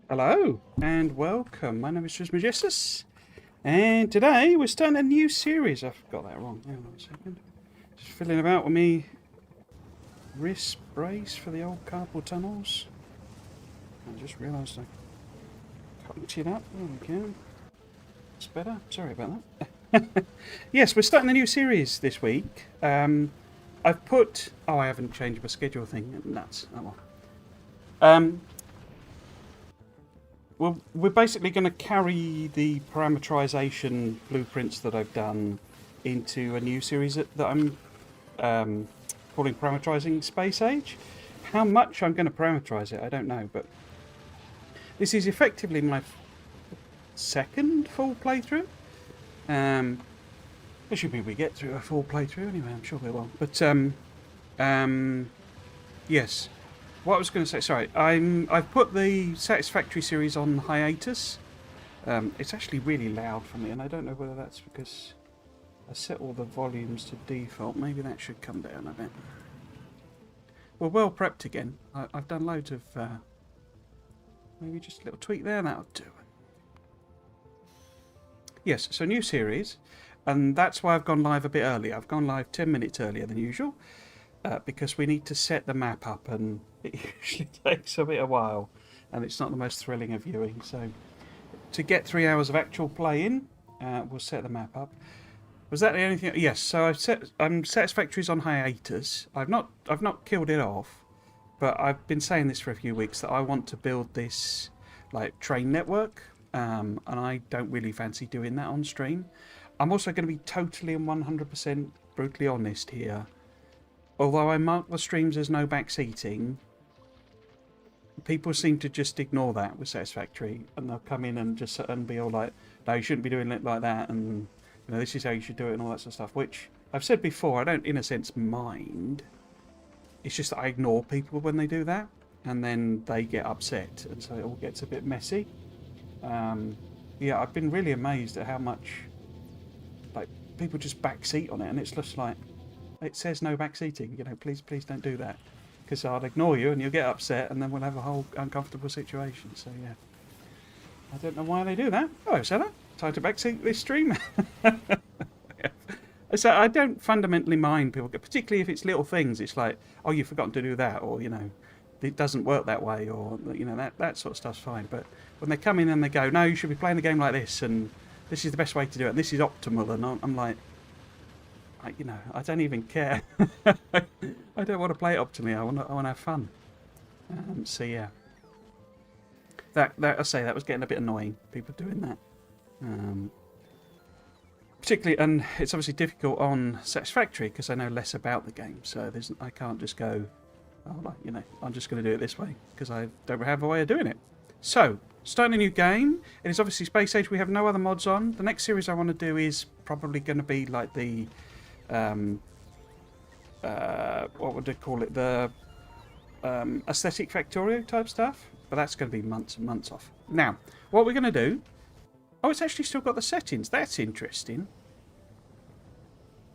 Hello and welcome. My name is Majestus, and today we're starting a new series. I've got that wrong. Hang on a second. Just filling about with me wrist brace for the old carpal tunnels. I just realised I cocked it up. There we go. That's better. Sorry about that. Yes, we're starting a new series this week. I've put. Oh, I haven't changed my schedule thing. Nuts. Oh well. We're basically going to carry the parameterisation blueprints that I've done into a new series that I'm calling Parameterising Space Age. How much I'm going to parameterise it, I don't know, but this is effectively my second full playthrough. Assuming we get through a full playthrough anyway, I'm sure we will. But yes. What I was going to say, sorry, I've put the Satisfactory series on hiatus. It's actually really loud for me, and I don't know whether that's because I set all the volumes to default. Maybe that should come down a bit. We're well prepped again. I've done loads of... maybe just a little tweak there, that'll do it. Yes, so new series, and that's why I've gone live a bit earlier. I've gone live 10 minutes earlier than usual. Because we need to set the map up, and it usually takes a bit of a while, and it's not the most thrilling of viewing. So, to get 3 hours of actual play in, we'll set the map up. Was that the only thing? Yes. So Satisfactory's on hiatus. I've not killed it off, but I've been saying this for a few weeks that I want to build this like train network, and I don't really fancy doing that on stream. I'm also going to be totally and 100% brutally honest here. Although I mark the streams as no backseating, people seem to just ignore that with Satisfactory, and they'll come in and just be all like, "No, you shouldn't be doing it like that," and this is how you should do it, and all that sort of stuff. Which I've said before, I don't, in a sense, mind. It's just that I ignore people when they do that, and then they get upset, and so it all gets a bit messy. Yeah, I've been really amazed at how much like people just backseat on it, and it's just like. It says no backseating, please don't do that. Because I'll ignore you and you'll get upset and then we'll have a whole uncomfortable situation. So, yeah. I don't know why they do that. Hello, Sarah. Time to backseat this stream. So I don't fundamentally mind people, particularly if it's little things. It's like, oh, you've forgotten to do that, or, it doesn't work that way, or, that sort of stuff's fine. But when they come in and they go, no, you should be playing the game like this, and this is the best way to do it, and this is optimal, and I'm like, I don't even care. I don't want to play it optimally. I want to have fun. So yeah, that I say that was getting a bit annoying. People doing that, particularly, and it's obviously difficult on Satisfactory because I know less about the game. So I can't just go, oh, I'm just going to do it this way because I don't have a way of doing it. So starting a new game. It is obviously Space Age. We have no other mods on. The next series I want to do is probably going to be like the what would they call it? The aesthetic Factorio type stuff. But that's going to be months and months off. Now, what we're going to do... Oh, it's actually still got the settings. That's interesting.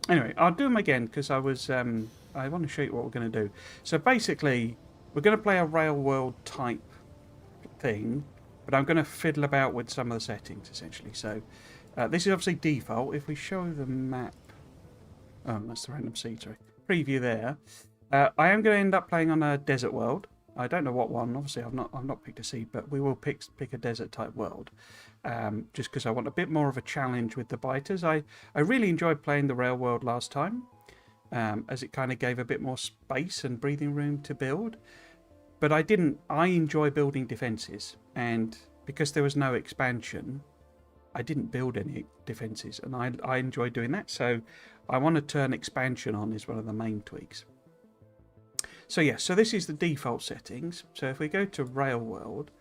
Anyway, I'll do them again because I was... I want to show you what we're going to do. So basically, we're going to play a rail world type thing. But I'm going to fiddle about with some of the settings, essentially. So, this is obviously default. If we show the map... Oh, that's the random seed, sorry. Preview there. I am going to end up playing on a desert world. I don't know what one. Obviously, I've not picked a seed, but we will pick a desert type world. Just because I want a bit more of a challenge with the biters. I really enjoyed playing the rail world last time, as it kind of gave a bit more space and breathing room to build. But I enjoy building defences, and because there was no expansion, I didn't build any defences, and I enjoy doing that. So I want to turn expansion on is one of the main tweaks. So yeah, so this is the default settings. So if we go to Rail World,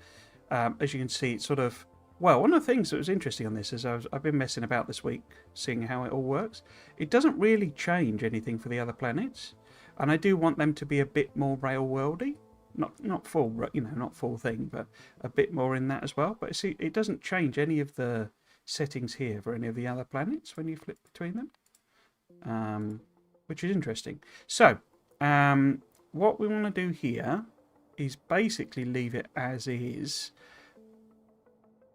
as you can see, it's sort of... Well, one of the things that was interesting on this is I've been messing about this week, seeing how it all works. It doesn't really change anything for the other planets, and I do want them to be a bit more rail worldy. Not full, not full thing, but a bit more in that as well. But see, it doesn't change any of the settings here for any of the other planets when you flip between them, which is interesting. So, what we want to do here is basically leave it as is,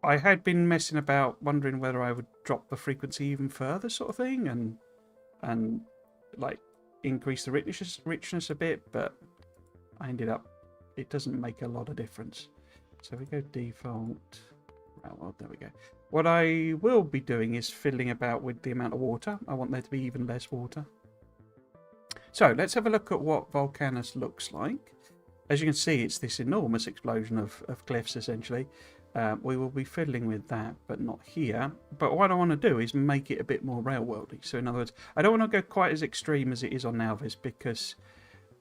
I had been messing about, wondering whether I would drop the frequency even further, sort of thing, and like increase the richness a bit, but I ended up, it doesn't make a lot of difference. So if we go default, well, there we go. What I will be doing is fiddling about with the amount of water. I want there to be even less water. So let's have a look at what Volcanus looks like. As you can see, it's this enormous explosion of cliffs, essentially. We will be fiddling with that, but not here. But what I want to do is make it a bit more railworldy. So in other words, I don't want to go quite as extreme as it is on Nalvis, because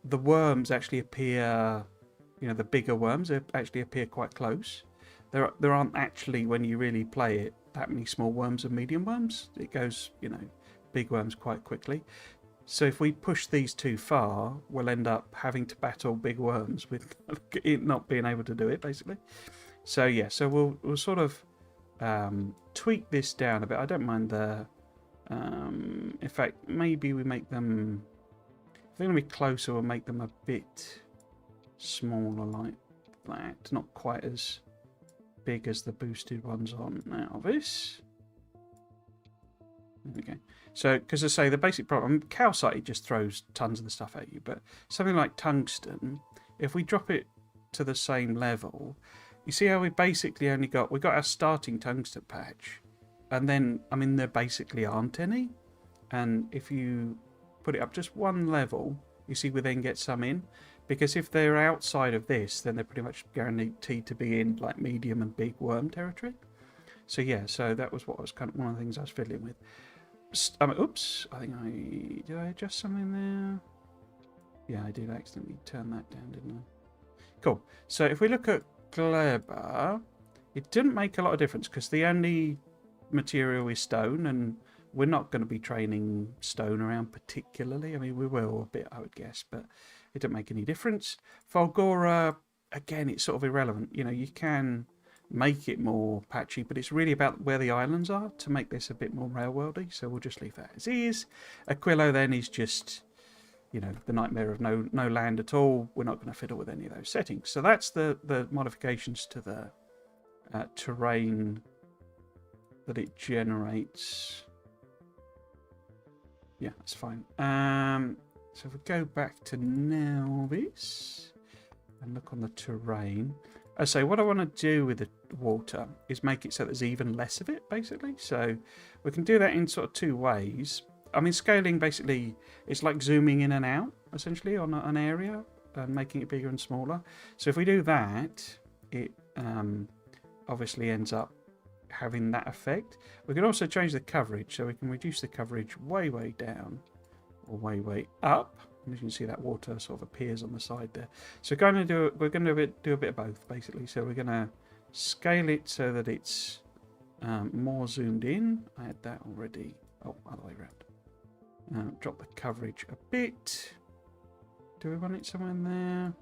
the worms actually appear, you know, the bigger worms actually appear quite close. There aren't actually, when you really play it, that many small worms and medium worms. It goes, you know, big worms quite quickly. So if we push these too far, we'll end up having to battle big worms with it not being able to do it, basically. So yeah, so we'll sort of tweak this down a bit. I don't mind the. In fact, maybe we make them. If they're going to be closer, we'll make them a bit smaller, like that. Not quite as big as the boosted ones on now. This. Okay. So, because I say the basic problem, calcite just throws tons of the stuff at you, but something like tungsten, if we drop it to the same level, you see how we basically only got our starting tungsten patch, and then, I mean, there basically aren't any, and if you put it up just one level, you see we then get some in, because if they're outside of this, then they're pretty much guaranteed to be in like medium and big worm territory. So yeah, so that was what was kind of one of the things I was fiddling with. Oops, I think did I adjust something there? Yeah, I did accidentally turn that down, didn't I? Cool. So if we look at Kleber, it didn't make a lot of difference because the only material is stone, and we're not going to be training stone around particularly. I mean, we will a bit, I would guess, but it didn't make any difference. Folgora, again, it's sort of irrelevant. You know, you can make it more patchy, but it's really about where the islands are to make this a bit more railworldy, so we'll just leave that as is. Aquilo then is just, you know, the nightmare of no land at all. We're not going to fiddle with any of those settings. So that's the modifications to the terrain that it generates. Yeah, that's fine. So if we go back to Nalvis and look on the terrain, I say what I want to do with the water is make it so there's even less of it, basically. So we can do that in sort of two ways. I mean, scaling basically is like zooming in and out, essentially, on an area and making it bigger and smaller. So if we do that, it obviously ends up having that effect. We can also change the coverage, so we can reduce the coverage way down or way up. And as you can see, that water sort of appears on the side there. So we're going to do a bit of both, basically. So we're going to scale it so that it's more zoomed in. I had that already. Oh, other way around. Drop the coverage a bit. Do we want it somewhere in there?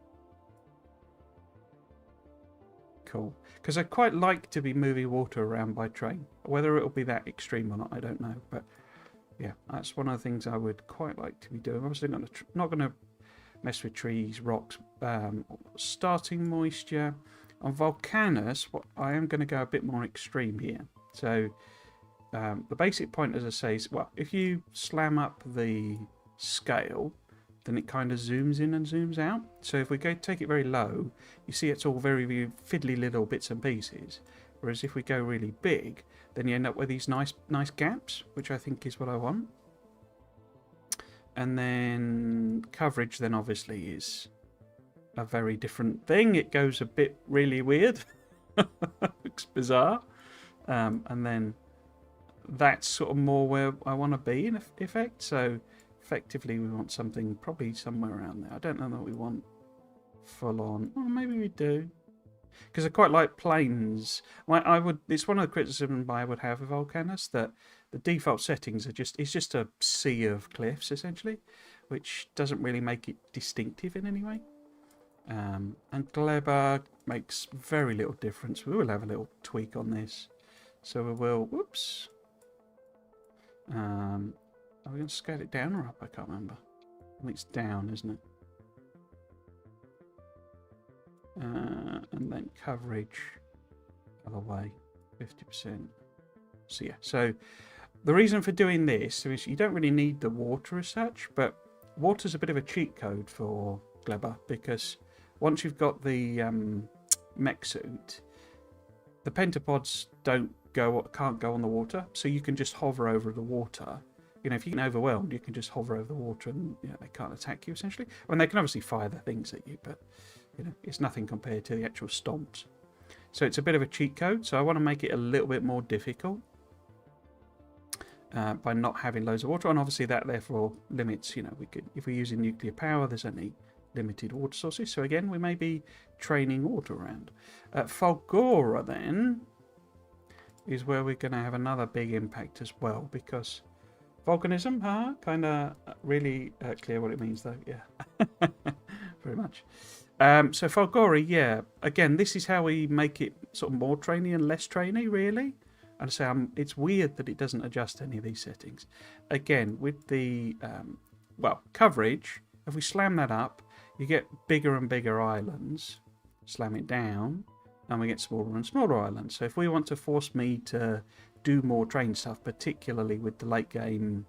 Cool. Because I quite like to be moving water around by train. Whether it'll be that extreme or not, I don't know. But yeah, that's one of the things I would quite like to be doing. Obviously not going to mess with trees, rocks, starting moisture. On Volcanus, what I am going to go a bit more extreme here. So the basic point, as I say, is, well, if you slam up the scale, then it kind of zooms in and zooms out. So if we go take it very low, you see it's all very fiddly little bits and pieces. Whereas if we go really big, then you end up with these nice gaps, which I think is what I want. And then coverage then obviously is a very different thing. It goes a bit really weird. Looks bizarre. And then that's sort of more where I want to be in effect. So effectively we want something probably somewhere around there. I don't know that we want full on. Well, maybe we do. Because I quite like planes. It's one of the criticisms I would have of Volcanus, that the default settings are it's just a sea of cliffs essentially, which doesn't really make it distinctive in any way. And Kleber makes very little difference. We will have a little tweak on this, so we will. Whoops. Are we going to scale it down or up? I can't remember. I think it's down, isn't it? And then coverage other way. 50%. So yeah, so the reason for doing this is you don't really need the water as such, but water's a bit of a cheat code for Gleba, because once you've got the mech suit, the pentapods can't go on the water, so you can just hover over the water. You know, if you get overwhelmed, you can just hover over the water and they can't attack you, essentially. I mean, they can obviously fire the things at you, but it's nothing compared to the actual stomps. So it's a bit of a cheat code, so I want to make it a little bit more difficult by not having loads of water, and obviously that therefore limits, we could, if we're using nuclear power, there's only limited water sources, so again we may be training water around. Fulgora then is where we're going to have another big impact as well, because volcanism, kind of really clear what it means though, yeah. Very much. So Fulgora, yeah, again, this is how we make it sort of more trainy and less trainy, really. And so it's weird that it doesn't adjust any of these settings. Again, with the coverage, if we slam that up, you get bigger and bigger islands. Slam it down, and we get smaller and smaller islands. So if we want to force me to do more train stuff, particularly with the late game,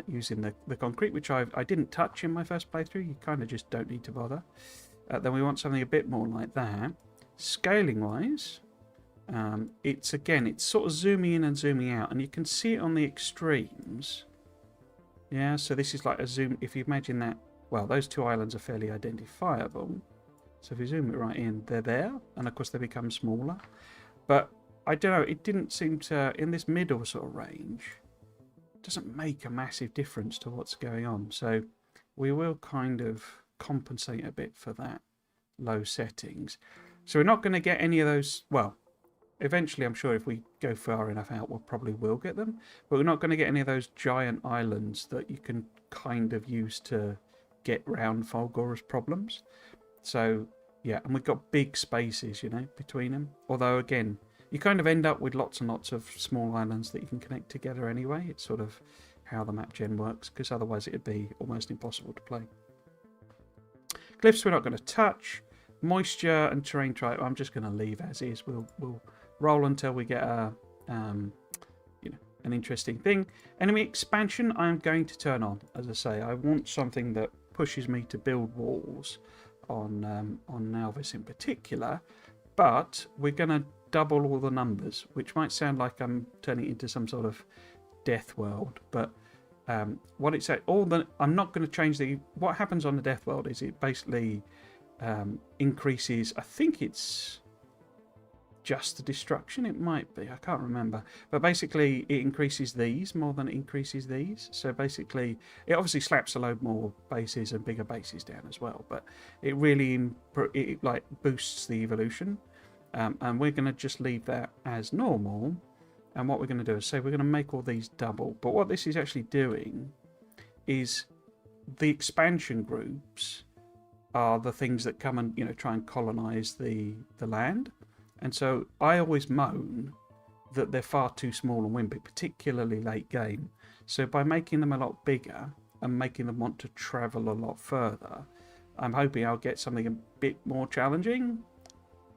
using the concrete, which I didn't touch in my first playthrough, you kind of just don't need to bother. Then we want something a bit more like that. Scaling wise, it's sort of zooming in and zooming out, and you can see it on the extremes. Yeah, so this is like a zoom. If you imagine that, well, those two islands are fairly identifiable. So if you zoom it right in, they're there, and of course they become smaller. But I don't know, it didn't seem to, in this middle sort of range, it doesn't make a massive difference to what's going on. So we will kind of compensate a bit for that low settings. So we're not going to get any of those, well, eventually I'm sure if we go far enough out we'll probably will get them, but we're not going to get any of those giant islands that you can kind of use to get round Fulgora's problems. So yeah, and we've got big spaces, between them. Although again, you kind of end up with lots and lots of small islands that you can connect together anyway. It's sort of how the map gen works, because otherwise it'd be almost impossible to play. Glyphs we're not going to touch. Moisture and terrain type I'm just going to leave as is. We'll roll until we get an interesting thing. Enemy expansion I'm going to turn on. As I say, I want something that pushes me to build walls on Nalvis in particular, but we're going to double all the numbers, which might sound like I'm turning it into some sort of death world, but what it's at, I'm not going to change what happens on the death world is it basically increases, I think it's just the destruction, it might be, I can't remember, but basically it increases these more than it increases these. So basically it obviously slaps a load more bases and bigger bases down as well, but it really boosts the evolution, and we're going to just leave that as normal. And what we're going to do is say we're going to make all these double, but what this is actually doing is the expansion groups are the things that come and try and colonize the land. And so I always moan that they're far too small and wimpy, particularly late game. So by making them a lot bigger and making them want to travel a lot further, I'm hoping I'll get something a bit more challenging.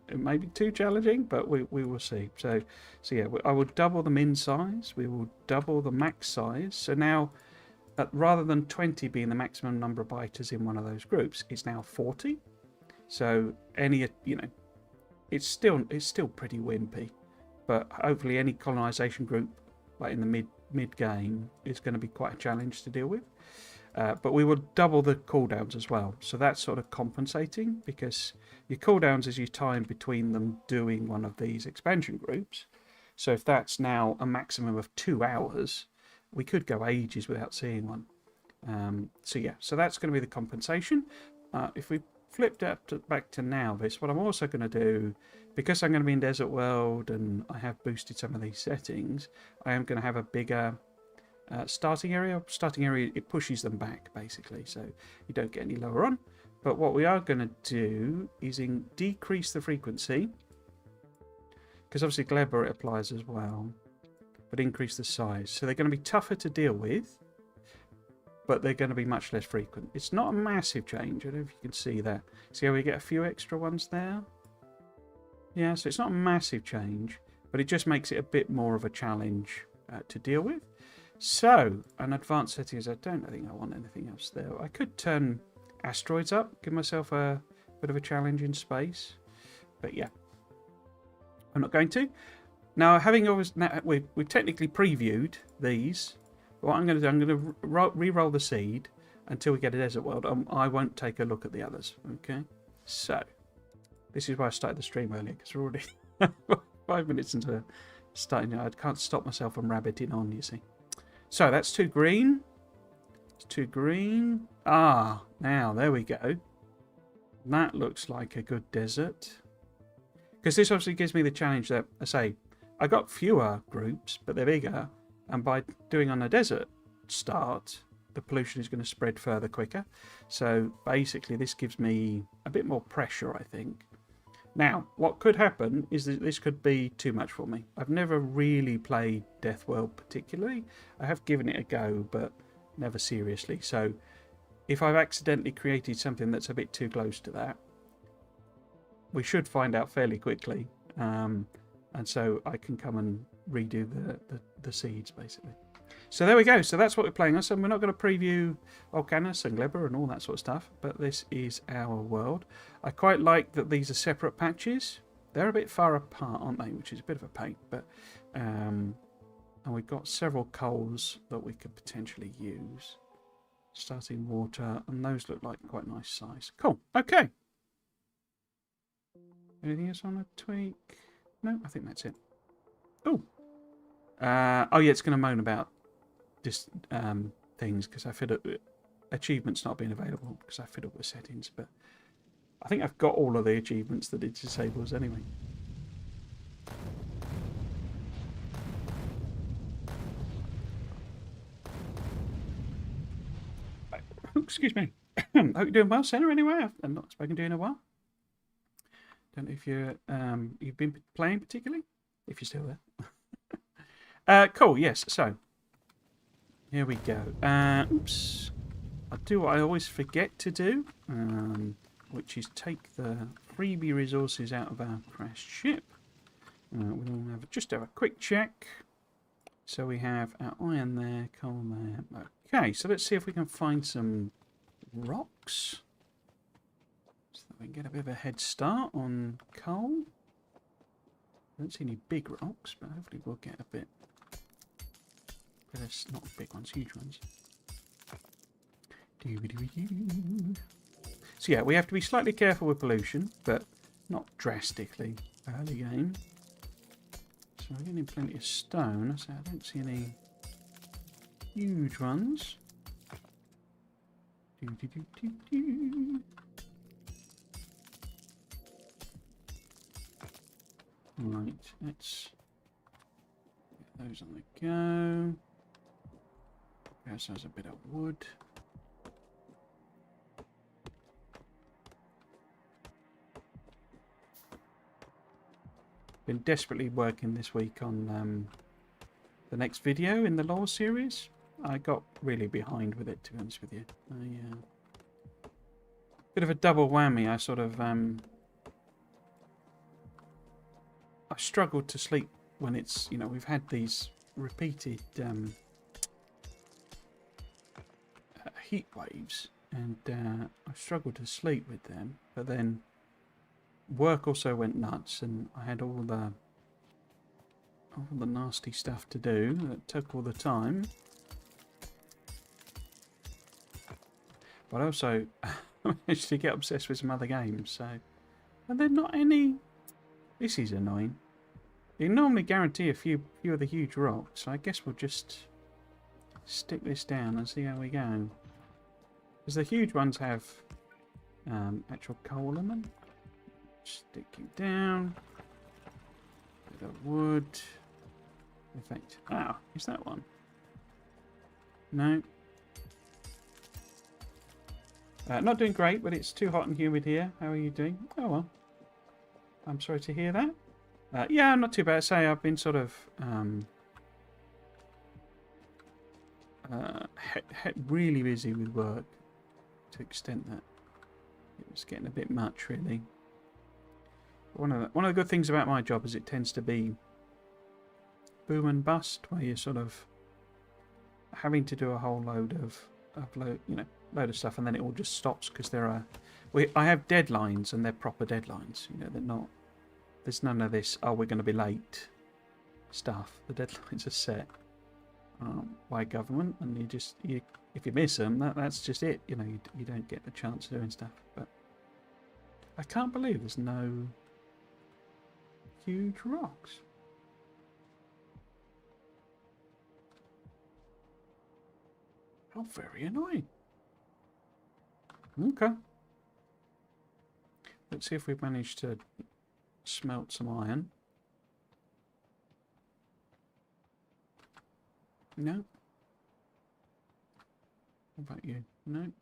It may be too challenging, but we will see. So yeah, I will double the min size. We will double the max size. So now, rather than 20 being the maximum number of biters in one of those groups, it's now 40. So it's still pretty wimpy, but hopefully any colonization group like in the mid game is going to be quite a challenge to deal with. But we will double the cooldowns as well, so that's sort of compensating, because your cooldowns is your time between them doing one of these expansion groups. So if that's now a maximum of 2 hours, we could go ages without seeing one. So yeah, so that's going to be the compensation. If we flip back to Nalvis, what I'm also going to do, because I'm going to be in Desert World and I have boosted some of these settings, I am going to have a bigger starting area. It pushes them back basically, so you don't get any lower on. But what we are going to do is decrease the frequency, because obviously Gleba it applies as well, but increase the size. So they're going to be tougher to deal with, but they're going to be much less frequent. It's not a massive change. I don't know if you can see that. See how we get a few extra ones there? Yeah, so it's not a massive change. but it just makes it a bit more of a challenge to deal with. So, an advanced settings, I don't think I want anything else there. I could turn asteroids up, give myself a bit of a challenge in space, but yeah, I'm not going to. Now, we've technically previewed these. What I'm going to do, I'm going to re-roll the seed until we get a desert world. I won't take a look at the others. Okay, so this is why I started the stream earlier, because we're already 5 minutes into starting. I can't stop myself from rabbiting on, you see. So that's 2 green. It's 2 green. Ah, now there we go. That looks like a good desert. Because this obviously gives me the challenge that, I say, I got fewer groups, but they're bigger. And by doing on a desert start, the pollution is going to spread further quicker. So basically this gives me a bit more pressure, I think. Now, what could happen is that this could be too much for me. I've never really played Death World particularly. I have given it a go, but never seriously. So if I've accidentally created something that's a bit too close to that, we should find out fairly quickly. And so I can come and redo the seeds, basically. So there we go. So that's what we're playing on. So we're not going to preview Volcanus and Glebber and all that sort of stuff, but this is our world. I quite like that these are separate patches. They're a bit far apart, aren't they? Which is a bit of a pain. But and we've got several coals that we could potentially use. Starting water, and those look like quite nice size. Cool. Okay. Anything else on a tweak? No, I think that's it. Oh. Oh yeah, it's going to moan about just things because I fiddled achievements not being available because I fiddled with settings, but I think I've got all of the achievements that it disables anyway. Excuse me. Hope you're doing well, Senna. Anyway, I've not spoken to you in a while. Don't know if you've been playing particularly. If you're still there. Cool. Yes. So here we go. Oops. I'll do what I always forget to do, which is take the freebie resources out of our crashed ship. We'll just have a quick check. So we have our iron there, coal there. Okay, so let's see if we can find some rocks. So that we can get a bit of a head start on coal. I don't see any big rocks, but hopefully we'll get a bit. But it's not big ones, huge ones. So yeah, we have to be slightly careful with pollution, but not drastically early game. So we're getting plenty of stone, so I don't see any huge ones. Right, let's get those on the go. Perhaps there's a bit of wood. Been desperately working this week on the next video in the lore series. I got really behind with it, to be honest with you. Bit of a double whammy. I sort of I struggled to sleep when it's, you know, we've had these repeated heat waves, and I struggled to sleep with them. But then work also went nuts, and I had all the nasty stuff to do that took all the time. But also managed to get obsessed with some other games. So, and they're not any. This is annoying. You normally guarantee a few of the huge rocks. So I guess we'll just stick this down and see how we go. Because the huge ones have actual coal in them. Stick you down. Bit of wood. Effect. Ah, is that one? No. Not doing great, but it's too hot and humid here. How are you doing? Oh well. I'm sorry to hear that. Yeah, not too bad. Say I've been sort of really busy with work to the extent that it was getting a bit much, really. One of the good things about my job is it tends to be boom and bust, where you're sort of having to do a whole load of load of stuff, and then it all just stops because there are. I have deadlines, and they're proper deadlines. You know, they're not. There's none of this. Oh, we're going to be late. Stuff. The deadlines are set by government, and if you miss them, that's just it. You know, you don't get the chance of doing stuff. But I can't believe there's no huge rocks. How very annoying. Okay. Let's see if we've managed to smelt some iron. No. What about you? No.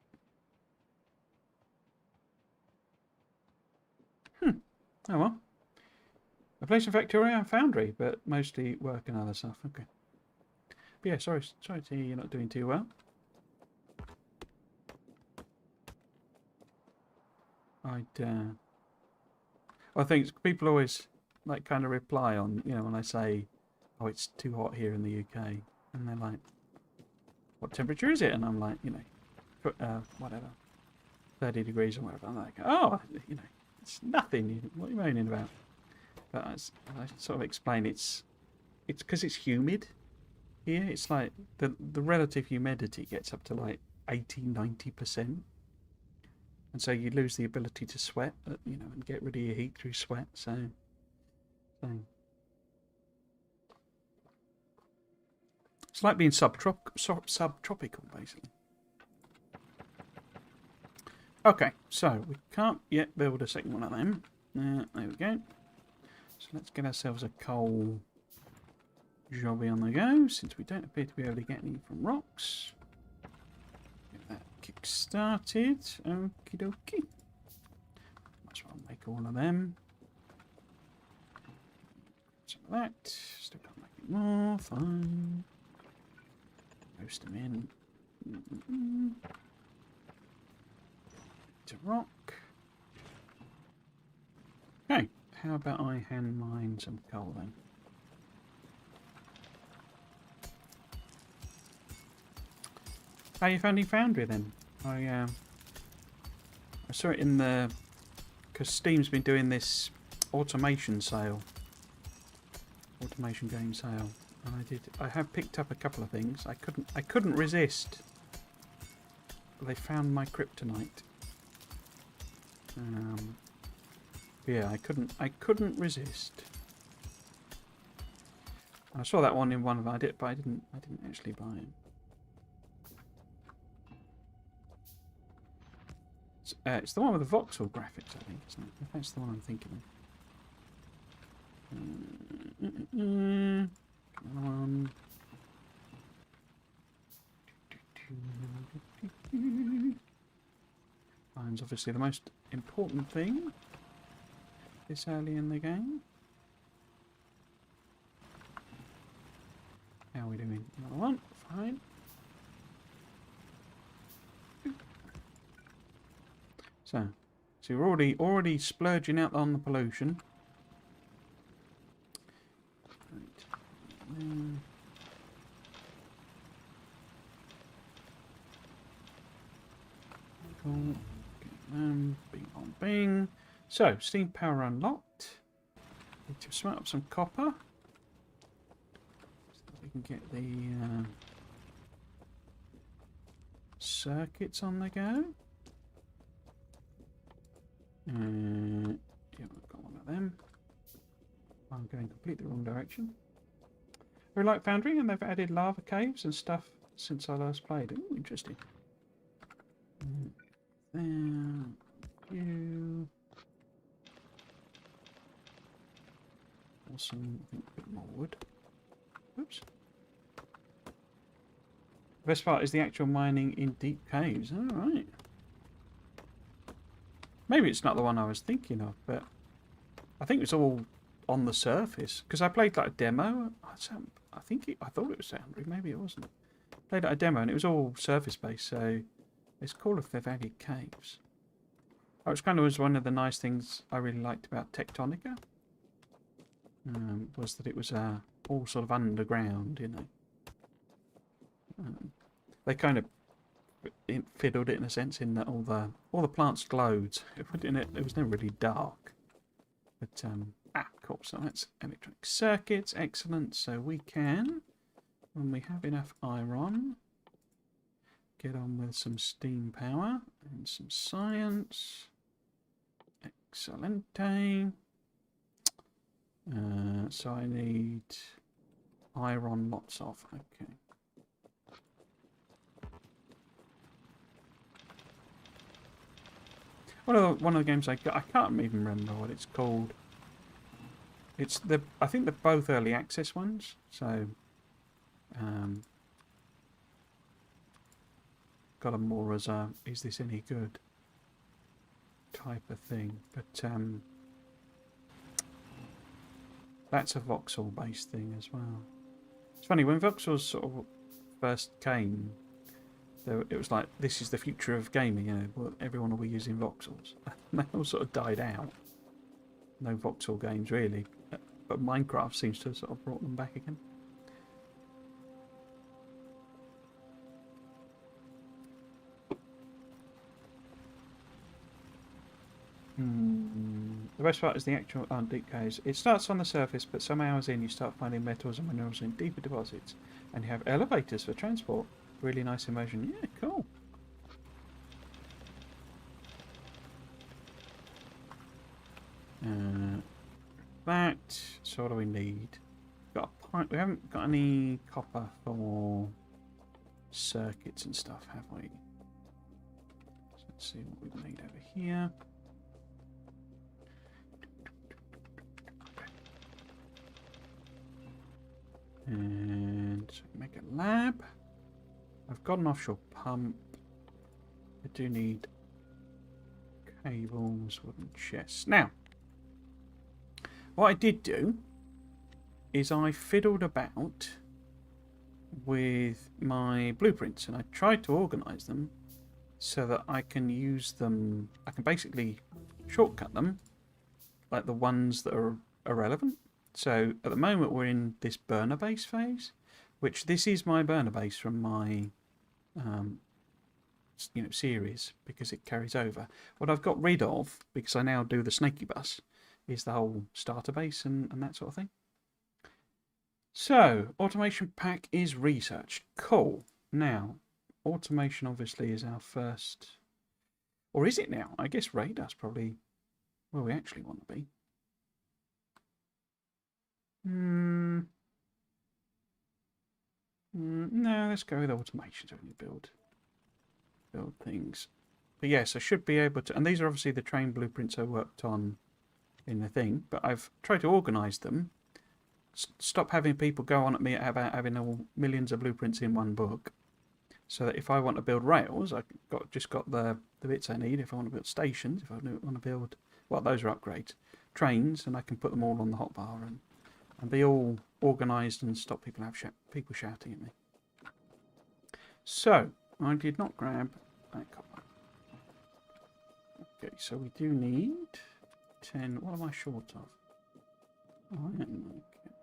Oh well. A place in Victoria and Foundry, but mostly work and other stuff. Okay. But yeah, sorry to hear you're not doing too well. I think people always like kind of reply on, you know, when I say, oh, it's too hot here in the UK, and they're like, what temperature is it? And I'm like, you know, whatever, 30 degrees or whatever. I'm like, oh, you know, it's nothing. What are you moaning about? But I sort of explain it's because it's humid here. It's like the relative humidity gets up to like 80-90%. And so you lose the ability to sweat, you know, and get rid of your heat through sweat. So it's like being subtropical, basically. Okay, so we can't yet build a second one of them. There we go. So let's get ourselves a coal jobby on the go, since we don't appear to be able to get any from rocks. Get that kick-started. Okie dokie. Might as well make all of them. Some of that. Still can't make it more. Fine. Roast them in. To rock. Okay. How about I hand mine some coal then? How you finding Foundry then? I saw it in the, because Steam's been doing this automation sale, automation game sale, and I have picked up a couple of things. I couldn't resist. They found my kryptonite. Yeah, I couldn't resist. I saw that one in one of it, but I didn't actually buy it. It's the one with the voxel graphics, I think, isn't it? If that's the one I'm thinking of. Come on. Iron's obviously the most important thing this early in the game. How are we doing? Another one. Fine. So we're already splurging out on the pollution. Right. Cool. Bing bong bing. So steam power unlocked. Need to smelt up some copper so that we can get the circuits on the go. Yeah, I've got one of them. I'm going completely the wrong direction. We like Foundry, and they've added lava caves and stuff since I last played. Ooh, interesting. There, you. Awesome. I think a bit more wood. Oops. The best part is the actual mining in deep caves. All right. Maybe it's not the one I was thinking of, but I think it's all on the surface. Because I played like a demo. I thought it was Foundry. Maybe it wasn't. Played like a demo and it was all surface based. So it's cool if they've added caves. Which kind of was one of the nice things I really liked about Tectonica. Was that it was all sort of underground, you know. They kind of fiddled it in a sense in that all the plants glowed. It was never really dark. But cool. So that's electronic circuits. Excellent. So we can, when we have enough iron, get on with some steam power and some science. Excellente. So I need iron, lots of. Okay. One of the games I got, I can't even remember what it's called. It's I think they're both early access ones. So, got them more as a "is this any good" type of thing. But that's a voxel-based thing as well. It's funny when voxels sort of first came. It was like, this is the future of gaming, you know, well, everyone will be using voxels. And they all sort of died out. No voxel games really, but Minecraft seems to have sort of brought them back again. The best part is the actual deep caves. It starts on the surface, but some hours in you start finding metals and minerals in deeper deposits, and you have elevators for transport. Really nice immersion. Yeah, cool. That. So what do we need? Got a pipe. We haven't got any copper for circuits and stuff, have we? So let's see what we need over here. And make a lab. I've got an offshore pump. I do need cables, wooden chests. Now, what I did do is I fiddled about with my blueprints and I tried to organise them so that I can use them. I can basically shortcut them, like the ones that are irrelevant. So at the moment we're in this burner base phase, which this is my burner base from my series because it carries over. What I've got rid of, because I now do the snaky bus, is the whole starter base and that sort of thing. So automation pack is researched. Cool. Now automation obviously is our first, or is it now? I guess radar's probably where we actually want to be. No, let's go with automation so we can build things. But yes, I should be able to, and these are obviously the train blueprints I worked on in the thing, but I've tried to organise them. Stop having people go on at me about having all millions of blueprints in one book, so that if I want to build rails, I've just got the bits I need. If I want to build stations, if I want to build, well, those are upgrades. Trains, and I can put them all on the hotbar and be all organised and stop people shouting at me. So I did not grab that copper. Okay, so we do need 10. What am I short of? Iron. Okay.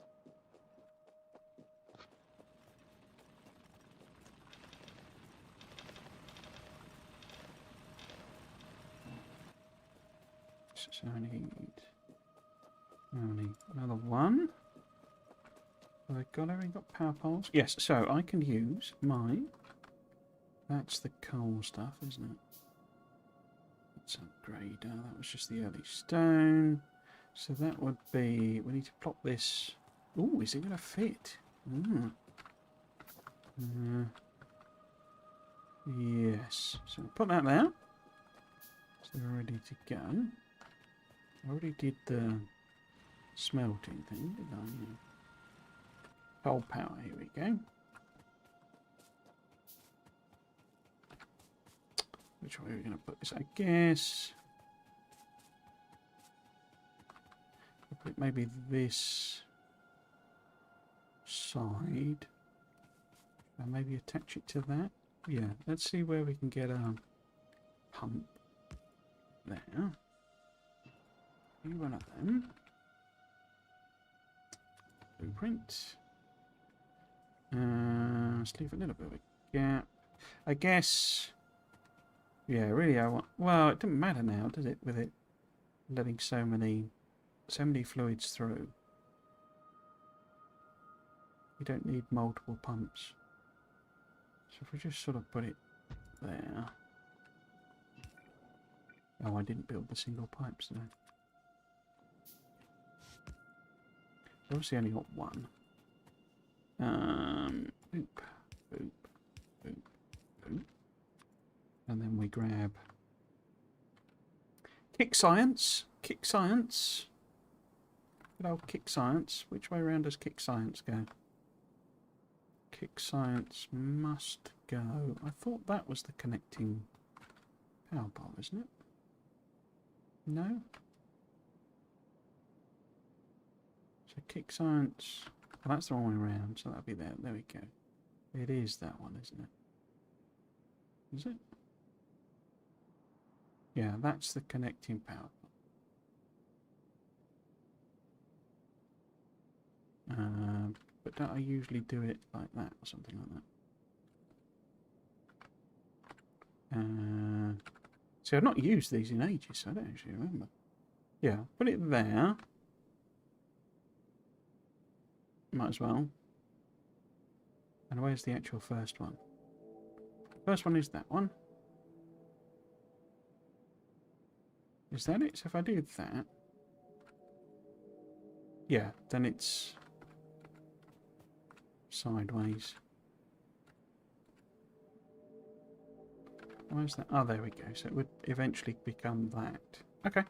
So I need another one. Have I got power poles? Yes, so I can use mine. That's the coal stuff, isn't it? Let's upgrade. That was just the early stone. So that would be... we need to plop this... Ooh, is it going to fit? Yes. So put that there. So we're ready to go. I already did the smelting thing, didn't I? Yeah. Coal power, here we go. Which way are we going to put this? I guess I'll put maybe this side and maybe attach it to that. Yeah, let's see where we can get a pump there. Be one of them. blueprint. Let's leave a little bit of a gap. I guess. Yeah, really, I want. Well, it doesn't matter now, does it? With it letting so many fluids through. You don't need multiple pumps. So if we just sort of put it there. Oh, I didn't build the single pipes, did I? Obviously only got one. Boop, boop, boop, boop. And then we grab kick science. Kick science. Good old kick science. Which way around does kick science go? Kick science must go. I thought that was the connecting power pole, isn't it? No? So kick science. Well, that's the wrong way around, so that'll be there. There we go. It is that one, isn't it? Is it? Yeah, that's the connecting power. But don't I usually do it like that or something like that? See, I've not used these in ages, so I don't actually remember. Yeah, put it there. Might as well. And where's the actual first one? First one is that one. Is that it? So if I do that... Yeah, then it's... sideways. Where's that? Oh, there we go. So it would eventually become that. Okay.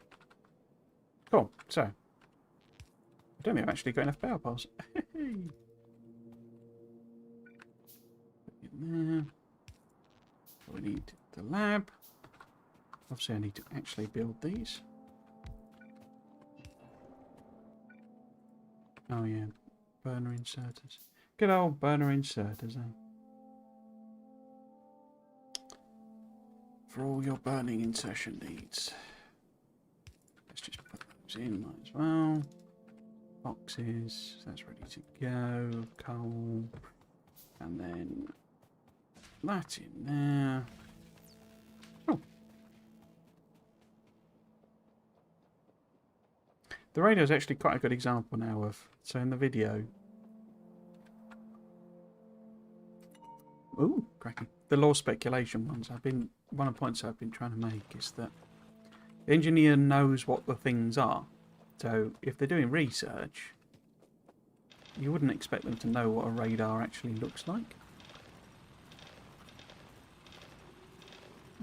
Cool. So, I don't think I've actually got enough power poles. Put it in there. We need the lab. Obviously, I need to actually build these. Oh, yeah. Burner inserters. Good old burner inserters, eh? For all your burning insertion needs. Let's just put those in, might as well. Boxes, that's ready to go. Coal. And then that in there. Oh. The radio is actually quite a good example now of, so in the video. Ooh, cracking. The law speculation ones, one of the points I've been trying to make is that the engineer knows what the things are. So if they're doing research, you wouldn't expect them to know what a radar actually looks like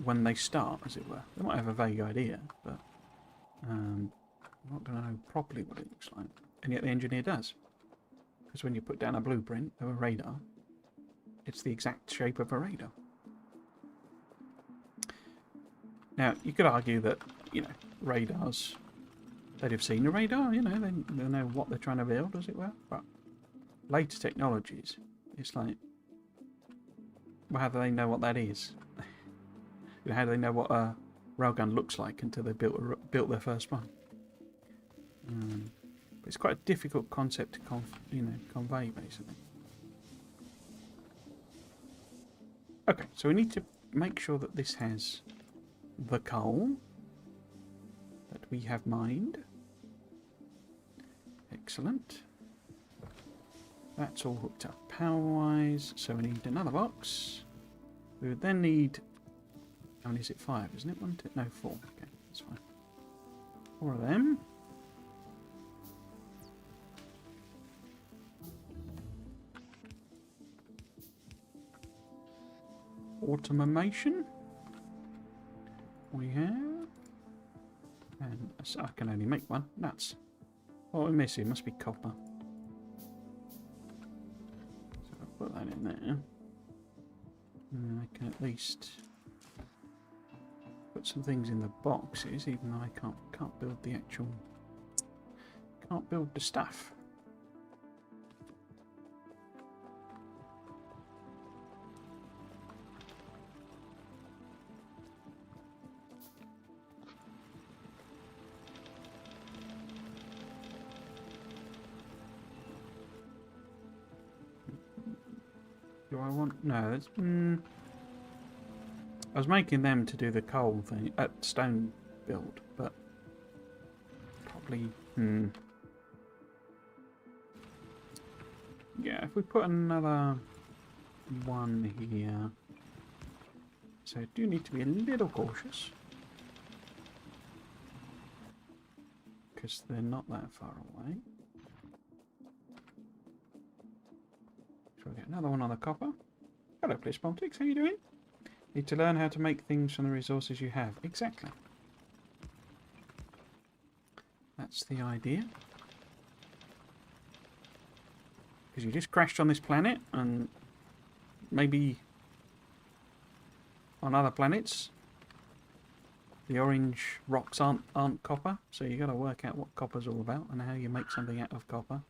when they start, as it were. They might have a vague idea, but I'm not going to know properly what it looks like. And yet the engineer does. Because when you put down a blueprint of a radar, it's the exact shape of a radar. Now, you could argue that, you know, radars, they'd have seen a radar, you know, they know what they're trying to build, as it were. But later technologies, it's like, well, how do they know what that is? You know, how do they know what a railgun looks like until they built their first one? But it's quite a difficult concept to convey, basically. Okay, so we need to make sure that this has the coal that we have mined. Excellent. That's all hooked up power-wise, so we need another box. We would then need... How many is it? 5, isn't it? 1, 2... No, 4. Okay, that's fine. 4 of them. Automation. We have... And I can only make one. Nuts. What we're missing must be copper. So I'll put that in there. And I can at least put some things in the boxes, even though I can't build the actual... Can't build the stuff. Do I want... No, that's... I was making them to do the coal thing, stone build, but probably... Yeah, if we put another one here... So I do need to be a little cautious. Because they're not that far away. So we'll get another one on the copper. Hello, Bliss Politics, how you doing? Need to learn how to make things from the resources you have. Exactly. That's the idea. Because you just crashed on this planet, and maybe on other planets the orange rocks aren't copper, so you got to work out what copper's all about and how you make something out of copper.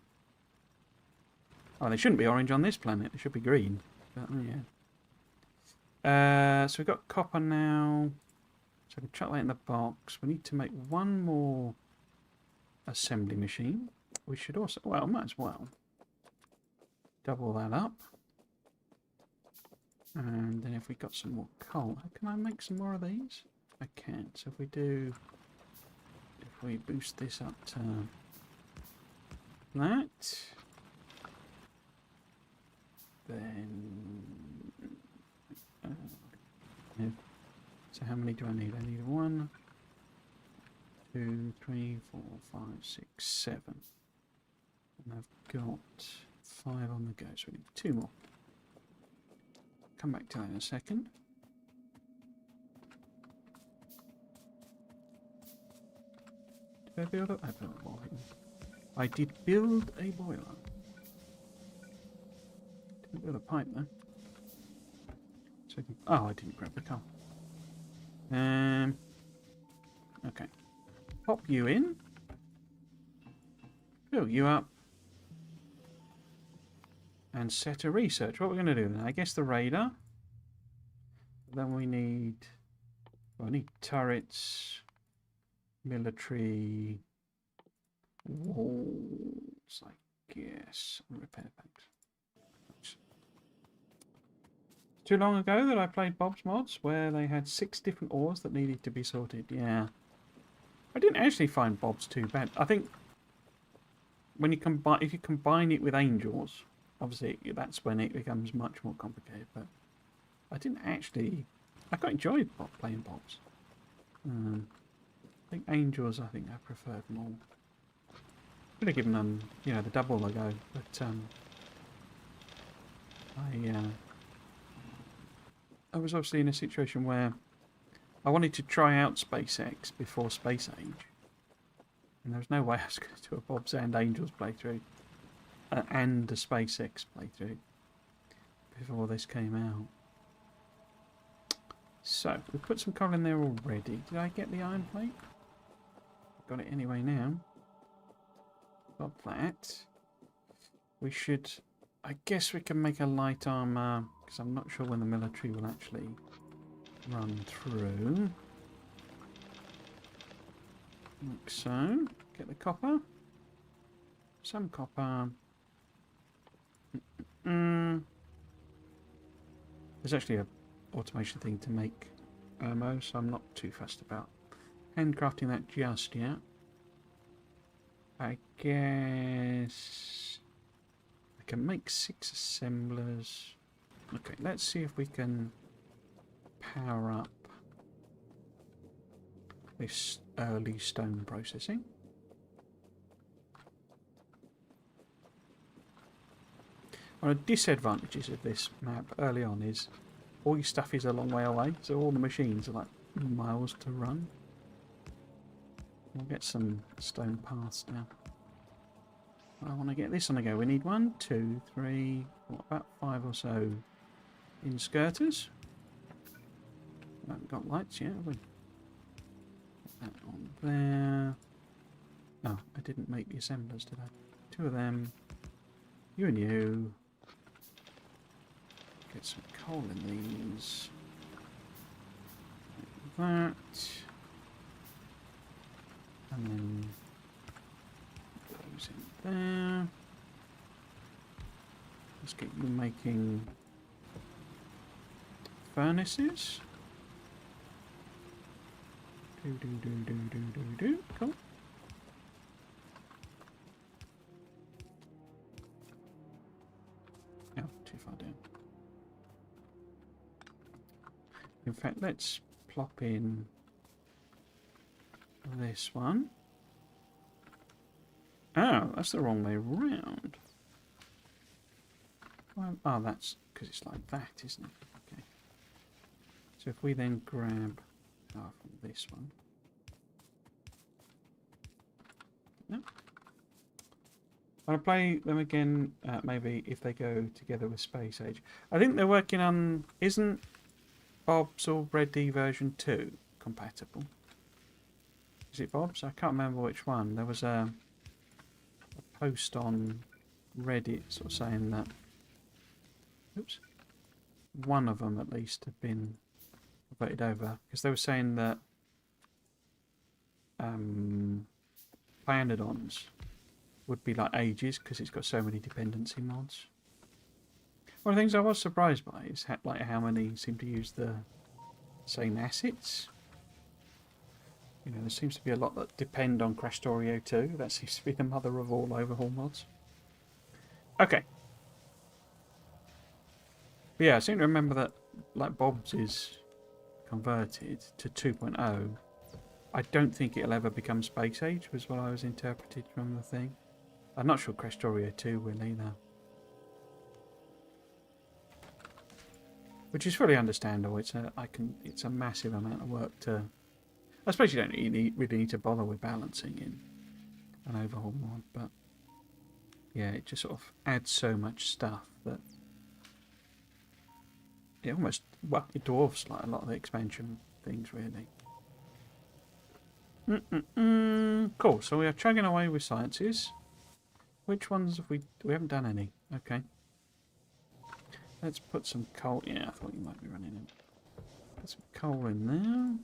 Oh, they shouldn't be orange on this planet. They should be green. But, oh, yeah. So we've got copper now. So I can chuck that in the box. We need to make one more assembly machine. We should also... Well, might as well. Double that up. And then if we got some more coal... Can I make some more of these? I can. So if we do... If we boost this up to that... Then... So how many do I need? I need 1, 2, 3, 4, 5, 6, 7. And I've got 5 on the go, so we need 2 more. Come back to that in a second. Did I build it? I built a boiler. I did build a boiler. Didn't build a pipe though. So oh, I didn't grab the coal. Okay. Pop you in. Fill you up. And set a research. What we're going to do then? I guess the radar. Then we need... Well, I need turrets. Military. Walls, I guess. And repair banks. Too long ago that I played Bob's Mods, where they had 6 different ores that needed to be sorted. Yeah. I didn't actually find Bob's too bad. I think when you combine, if you combine it with Angels, obviously that's when it becomes much more complicated. But I didn't actually... I quite enjoyed playing Bob's. I think Angels, I think I preferred more. Could have given them, you know, the double a go, but I was obviously in a situation where I wanted to try out SpaceX before Space Age. And there was no way I was going to do a Bob's and Angels playthrough and a SpaceX playthrough before this came out. So, we put some coal in there already. Did I get the iron plate? Got it anyway now. Got that. We should... I guess we can make a light armor, because I'm not sure when the military will actually run through. Like so. Get the copper. Some copper. There's actually an automation thing to make ammo, so I'm not too fussed about handcrafting that just yet. I guess... can make 6 assemblers. Okay, let's see if we can power up this early stone processing. One of the disadvantages of this map early on is all your stuff is a long way away, so all the machines are like miles to run. We'll get some stone paths now. I want to get this on the go. We need 1, 2, 3, what, about 5 or so inskirters. We haven't got lights yet, have we? Put that on there. Oh, I didn't make the assemblers, did I? 2 of them. You and you. Get some coal in these. Like that. And then those in there. Let's get you making furnaces. Cool. Oh, too far down. In fact, let's plop in this one. Oh, that's the wrong way round. Well, oh, that's because it's like that, isn't it? Okay. So if we then grab from this one. No. I'll play them again, maybe if they go together with Space Age. I think they're working on... Isn't Bob's already version 2 compatible? Is it Bob's? I can't remember which one. There was a post on Reddit sort of saying that... Oops. One of them at least had been voted over. Because they were saying that... Planodons would be like ages because it's got so many dependency mods. One of the things I was surprised by is how many seem to use the same assets. You know, there seems to be a lot that depend on Crashtorio 2. That seems to be the mother of all overhaul mods. Okay. But yeah, I seem to remember that like Bob's is converted to 2.0. I don't think it'll ever become Space Age, was what I was interpreted from the thing. I'm not sure Crashtorio 2 will either. Which is fully understandable. It's a massive amount of work to... I suppose you don't really need to bother with balancing in an overhaul mod, but yeah, it just sort of adds so much stuff that it almost, well, it dwarfs like a lot of the expansion things, really. Cool, so we are chugging away with sciences. Which ones have we haven't done any. Okay. Let's put some coal. Yeah, I thought you might be running in. Put some coal in there.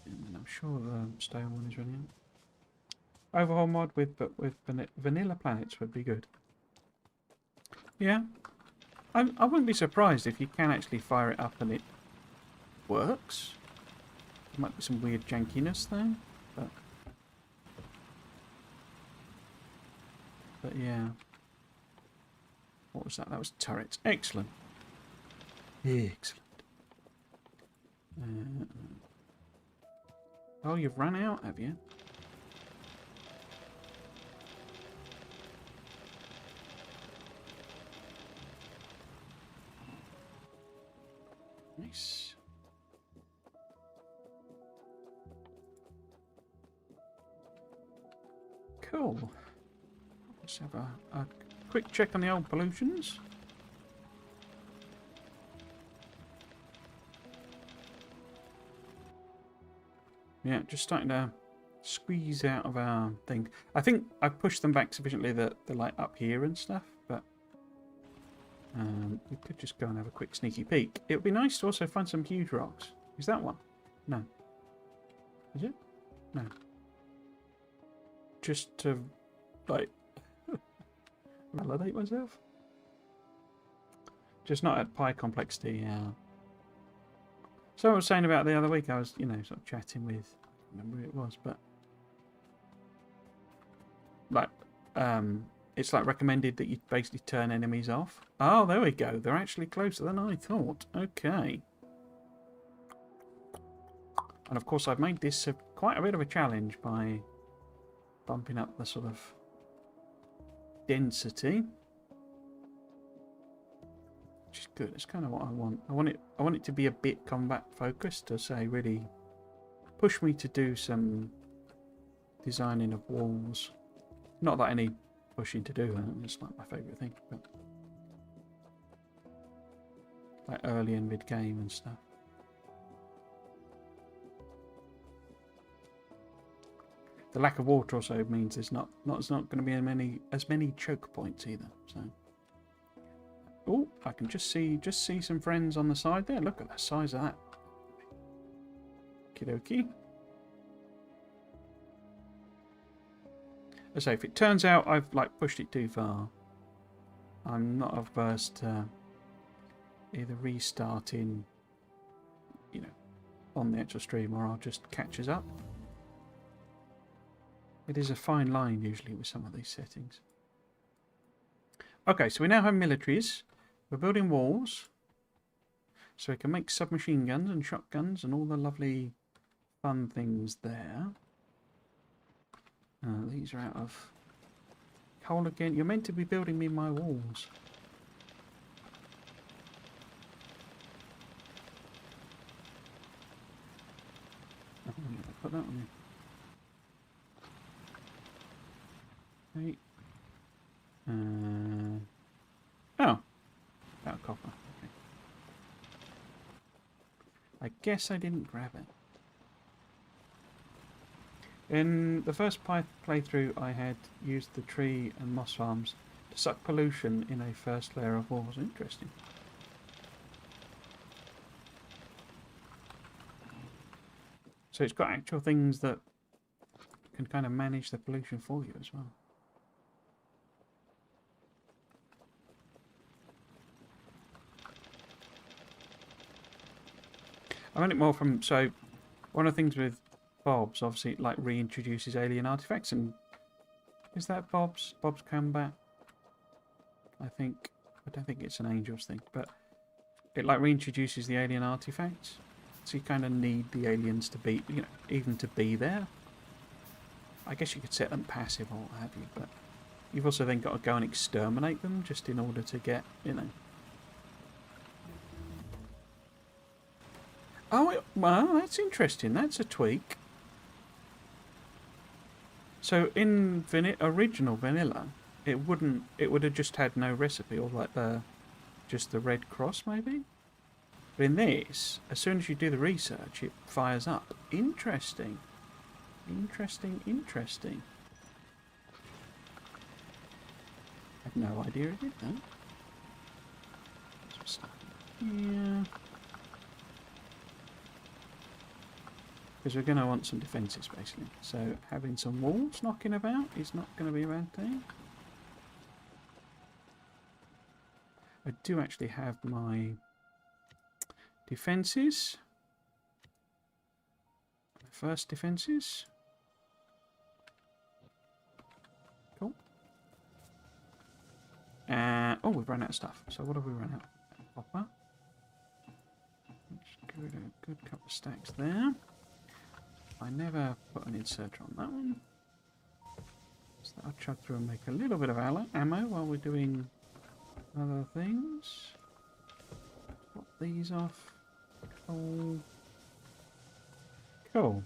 And I'm sure the stone one is running out. Overhaul mod with vanilla planets would be good. Yeah. I wouldn't be surprised if you can actually fire it up and it works. There might be some weird jankiness there, but yeah. What was that? That was turrets. Excellent. Excellent. Oh, you've run out, have you? Nice. Cool. Let's have a quick check on the old pollutions. Yeah, just starting to squeeze out of our thing. I think I've pushed them back sufficiently that they're like up here and stuff, but we could just go and have a quick sneaky peek. It would be nice to also find some huge rocks. Is that one? No. Is it? No. Just to, like, validate myself. Just not at pi complexity, yeah. So I was saying about the other week, I was, you know, sort of chatting with, I don't remember who it was, but like, it's like recommended that you basically turn enemies off. Oh, there we go. They're actually closer than I thought. Okay. And of course, I've made this quite a bit of a challenge by bumping up the sort of density, which is good. It's kind of what I want. I want it to be a bit combat focused, to say really push me to do some designing of walls. Not that I need pushing to do that. It's like my favourite thing, but like early and mid game and stuff. The lack of water also means there's not going to be as many choke points either. So, oh, I can just see some friends on the side there. Look at the size of that. Okie. I say, if it turns out I've like pushed it too far, I'm not averse to either restart in, you know, on the actual stream, or I'll just catch us up. It is a fine line usually with some of these settings. Okay, so we now have militaries. We're building walls, so we can make submachine guns and shotguns and all the lovely fun things there. These are out of coal again. You're meant to be building me my walls. Put that on there. Okay. Oh, about copper. Okay. I guess I didn't grab it. In the first playthrough, I had used the tree and moss farms to suck pollution in a first layer of walls. Interesting. So it's got actual things that can kind of manage the pollution for you as well. I meant it more from, so one of the things with Bob's, obviously, it like reintroduces alien artifacts, and is that Bob's combat? I don't think it's an Angels thing, but it like reintroduces the alien artifacts, so you kind of need the aliens to be, you know, even to be there. I guess you could set them passive or what have you, but you've also then got to go and exterminate them just in order to get, you know. Oh, well, that's interesting. That's a tweak. So in original vanilla, it would have just had no recipe, or like just the red cross maybe. But in this, as soon as you do the research, it fires up. Interesting. Interesting, interesting. I had no idea it did that. Some stuff here. Because we're going to want some defences, basically. So having some walls knocking about is not going to be a bad thing. I do actually have my defences. My first defences. Cool. Oh, we've run out of stuff. So what have we run out of? Copper. Let's give it a good couple of stacks there. I never put an inserter on that one. So I'll chug through and make a little bit of ammo while we're doing other things. Pop these off. Cool. Cool.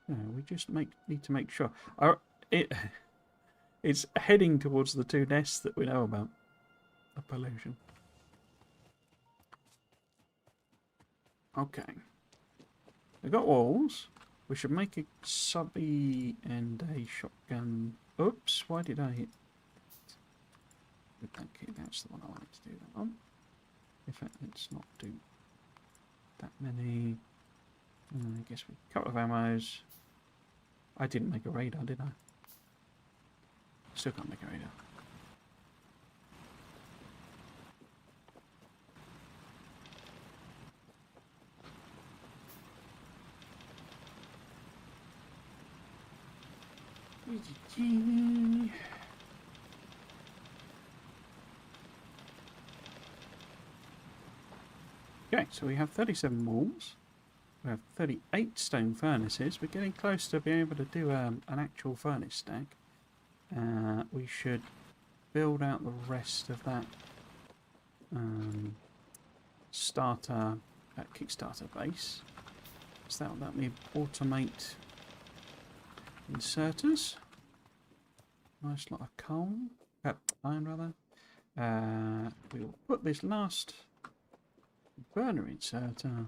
Yeah, we just need to make sure. It's heading towards the two nests that we know about. The pollution. Okay. We've got walls. We should make a subby and a shotgun. Oops, why did I hit? Okay, that's the one I wanted to do that on. In fact, let's not do that many. I guess a couple of ammos. I didn't make a radar, did I? Still can't make a radar. Okay, so we have 37 walls. We have 38 stone furnaces. We're getting close to being able to do an actual furnace stack. We should build out the rest of that starter, Kickstarter base. So that'll let me automate inserters. Nice lot of coal, iron rather. We will put this last burner inserter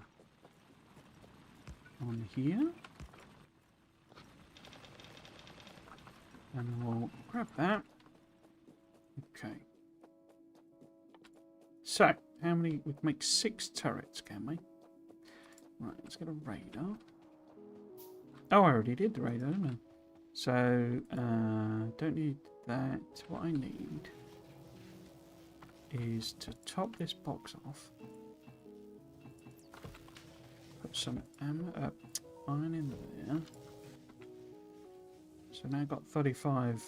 on here, and we'll grab that. Okay. So, how many? We can make 6 turrets, can we? Right, let's get a radar. Oh, I already did the radar, didn't I? So, don't need that. What I need is to top this box off. Put some iron in there. So now I've got 35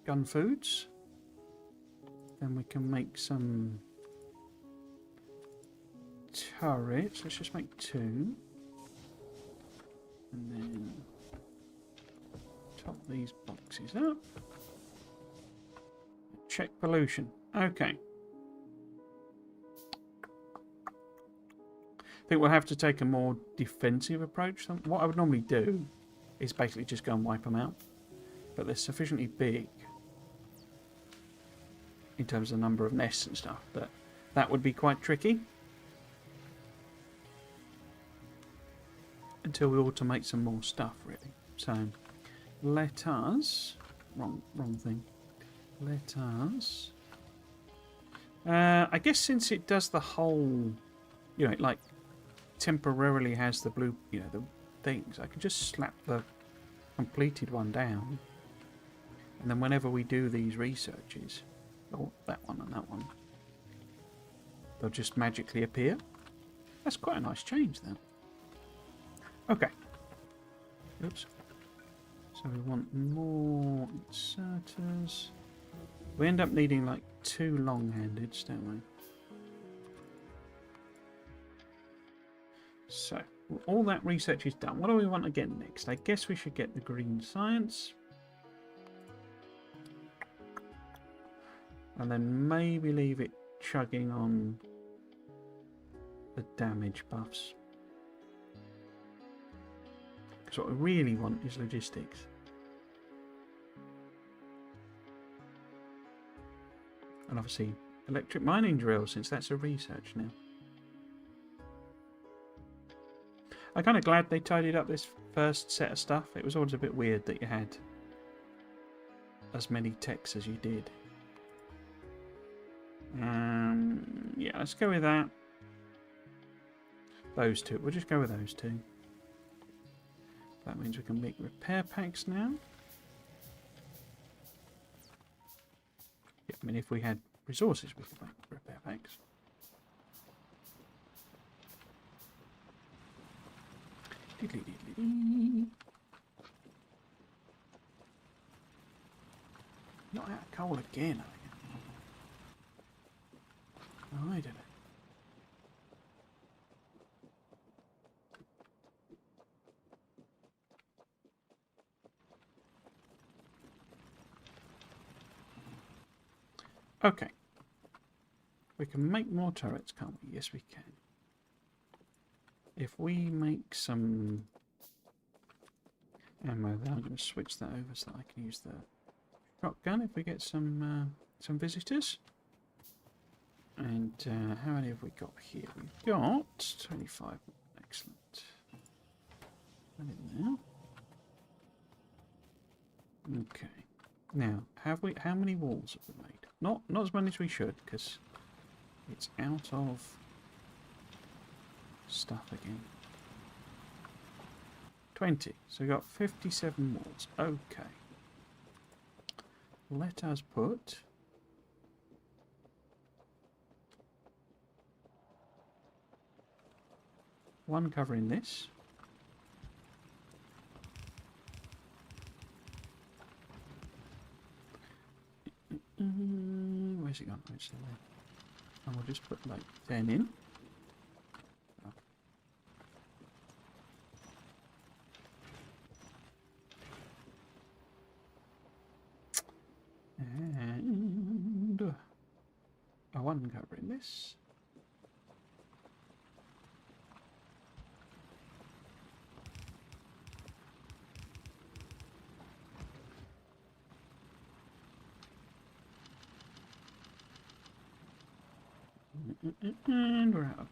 gun foods. Then we can make some turrets. Let's just make 2. And then top these boxes up. Check pollution. Okay. I think we'll have to take a more defensive approach. What I would normally do is basically just go and wipe them out. But they're sufficiently big in terms of the number of nests and stuff that that would be quite tricky. Until we automate some more stuff, really. So let us... Wrong thing. Let us... I guess since it does the whole... You know, it like temporarily has the blue... You know, the things. I can just slap the completed one down. And then whenever we do these researches... Oh, that one and that one. They'll just magically appear. That's quite a nice change, then. Okay. Oops. So we want more inserters. We end up needing like 2 long-handeds, don't we? So, all that research is done. What do we want again next? I guess we should get the green science. And then maybe leave it chugging on the damage buffs. Because what we really want is logistics. And obviously electric mining drill, since that's a research now. I'm kind of glad they tidied up this first set of stuff. It was always a bit weird that you had as many techs as you did. Yeah, let's go with that. Those 2. We'll just go with those 2. That means we can make repair packs now. Yeah, I mean, if we had resources, we could make repair packs. Not out of coal again, are you? Oh, I don't know. Okay. We can make more turrets, can't we? Yes, we can. If we make some ammo, then I'm going to switch that over so that I can use the shotgun if we get some visitors. And how many have we got here? We've got 25. Excellent. Put it in there. Okay. Now, how many walls have we made? Not as many as we should, because it's out of stuff again. 20. So we've got 57 walls. Okay. Let us put... one covering this. Where's it gone? It's still there. And we'll just put like 10 in. Oh. And one covering this. And we're out.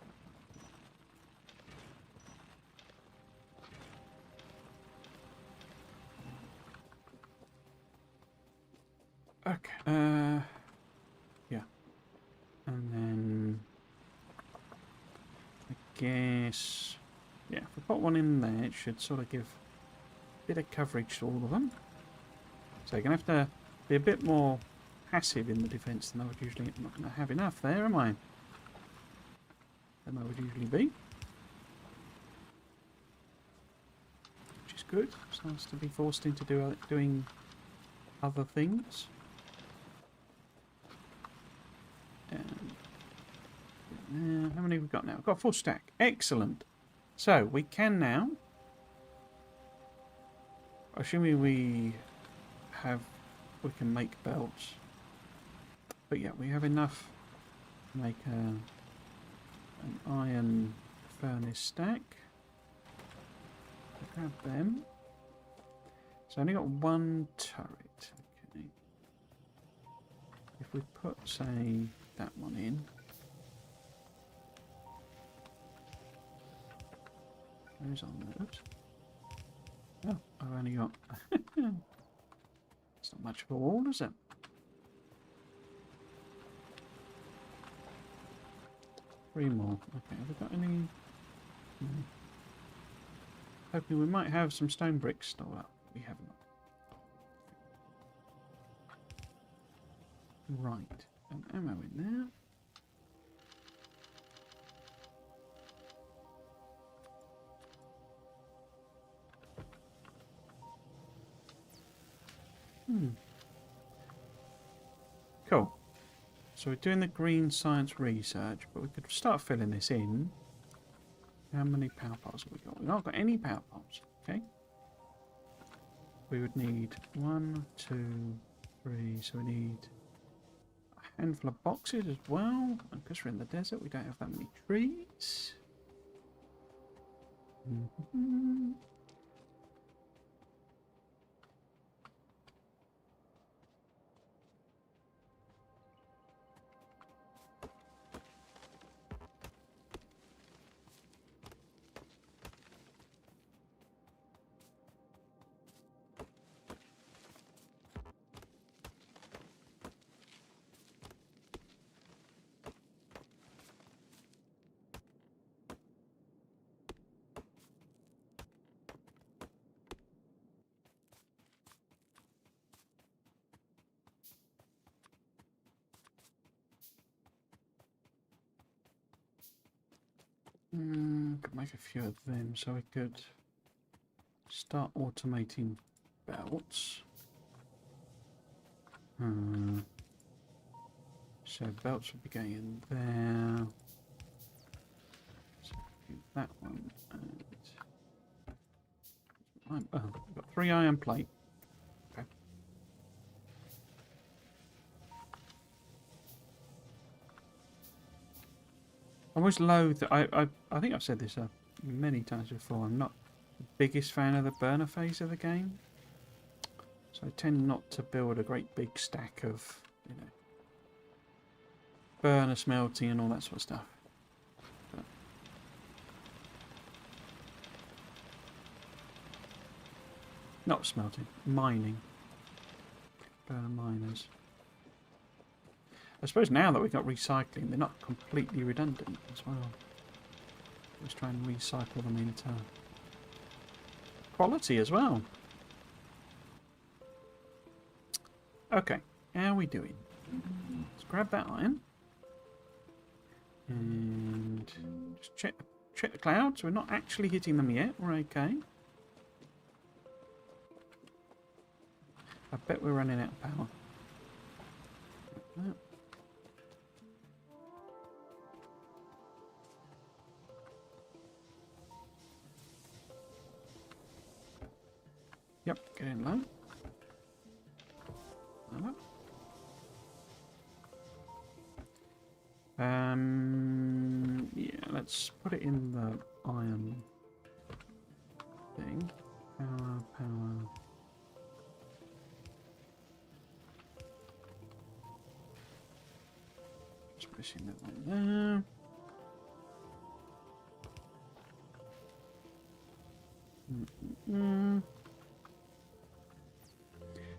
Okay. Yeah. And then I guess, yeah, if we put one in there, it should sort of give a bit of coverage to all of them. So you're gonna have to be a bit more passive in the defence than I would usually. I'm not going to have enough there, am I? Than I would usually be. Which is good. It's nice to be forced into doing other things. How many have we got now? We've got a full stack. Excellent. So we can now, assuming we can make belts. But yeah, we have enough to make an iron furnace stack. Grab them. So I only got one turret. Okay. If we put, say, that one in. Who's on those? Oh, I've only got... It's not much of a wall, is it? Three more. Okay, have we got any... No. Hoping we might have some stone bricks stored up. We haven't. Right. And ammo in there. Cool. So we're doing the green science research, but we could start filling this in. How many power poles have we got? We've not got any power poles. Okay. We would need 1, 2, 3. So we need a handful of boxes as well. And because we're in the desert, we don't have that many trees. Could make a few of them so we could start automating belts. So belts would be going in there. So that one. And oh, we've got 3 iron plate. Okay. I always loathe. I think I've said this many times before. I'm not the biggest fan of the burner phase of the game, so I tend not to build a great big stack of, you know, burner smelting and all that sort of stuff. But not smelting, mining. Burner miners. I suppose now that we've got recycling, they're not completely redundant as well. Let's try and recycle them into quality as well. Okay, how are we doing? Let's grab that iron. And just check the clouds. We're not actually hitting them yet. We're okay. I bet we're running out of power. Yep, get in low. Yeah, let's put it in the iron thing. Power. Just pushing that one there.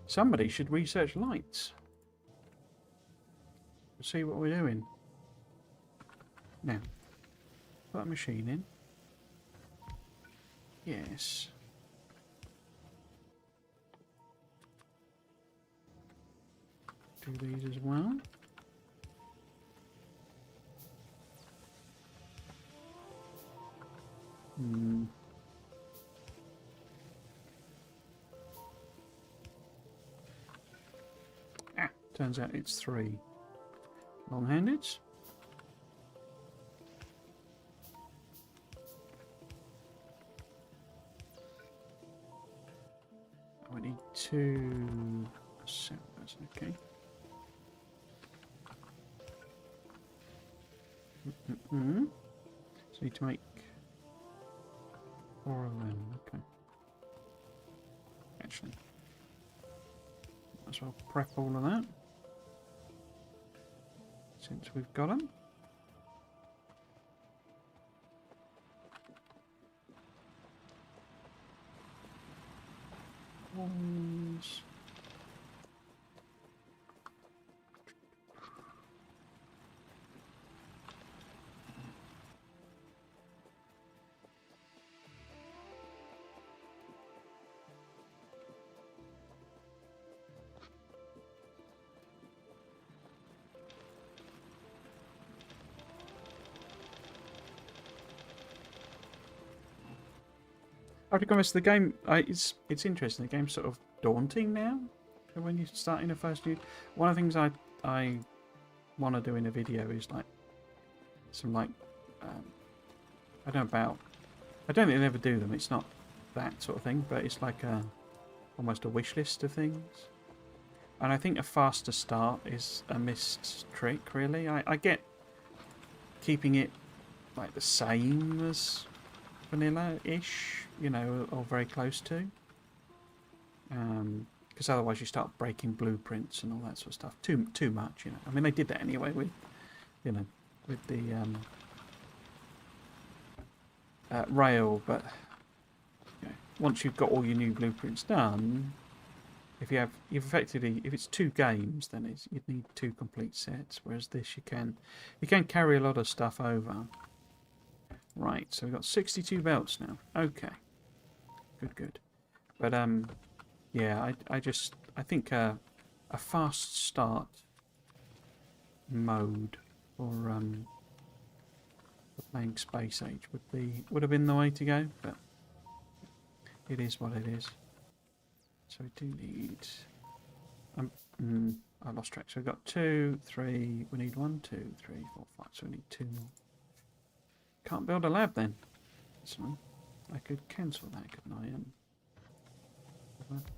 Somebody should research lights. See what we're doing. Now, put a machine in. Yes. do these as well. Turns out it's 3 long-handeds. We need 2 assemblers, okay. So we need to make 4 of them, okay. Actually, might as well prep all of that, since we've got them. Ones. I have to confess, the game, it's interesting. The game's sort of daunting now when you start in a first new. One of the things I want to do in a video is like some I don't know about. I don't think they ever do them. It's not that sort of thing, but it's like almost a wish list of things. And I think a faster start is a missed trick. Really, I get keeping it like the same as vanilla-ish, you know, or very close to, because otherwise you start breaking blueprints and all that sort of stuff. Too much, you know. I mean, they did that anyway with, you know, with the rail, but you know, once you've got all your new blueprints done, if you've effectively, if it's 2 games, then you'd need 2 complete sets. Whereas this, you can carry a lot of stuff over. Right, so we've got 62 belts now. Okay, good. But yeah, I think a fast start mode for playing Space Age would have been the way to go. But it is what it is. So we do need. I lost track. So we've got 2, 3. We need 1, 2, 3, 4, 5. So we need 2 more. Can't build a lab then. So I could cancel that, couldn't I?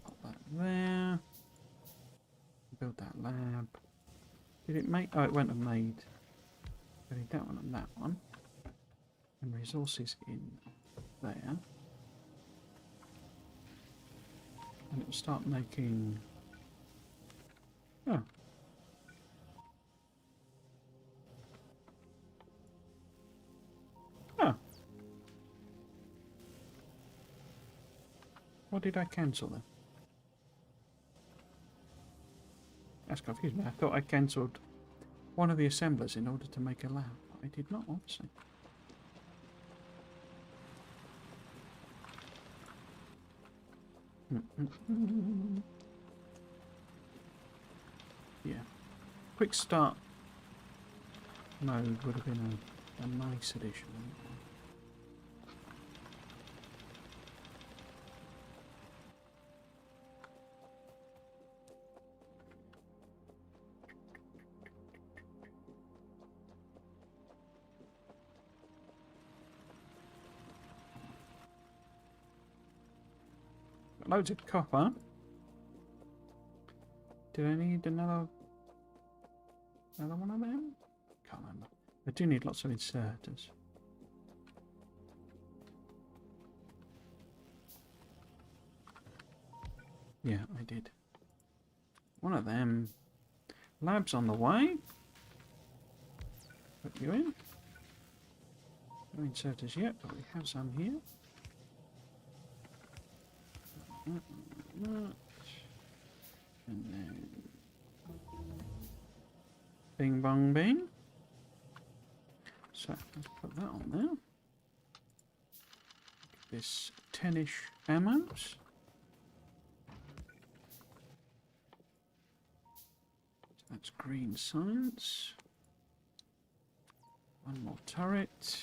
Pop that there. Build that lab. Did it make? Oh, it went and made. I need that one and that one. And resources in there. And it will start making. Oh. Oh. What did I cancel then? That's confused me. I thought I cancelled one of the assemblers in order to make a lab. I did not, obviously. Yeah. Quick start mode would have been a nice addition. Loads of copper. Did I need another one of them? Can't remember. I do need lots of inserters. Yeah, I did. One of them. Lab's on the way. Put you in. No inserters yet, but we have some here. And then bing bong bing. So let's put that on there. This 10-ish ammos. That's green science. One more turret.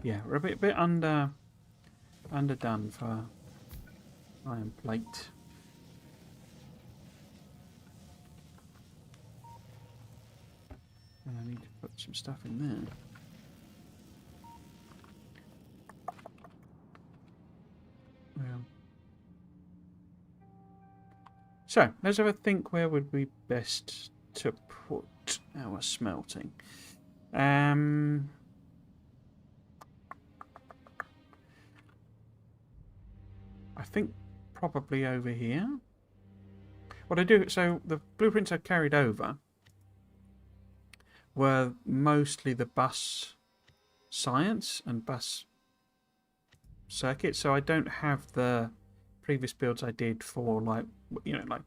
Yeah, we're a bit underdone for iron plate. And I need to put some stuff in there. Well, so let's have a think. Where would be best to put our smelting? I think probably over here. What I do, so the blueprints I carried over were mostly the bus science and bus circuits, so I don't have the previous builds I did for like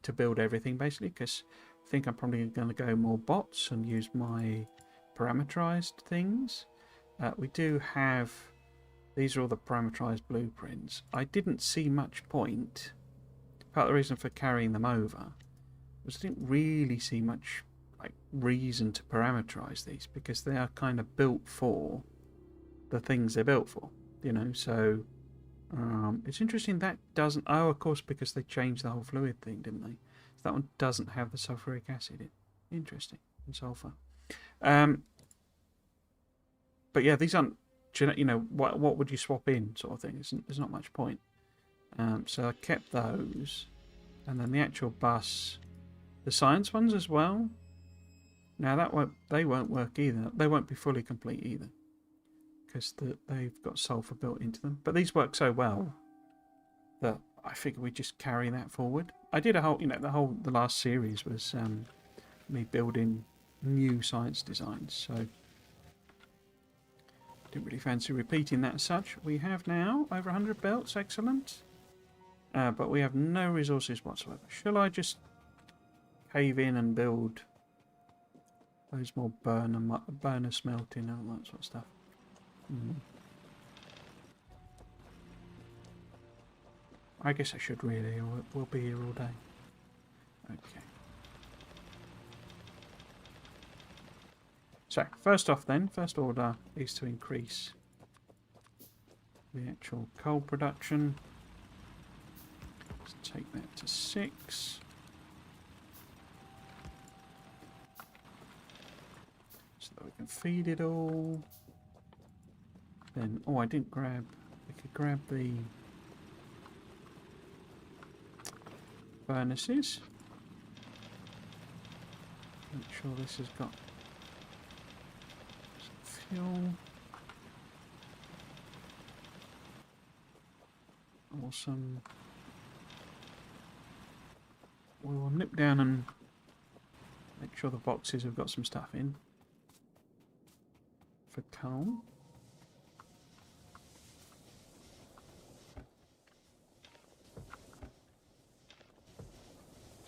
to build everything basically, because I think I'm probably going to go more bots and use my parameterized things. We do have, these are all the parameterized blueprints. I didn't see much point. Part of the reason for carrying them over was I didn't really see much reason to parameterize these, because they are kind of built for the things they're built for, so it's interesting that doesn't, of course, because they changed the whole fluid thing, didn't they? So that one doesn't have the sulfuric acid in. Interesting. And sulfur. But yeah, these aren't, what would you swap in, sort of thing. There's not much point. So I kept those, and then the actual bus, the science ones as well. Now they won't work either. They won't be fully complete either, because they've got sulfur built into them. But these work so well that I figure we just carry that forward. I did a whole, the last series was me building new science designs, so didn't really fancy repeating that as such. We have now over 100 belts, excellent. But we have no resources whatsoever. Shall I just cave in and build those more burner smelting and all that sort of stuff? I guess I should really, or we'll be here all day. Okay. So, first order is to increase the actual coal production. Let's take that to 6. So that we can feed it all. Then, I didn't grab, we could grab the furnaces. Make sure this has got some fuel. Awesome. We will nip down and make sure the boxes have got some stuff in for coal.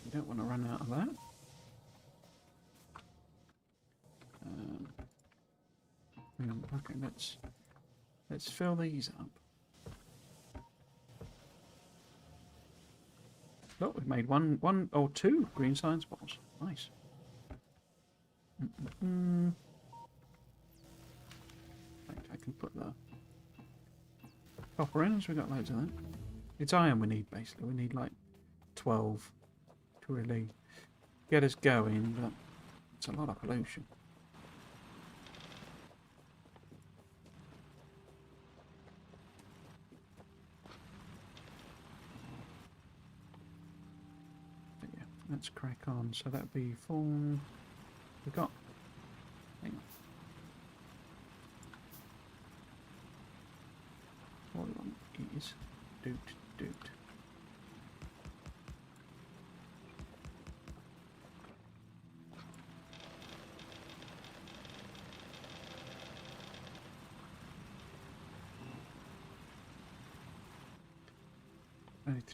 You don't want to run out of that. Okay, let's fill these up. Look, we've made one or two green science balls. Nice. I can put the copper in, so we've got loads of that. It's iron we need, basically. We need like 12 to really get us going, but it's a lot of pollution. Let's crack on. So that'd be 4. We've got. Hang on. What we want is doot.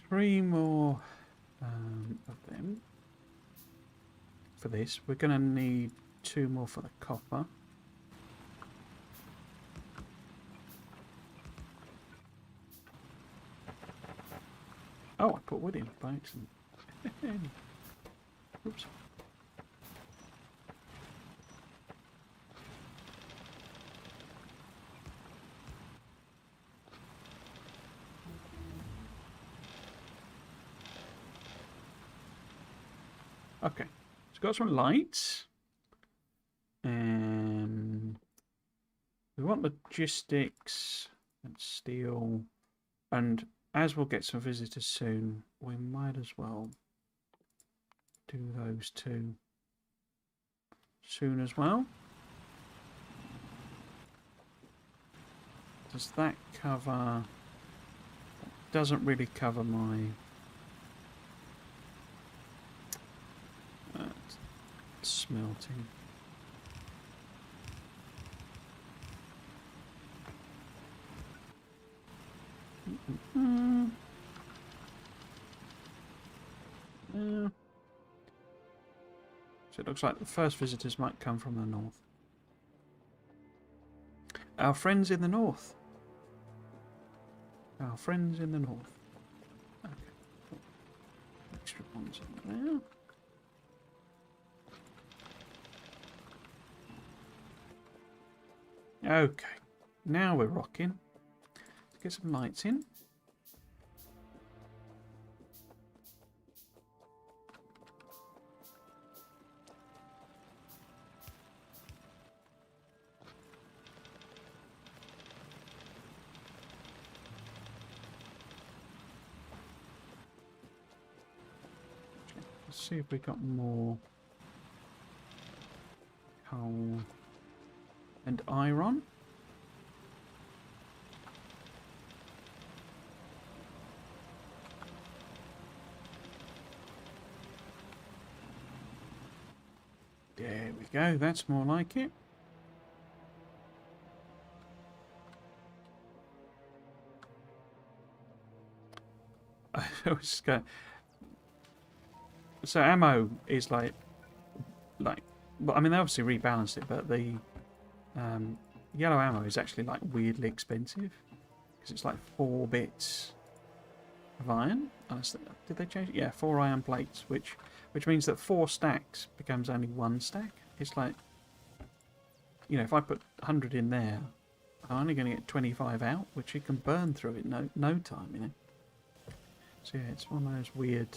3 more of them. For this, we're going to need 2 more for the copper. Oh, I put wood in by accident. Oops. Okay, so got some lights. We want logistics and steel. And as we'll get some visitors soon, we might as well do those two soon as well. Does that cover... That doesn't really cover my... smelting. So it looks like the first visitors might come from the north. Our friends in the north. Our friends in the north. Okay. Cool. Extra ones in there. Okay, now we're rocking. Let's get some lights in. Let's see if we got more coal and iron. There we go, that's more like it. So ammo is like, well, I mean, they obviously rebalanced it, but the yellow ammo is actually like weirdly expensive because it's like 4 bits of iron. Did they change it? Yeah, 4 iron plates, which means that 4 stacks becomes only 1 stack. It's like, you know, if I put 100 in there, I'm only going to get 25 out, which you can burn through in no time, you know. So yeah, it's one of those weird.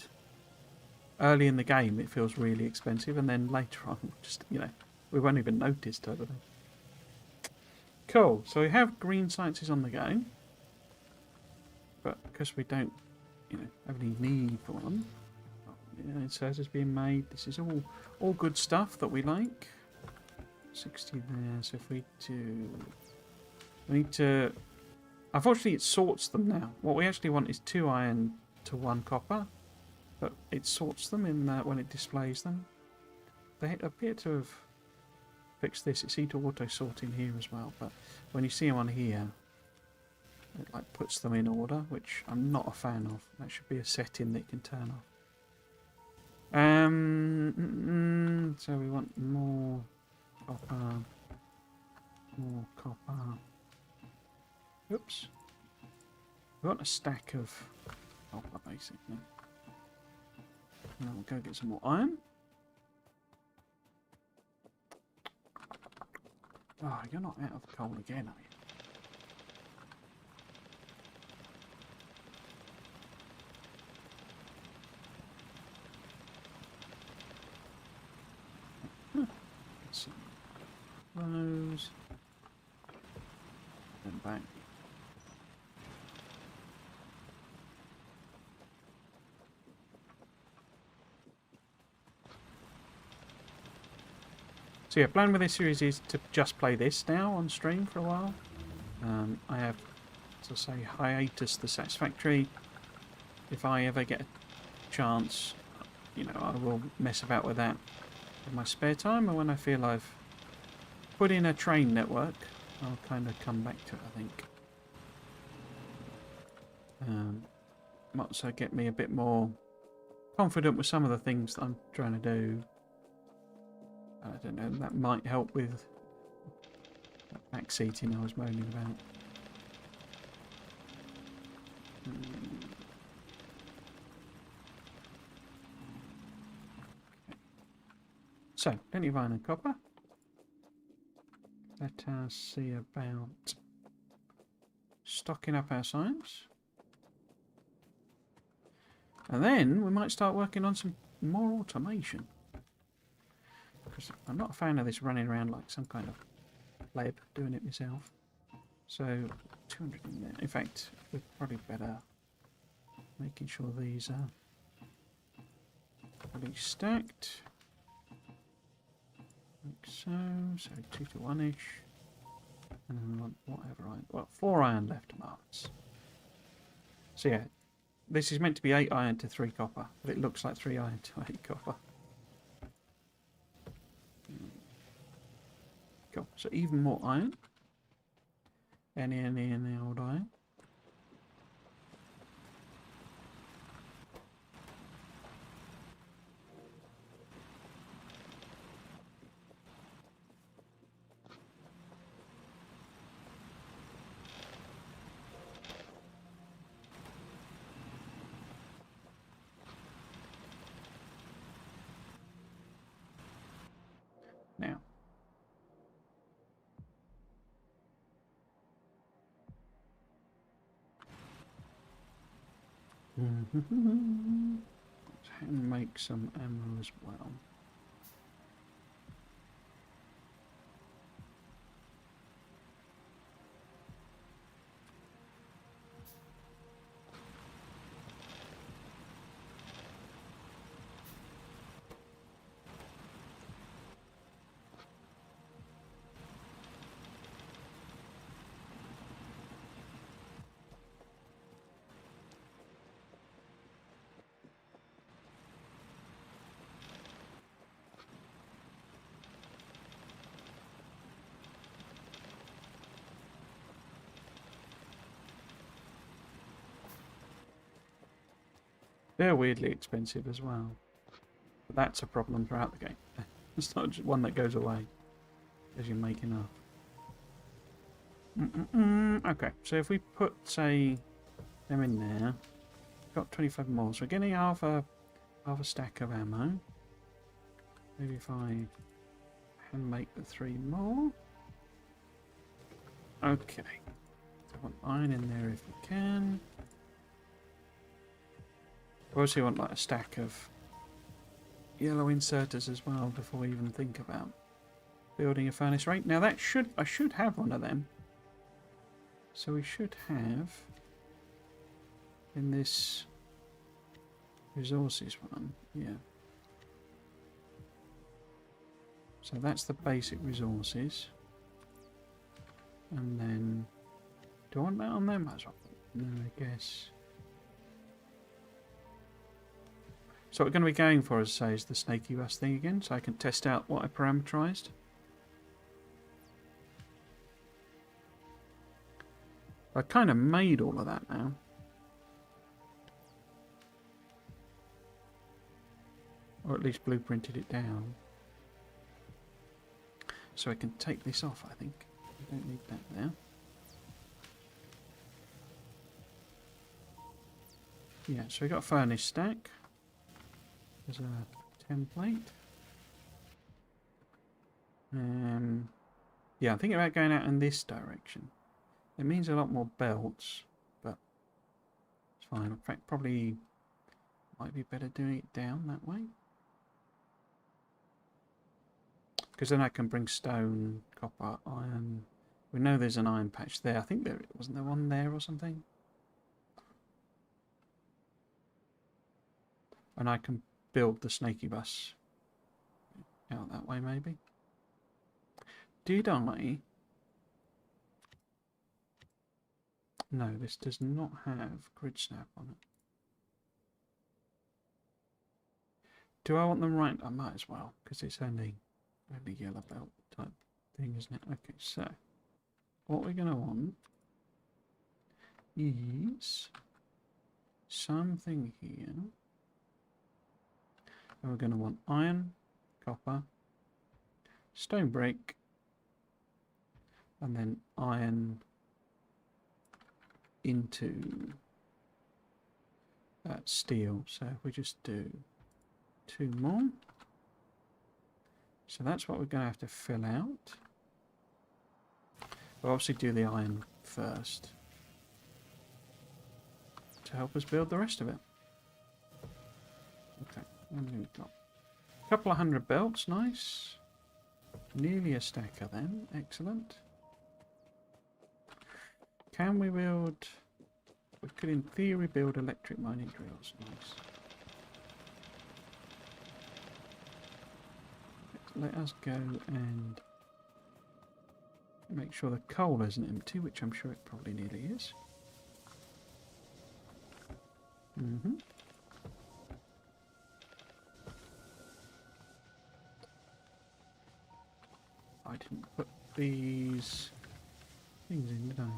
Early in the game, it feels really expensive, and then later on, just, you know, we won't even notice totally. Cool. So we have green sciences on the go, but because we don't, you know, have any need for them, yeah, it says it's being made. This is all good stuff that we like. 60 there. So if we need to. Unfortunately, it sorts them now. What we actually want is 2 iron to 1 copper. But it sorts them in when it displays them. They appear to have fixed this. It's auto sort in here as well. But when you see them on here, it like puts them in order, which I'm not a fan of. That should be a setting that you can turn off. So we want more copper. More copper. Oops. We want a stack of copper, basically. Now we'll go get some more iron. Oh, you're not out of coal again, are you? Get some those. Then back. So yeah, plan with this series is to just play this now on stream for a while. I have, as I say, hiatus the Satisfactory. If I ever get a chance, you know, I will mess about with that in my spare time, or when I feel I've put in a train network, I'll kind of come back to it, I think. Might also get me a bit more confident with some of the things that I'm trying to do. I don't know, that might help with that back seating I was moaning about. So, plenty of iron and copper. Let us see about stocking up our science. And then we might start working on some more automation. Because I'm not a fan of this running around like some kind of pleb doing it myself. So, 200 in there. In fact, we're probably better making sure these are fully stacked. Like so. So 2 to 1-ish. And then we want whatever iron. Well, 4 iron left marks. So yeah, this is meant to be 8 iron to 3 copper, but it looks like 3 iron to 8 copper. Cool. So even more iron. Any old iron. Now. And make some ammo as well. They're weirdly expensive as well. But that's a problem throughout the game. It's not just one that goes away as you make enough. Okay, so if we put, say, them in there, got 25 more, so we're getting half a stack of ammo. Maybe if I can make the 3 more. Okay, so I want iron in there if we can. We also want like a stack of yellow inserters as well before we even think about building a furnace rate. Now that I should have one of them. So we should have in this resources one, yeah. So that's the basic resources. And then do I want that on them as well? No, I guess. So what we're going to be going for, as I say, is the snaky bus thing again, so I can test out what I parameterized. I kind of made all of that now. Or at least blueprinted it down. So I can take this off, I think. I don't need that there. Yeah, so we got a furnace stack. There's a template. Yeah, I'm thinking about going out in this direction. It means a lot more belts, but it's fine. In fact, probably might be better doing it down that way. Because then I can bring stone, copper, iron. We know there's an iron patch there. I think there wasn't there one there or something. And I can build the snaky bus out that way, maybe. Did I? No, this does not have grid snap on it. Do I want them right? I might as well, because it's only yellow belt type thing, isn't it? Okay, so what we're going to want is something here. And we're going to want iron, copper, stone brick, and then iron into steel. So if we just do 2 more, So that's what we're going to have to fill out. We'll obviously do the iron first to help us build the rest of it. Okay, what have we got? A couple of 100 belts, nice. Nearly a stacker then, excellent. Can we build... We could in theory build electric mining drills, nice. Let us go and make sure the coal isn't empty, which I'm sure it probably nearly is. I didn't put these things in, did I?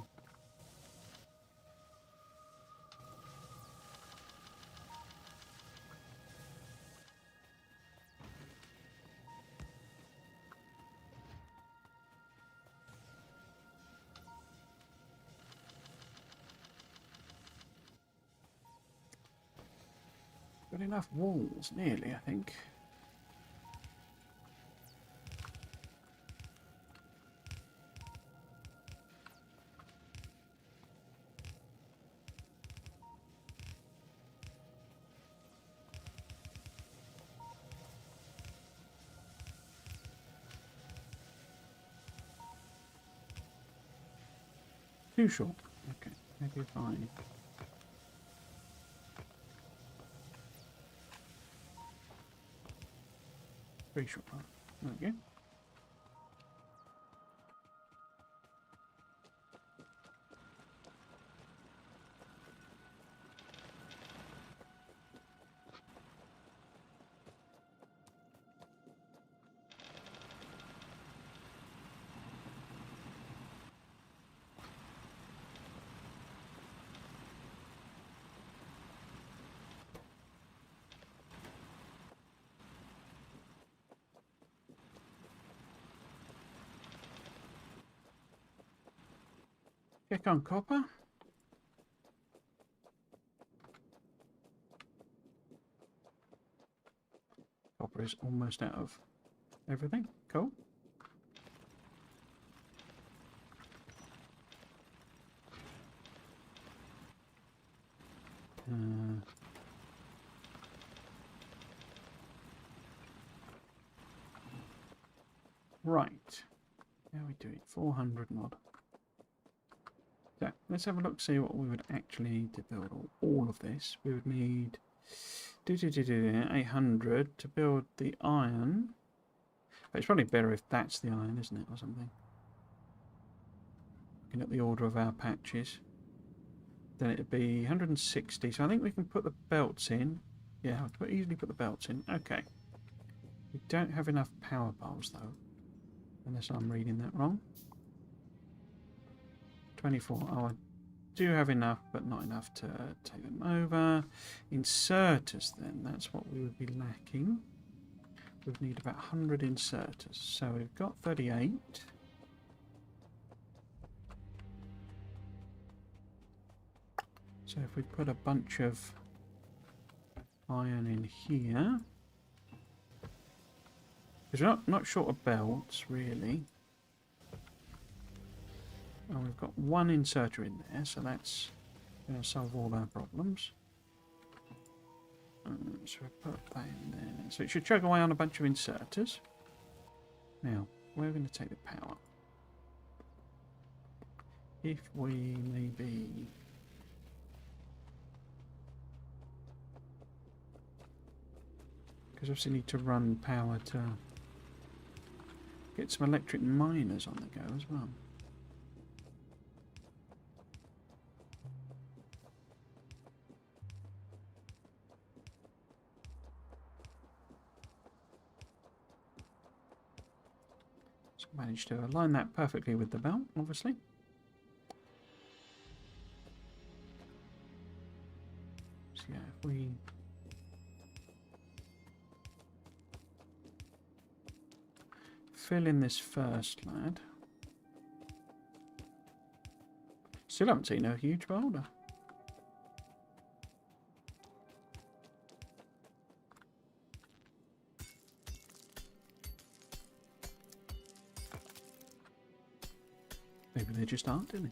Got enough walls, nearly, I think. Too short. Okay, maybe fine. Very short part. There we go. Check on copper. Copper is almost out of everything. Cool. Right. How are we doing? 400 mod. So let's have a look, see what we would actually need to build all of this. We would need 800 to build the iron. But it's probably better if that's the iron, isn't it, or something? Looking at the order of our patches. Then it'd be 160. So I think we can put the belts in. Yeah, I could easily put the belts in. Okay. We don't have enough power poles though. Unless I'm reading that wrong. 24. Oh, I do have enough, but not enough to take them over. Inserters then, that's what we would be lacking. We'd need about 100 inserters. So we've got 38. So if we put a bunch of iron in here. Because we're not short of belts, really. Oh, we've got one inserter in there, so that's going to solve all our problems. So we put that in there. So it should chug away on a bunch of inserters. Now, where are we going to take the power? If we maybe... Because obviously need to run power to get some electric miners on the go as well. So managed to align that perfectly with the belt, obviously. So yeah, if we fill in this first lad. Still haven't seen a huge boulder. Maybe they just aren't, do they?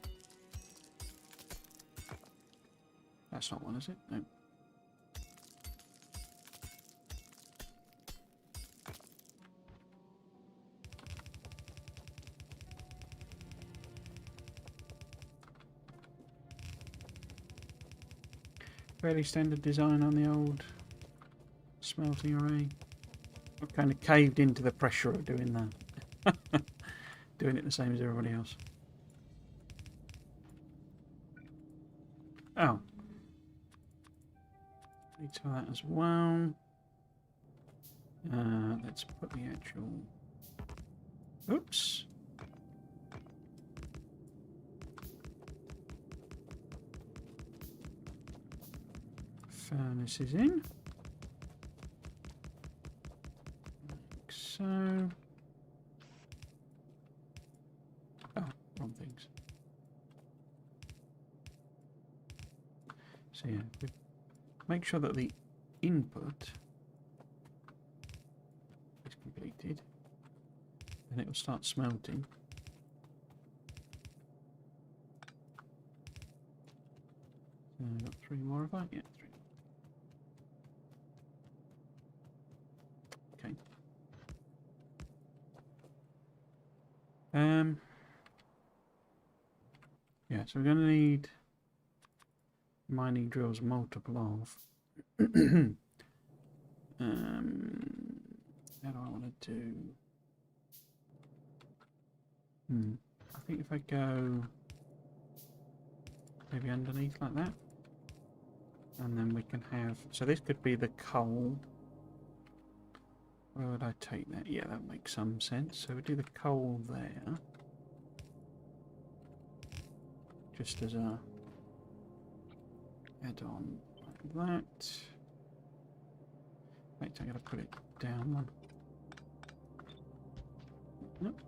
That's not one, is it? No. Fairly standard design on the old smelting array. I've kind of caved into the pressure of doing that. Doing it the same as everybody else. Oh. Need some of that as well. Let's put the actual... Oops. Furnaces in. Like so. Oh, wrong things. So yeah, make sure that the input is completed. Then it will start smelting. So I've got 3 more of that? Yeah, 3. Okay. Yeah, so we're going to need mining drills multiple of. How do I want to do? I think if I go maybe underneath like that, and then we can have, so this could be the coal. Where would I take that? Yeah, that makes some sense. So we do the coal there, just as a add-on like that. Wait, I'm going to put it down one. Nope.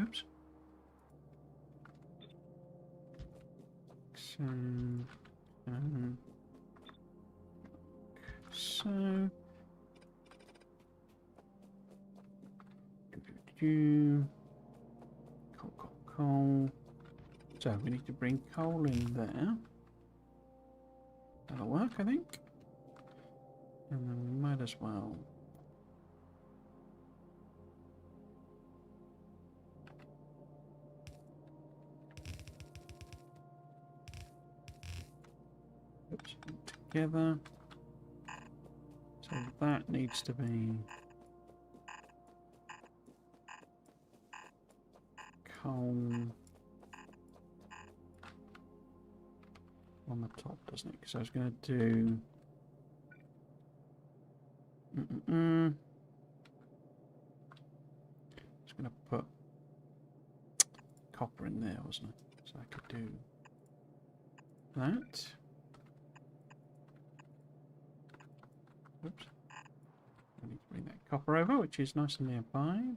Oops. So, so coal. So we need to bring coal in there. That'll work, I think. And then we might as well. Oops, together. So that needs to be coal on the top, doesn't it? Because I was going to do I was going to put copper in there, wasn't I? So I could do that. Oops. I need to bring that copper over, which is nice and nearby.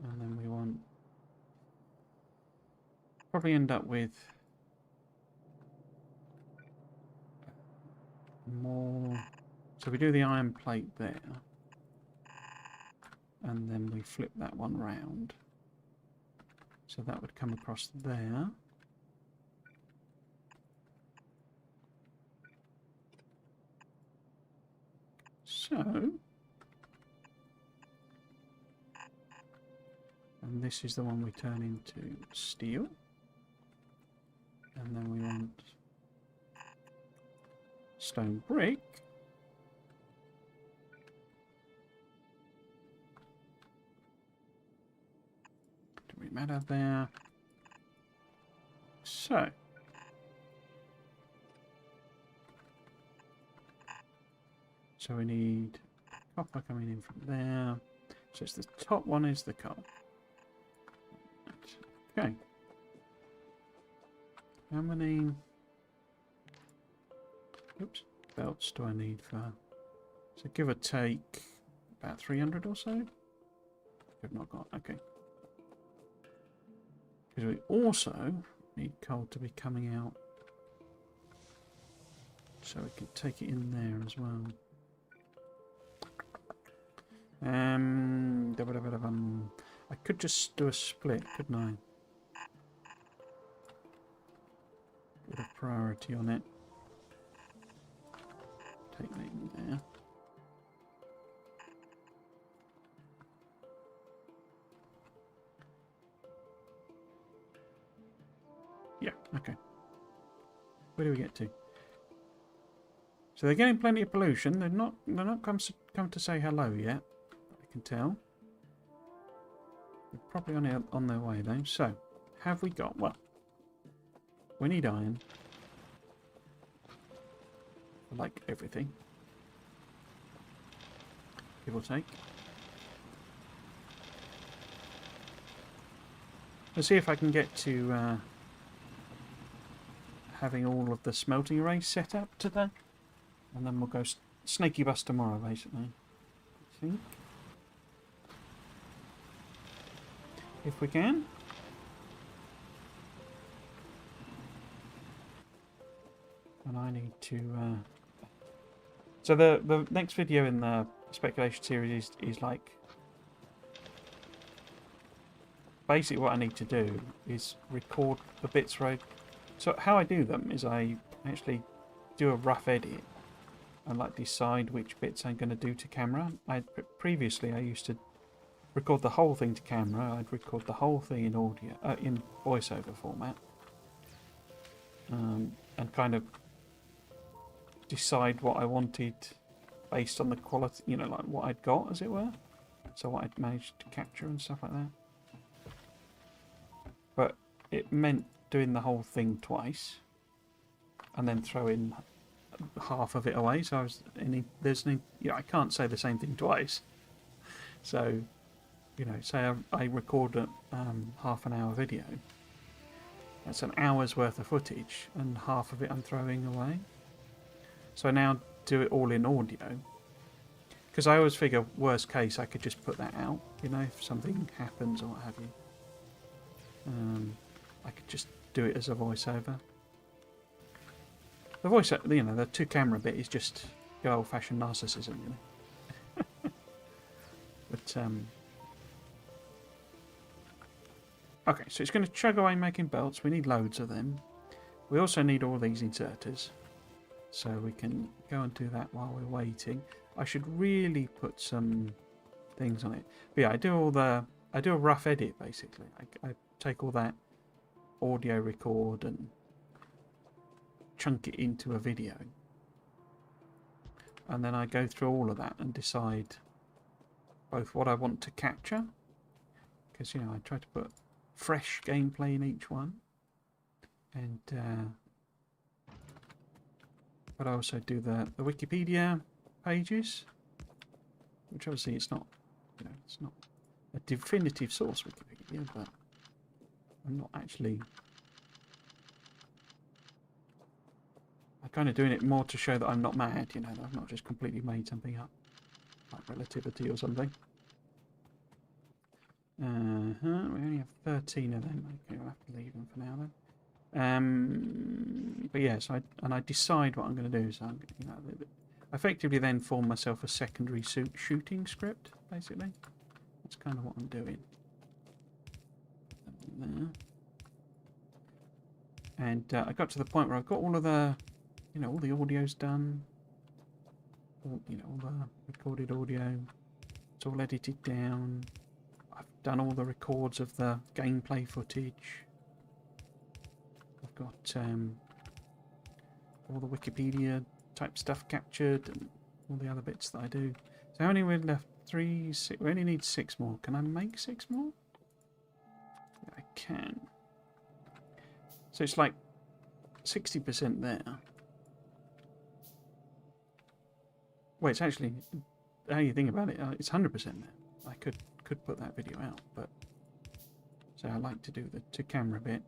And then we want... probably end up with more... So we do the iron plate there. And then we flip that one round. So that would come across there. So... and this is the one we turn into steel. And then we want stone brick. Do we matter there? So we need copper coming in from there. So it's the top one is the coal. Okay. How many belts do I need for? So give or take about 300 or so. I've not got. Okay. Because we also need coal to be coming out, so we can take it in there as well. I could just do a split, couldn't I? Put a priority on it. Take that in there. Yeah, okay. Where do we get to? So they're getting plenty of pollution. They're not come to say hello yet. I can tell. They're probably on their way though. So, have we got? Well, we need iron. Like everything, give or take. Let's see if I can get to having all of the smelting arrays set up today, and then we'll go snaky bus tomorrow, basically. I think, if we can. And I need to. So the next video in the speculation series is like basically what I need to do is record the bits where so how I do them is I actually do a rough edit and like decide which bits I'm going to do to camera. Previously I used to record the whole thing to camera. I'd record the whole thing in audio in voiceover format, and kind of decide what I wanted based on the quality, you know, like what I'd got, as it were. So what I'd managed to capture and stuff like that. But it meant doing the whole thing twice and then throwing half of it away. So I can't say the same thing twice. So, you know, say I record a half an hour video. That's an hour's worth of footage, and half of it I'm throwing away. So I now do it all in audio, because I always figure worst case I could just put that out, you know, if something happens or what have you. I could just do it as a voiceover. The voice, you know, the two camera bit is just good old fashioned narcissism, you know. But okay, so it's going to chug away making belts. We need loads of them. We also need all these inserters. So we can go and do that while we're waiting. I should really put some things on it. But yeah, I do a rough edit basically. I take all that audio record and chunk it into a video. And then I go through all of that and decide both what I want to capture. Because, you know, I try to put fresh gameplay in each one. And but I also do the Wikipedia pages, which obviously it's not, you know, it's not a definitive source Wikipedia, but I'm not actually. I'm kind of doing it more to show that I'm not mad, you know, that I've not just completely made something up, like relativity or something. We only have 13 of them. Okay, we'll have to leave them for now then. But yes, I decide what I'm going to do. So I'm, you know, effectively then form myself a secondary shooting script. Basically, that's kind of what I'm doing. There. And I got to the point where I've got all of the, you know, all the audio's done. All, you know, all the recorded audio. It's all edited down. I've done all the records of the gameplay footage. I've got all the Wikipedia type stuff captured and all the other bits that I do. So how many we're left? 3, 6. We only need 6 more. Can I make 6 more? Yeah, I can. So it's like 60% there. Well, it's actually, how you think about it, it's 100% there. I could put that video out, but so I like to do the to-camera bit.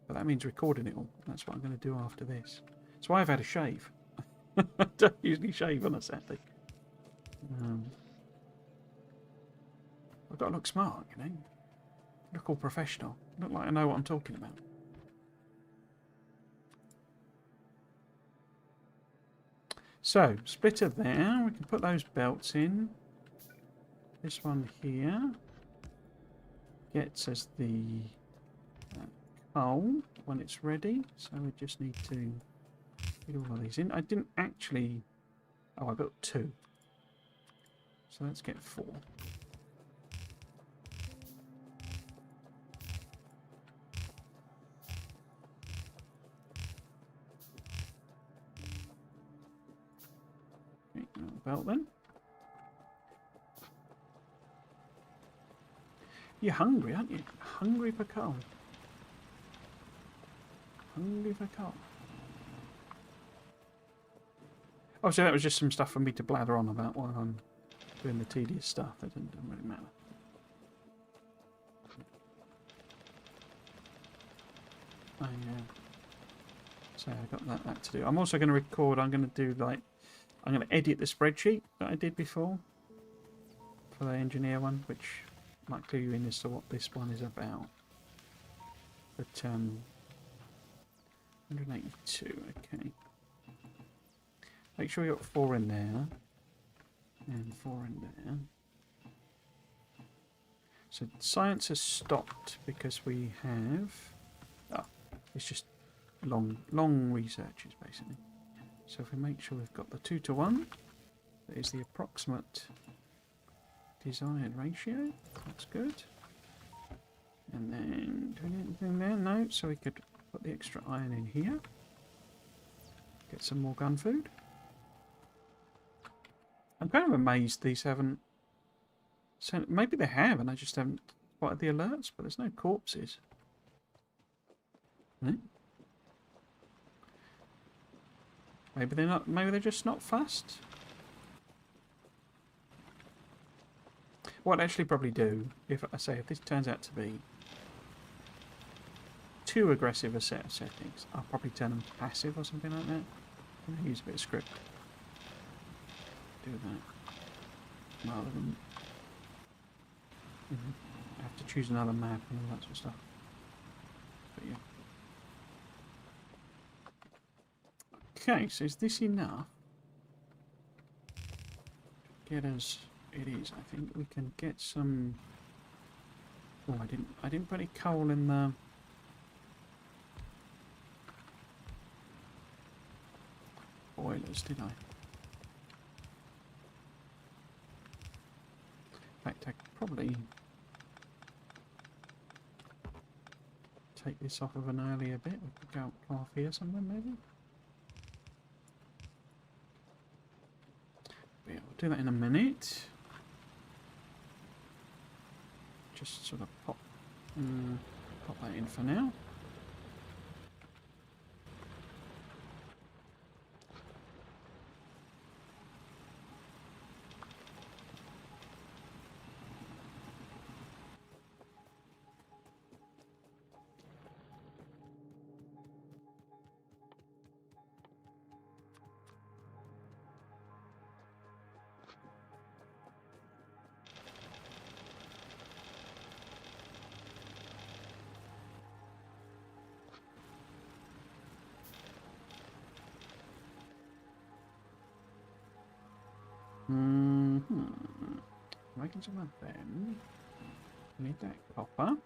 But that means recording it all. That's what I'm going to do after this. That's why I've had a shave. I don't usually shave on a Saturday. I've got to look smart, you know. Look all professional. Look like I know what I'm talking about. So, splitter there. We can put those belts in. This one here. gets us the coal when it's ready. So we just need to get all of these in. I didn't actually... Oh, I got 2. So let's get 4. Okay, belt then. You're hungry, aren't you? Hungry for coal. Hungry for coal. Oh, so that was just some stuff for me to blather on about while I'm doing the tedious stuff. That doesn't really matter. So I got that to do. I'm also going to record. I'm going to do I'm going to edit the spreadsheet that I did before for the engineer one, which might clue you in as to what this one is about. But 182. Okay. Make sure you got 4 in there and 4 in there. So science has stopped because we have. Oh, it's just long researches basically. So if we make sure we've got the 2-to-1, that is the approximate desired ratio. That's good. And then do we need anything there? No. So we could put the extra iron in here. Get some more gun food. I'm kind of amazed these haven't sent. Maybe they have, and I just haven't spotted the alerts. But there's no corpses. Hmm? Maybe they're not. Maybe they're just not fast. What I'd actually probably do, if this turns out to be too aggressive a set of settings, I'll probably turn them to passive or something like that. And use a bit of script. Do that rather than have to choose another map and all that sort of stuff. But yeah. Okay, so is this enough? Get us. It is. I think we can get some. Oh, I didn't put any coal in the boilers, did I? In fact, I could probably take this off of an earlier bit. We could go off here somewhere, maybe. But yeah, we'll do that in a minute. Just sort of pop that in for now. Making some of them. Need that copper.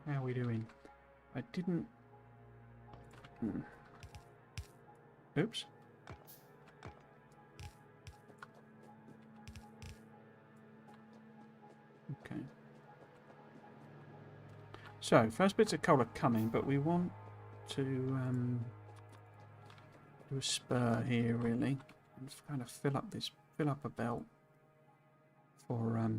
How are we doing? I didn't. Oops. Okay. So first bits of coal are coming, but we want to do a spur here really, and just kind of fill up a belt for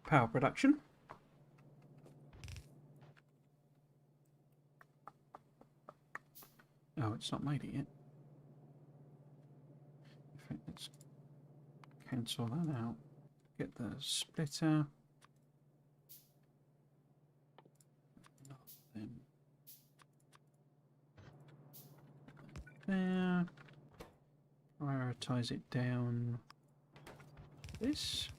power production. Oh, it's not made it yet. In fact, let's cancel that out. Get the splitter. There. Prioritize it down. This.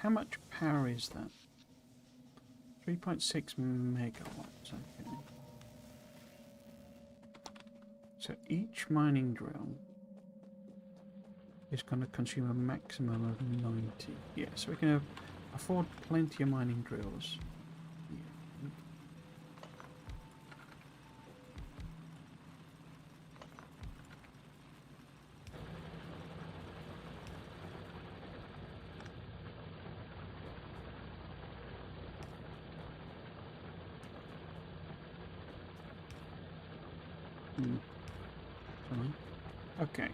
how much power is that? 3.6 megawatts. Okay. So each mining drill is going to consume a maximum of 90. Yeah, so we can afford plenty of mining drills. Fine. Okay.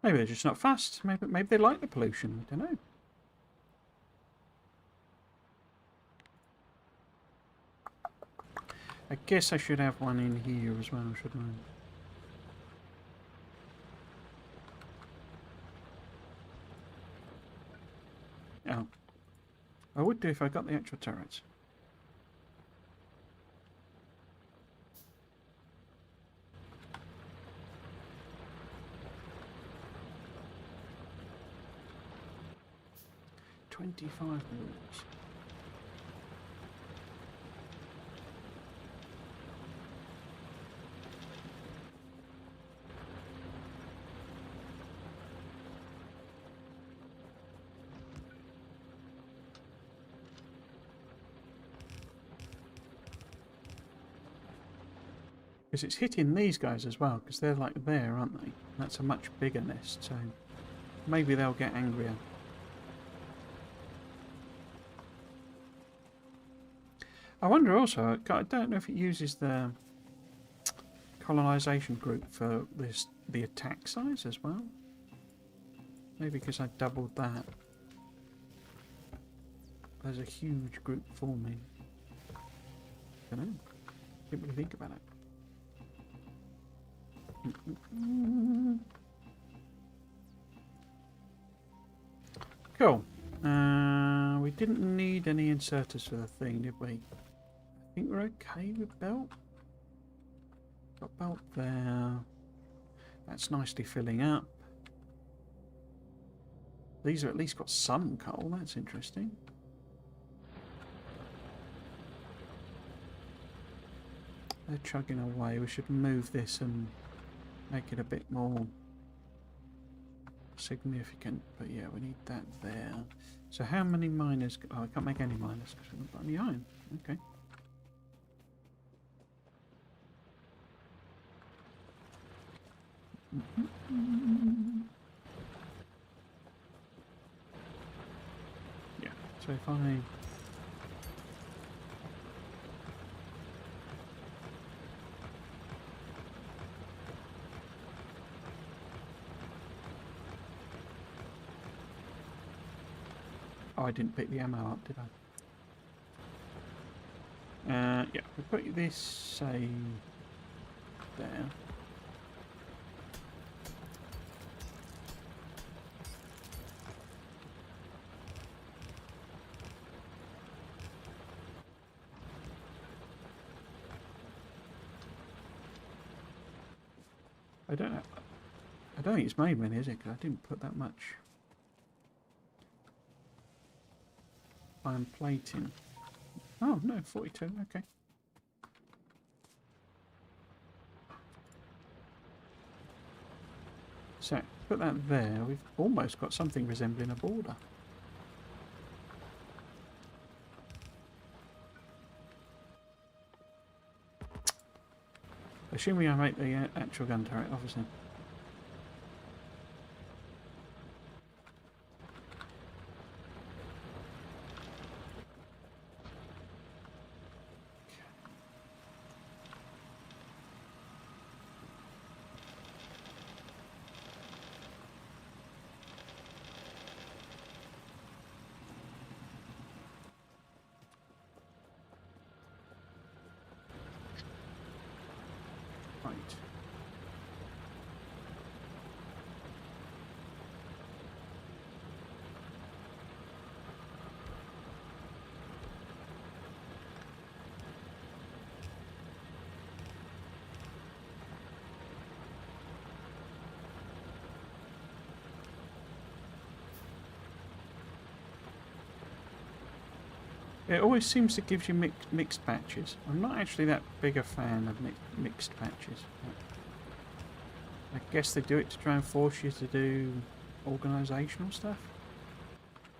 Maybe they're just not fast. Maybe they like the pollution. I don't know. I guess I should have one in here as well, shouldn't I? Oh. I would do if I got the actual turrets. $25 walls. Because it's hitting these guys as well, because they're like there, aren't they? That's a much bigger nest, so maybe they'll get angrier. I wonder also, I don't know if it uses the colonization group for the attack size as well. Maybe because I doubled that. There's a huge group forming. I don't know. Didn't really think about it. Cool. We didn't need any inserters for the thing, did we? I think we're okay with belt. Got belt there. That's nicely filling up. These have at least got some coal. That's interesting. They're chugging away. We should move this and make it a bit more significant. But yeah, we need that there. So how many miners? Oh, I can't make any miners because we haven't got any iron. Okay. Yeah, so if I... Oh, I didn't pick the ammo up, did I? Yeah, we put this, say, there. I don't know. I don't think it's made many, is it? Because I didn't put that much iron plating. Oh, no, 42, okay. So, put that there. We've almost got something resembling a border. Assuming I make the actual gun turret, obviously. Right. It always seems to give you mixed patches. I'm not actually that big a fan of mixed patches. I guess they do it to try and force you to do organisational stuff.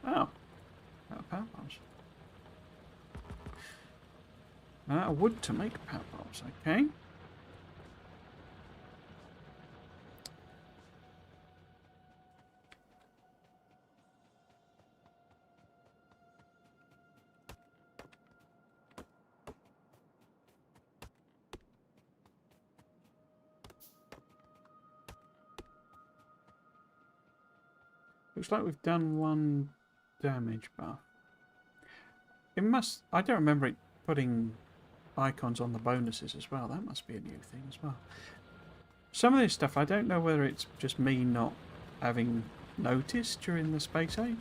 Oh, out of power bombs. Out of wood to make power bombs. Okay. Looks like we've done one damage buff. It must... I don't remember it putting icons on the bonuses as well. That must be a new thing as well. Some of this stuff, I don't know whether it's just me not having noticed during the space age.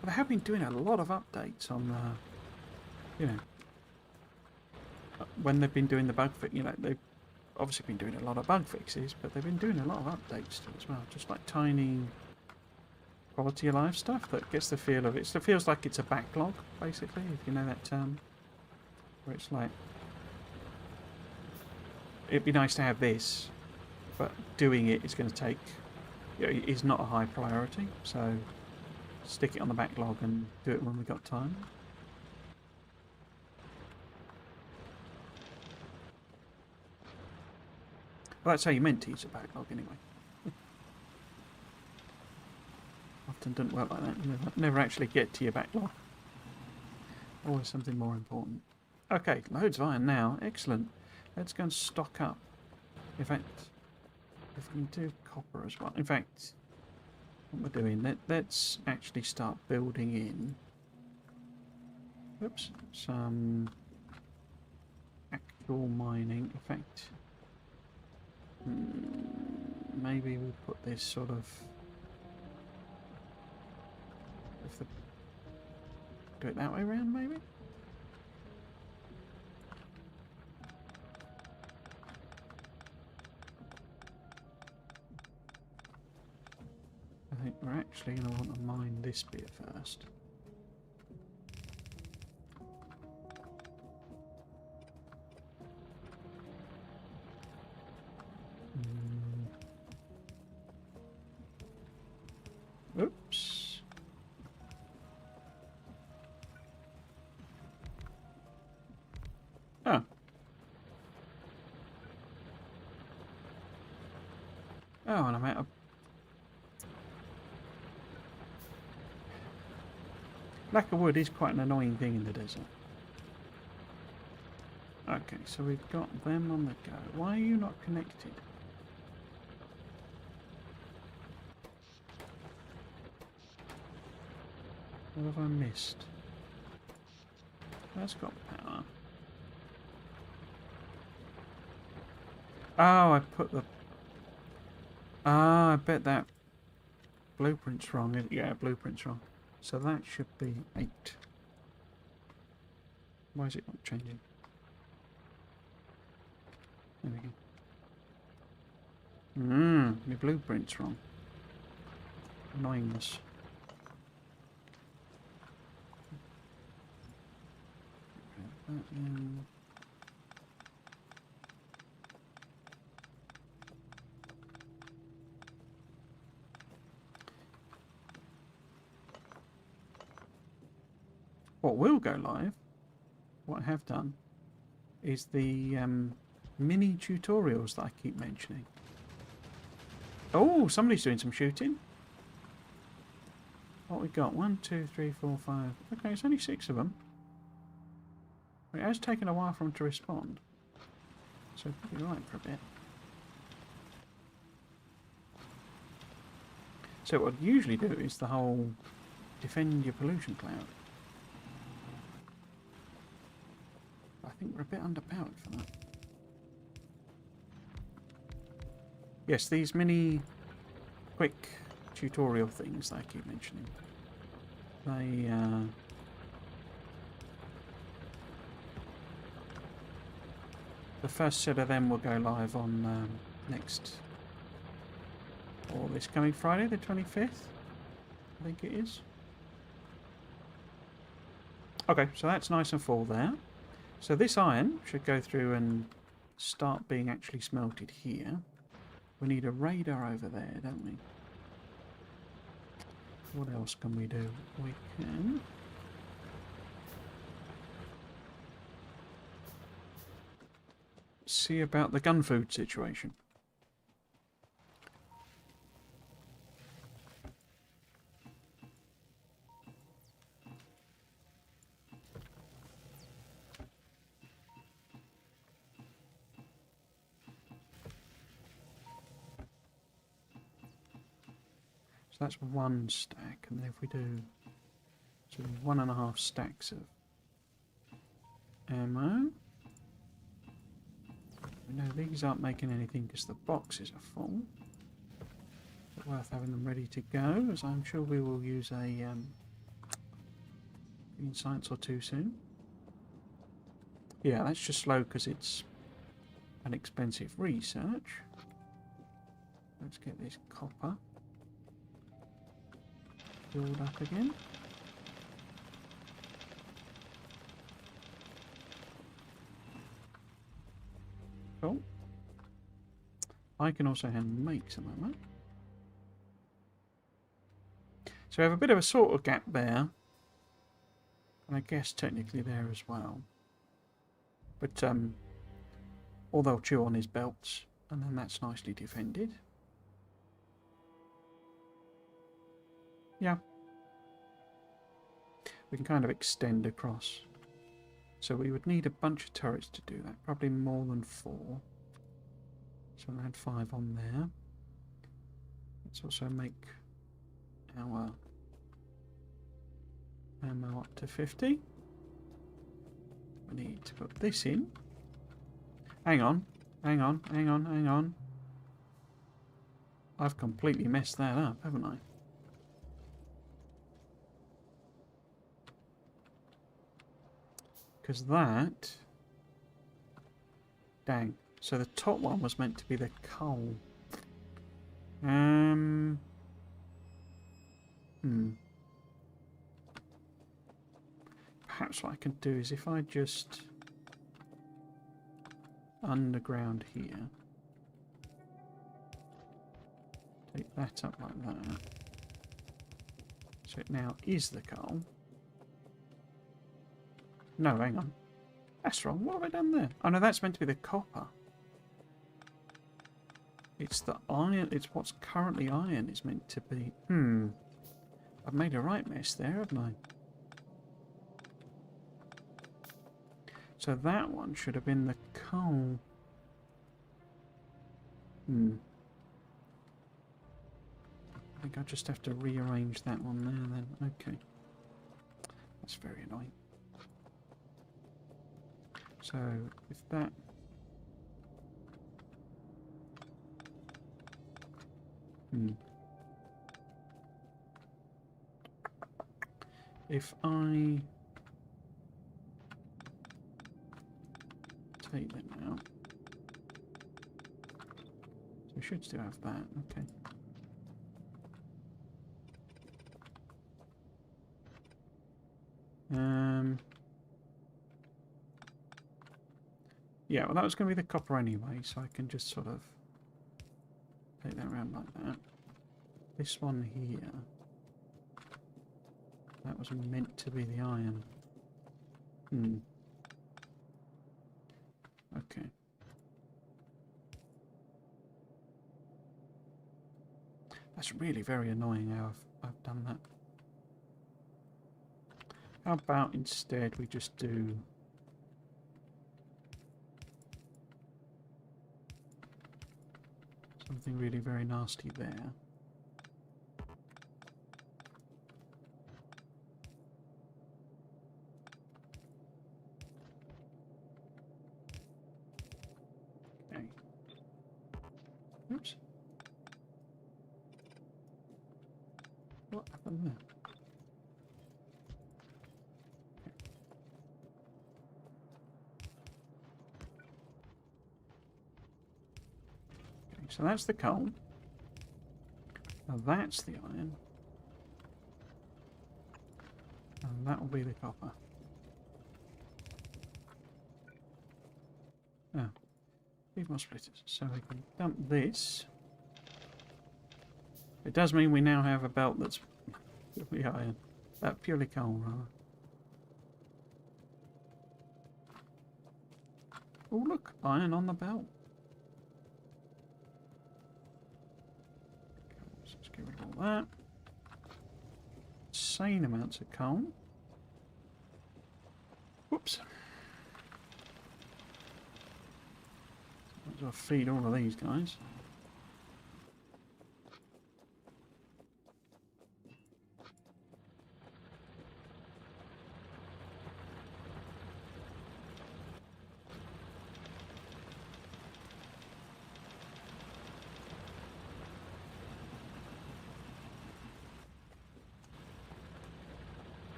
But they have been doing a lot of updates on, you know, when they've been doing the bug fix. You know, they've obviously been doing a lot of bug fixes, but they've been doing a lot of updates to it as well. Just like tiny quality of life stuff that gets the feel of it. It feels like it's a backlog, basically, if you know that term. Where it's like, it'd be nice to have this, but doing it is going to take, you know, is not a high priority. So stick it on the backlog and do it when we've got time. Well, that's how you meant to use a backlog anyway. Often doesn't work like that. You never actually get to your backlog. Always something more important. Okay, loads of iron now. Excellent. Let's go and stock up. In fact, if we can do copper as well. In fact, what we're doing, let's actually start building in. Oops, some actual mining. In fact, maybe we'll put this sort of. Do it that way around, maybe? I think we're actually going to want to mine this bit first. Oops. Oh. Oh, and I'm out of... Lack of wood is quite an annoying thing in the desert. Okay, so we've got them on the go. Why are you not connected? What have I missed? That's got power. Oh, I put the... Ah, I bet that blueprint's wrong. Yeah, blueprint's wrong. So that should be 8. Why is it not changing? There we go. My blueprint's wrong. Annoyingness. What will go live, what I have done, is the mini tutorials that I keep mentioning. Oh, somebody's doing some shooting. What we got? 1, 2, 3, 4, 5. Okay, it's only 6 of them. It has taken a while for them to respond. So it'll be right for a bit. So what I usually do is the whole defend your pollution cloud. I think we're a bit underpowered for that. Yes, these mini quick tutorial things that I keep mentioning. They the first set of them will go live on this coming Friday, the 25th, I think it is. Okay, so that's nice and full there. So this iron should go through and start being actually smelted here. We need a radar over there, don't we? What else can we do? We can... see about the gun food situation. So that's 1 stack, and then if we do 1.5 stacks of ammo. We know these aren't making anything because the boxes are full. But worth having them ready to go, as I'm sure we will use a science or two soon. Yeah, that's just slow because it's an expensive research. Let's get this copper filled up again. Cool. I can also make some ammo. So we have a bit of a sort of gap there. And I guess technically there as well. But all they'll chew on is belts, and then that's nicely defended. Yeah. We can kind of extend across. So we would need a bunch of turrets to do that. Probably more than 4. So I'll add 5 on there. Let's also make our ammo up to 50. We need to put this in. Hang on. I've completely messed that up, haven't I? Because that... Dang. So the top one was meant to be the coal. Perhaps what I can do is if I just... underground here. Take that up like that. So it now is the coal. No, hang on. That's wrong. What have I done there? Oh no, that's meant to be the copper. It's the iron. It's what's currently iron is meant to be. I've made a right mess there, haven't I? So that one should have been the coal. I think I just have to rearrange that one there then. Okay. That's very annoying. So, with that... If I... take them out... So we should still have that, okay. Yeah, well that was going to be the copper anyway, so I can just sort of take that around like that. This one here, that was meant to be the iron. Okay. That's really very annoying how I've done that. How about instead we just do... something really very nasty there. Okay. Oops. What happened there? So that's the coal. Now that's the iron. And that will be the copper. Oh, leave more splitters. So we can dump this. It does mean we now have a belt that's purely iron. Purely coal, rather. Oh, look, iron on the belt. Okay, let's get rid of all that. Insane amounts of coal. Whoops. Might as well feed all of these guys.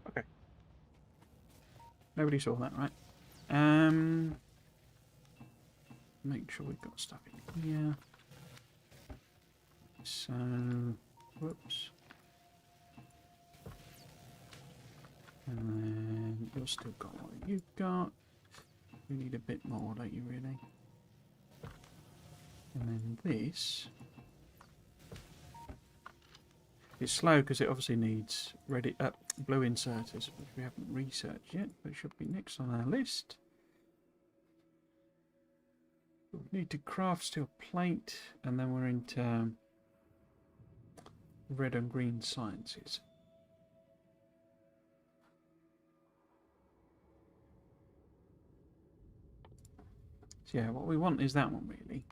Okay. Nobody saw that, right? Make sure we've got stuff in here. So, whoops. And then you've still got what you've got. You need a bit more, don't you, really? And then this. It's slow because it obviously needs blue inserters, which we haven't researched yet, but it should be next on our list. We need to craft steel plate, and then we're into red and green sciences. So yeah, what we want is that one really.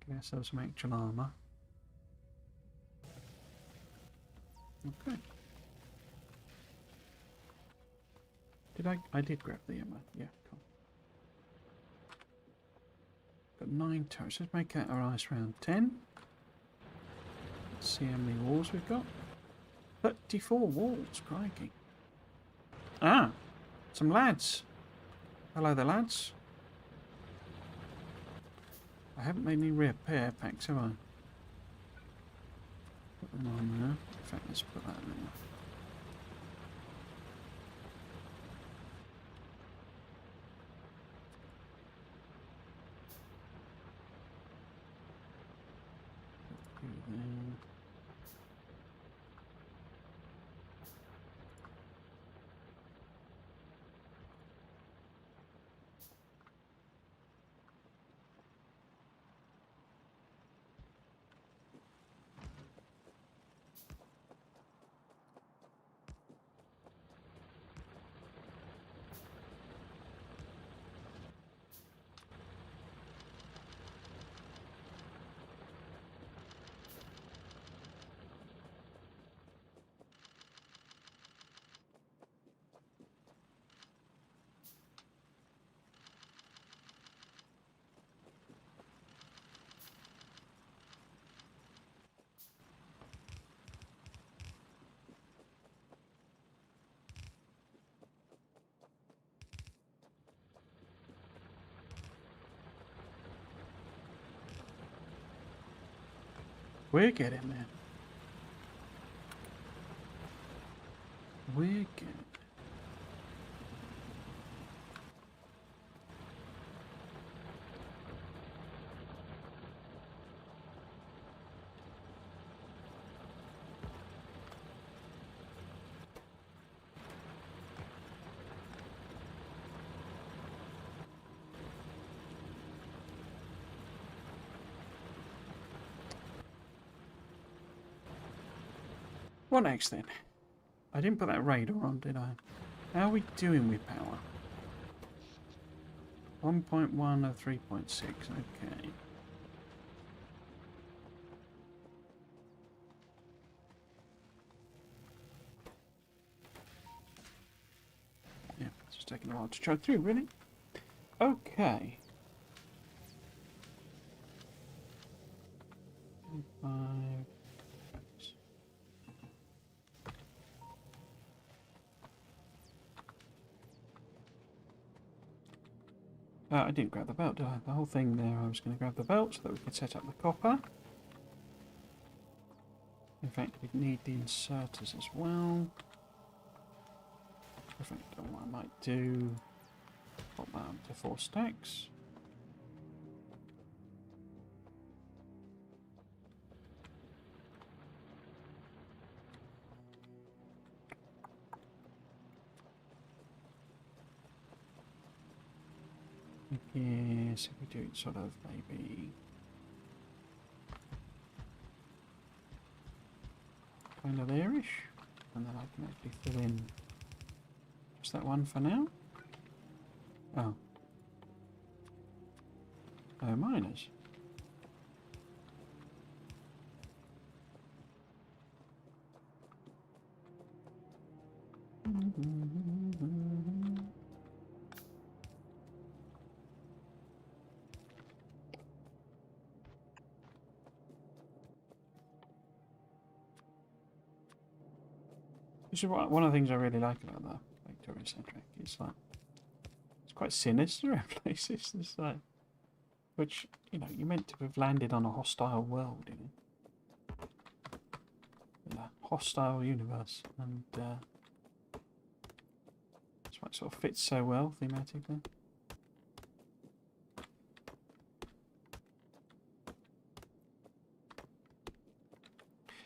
Get ourselves some actual armour. Okay. I did grab the ammo. Yeah, cool. Got 9 turrets. Let's make that our ice round 10. Let's see how many walls we've got. 34 walls, crikey. Ah, some lads. Hello there, lads. I haven't made any repair packs, have I? Put them on there. In fact, let's put that in there. We're getting there. We're getting there. What next then? I didn't put that radar on, did I? How are we doing with power? 1.1 of 3.6, okay. Yeah, it's just taking a while to chug through, really. Okay. 5. I didn't grab the belt, did I? The whole thing there, I was going to grab the belt so that we could set up the copper. In fact, we need the inserters as well. In fact, what I might do, put that up to 4 stacks. Yes, if we do it sort of maybe kind of there-ish, and then I can actually fill in just that one for now. Oh. Oh, miners. Which is one of the things I really like about the Victorian soundtrack. It's like it's quite sinister in places. It's like, which you're meant to have landed on a hostile world, in a hostile universe, and that's why it sort of fits so well thematically.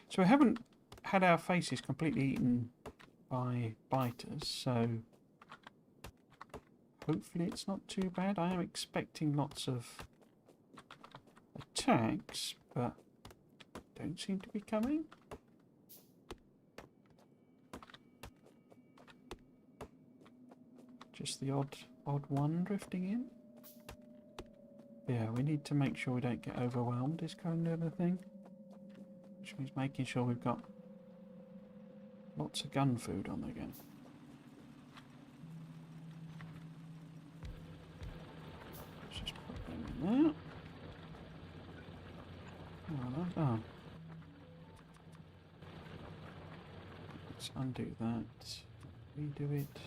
So we haven't had our faces completely eaten by biters, so hopefully it's not too bad. I am expecting lots of attacks, but don't seem to be coming. Just the odd one drifting in. Yeah, we need to make sure we don't get overwhelmed is kind of the thing. Which means making sure we've got lots of gun food on the go. Let's just put them in there. Oh. Let's undo that. Redo it.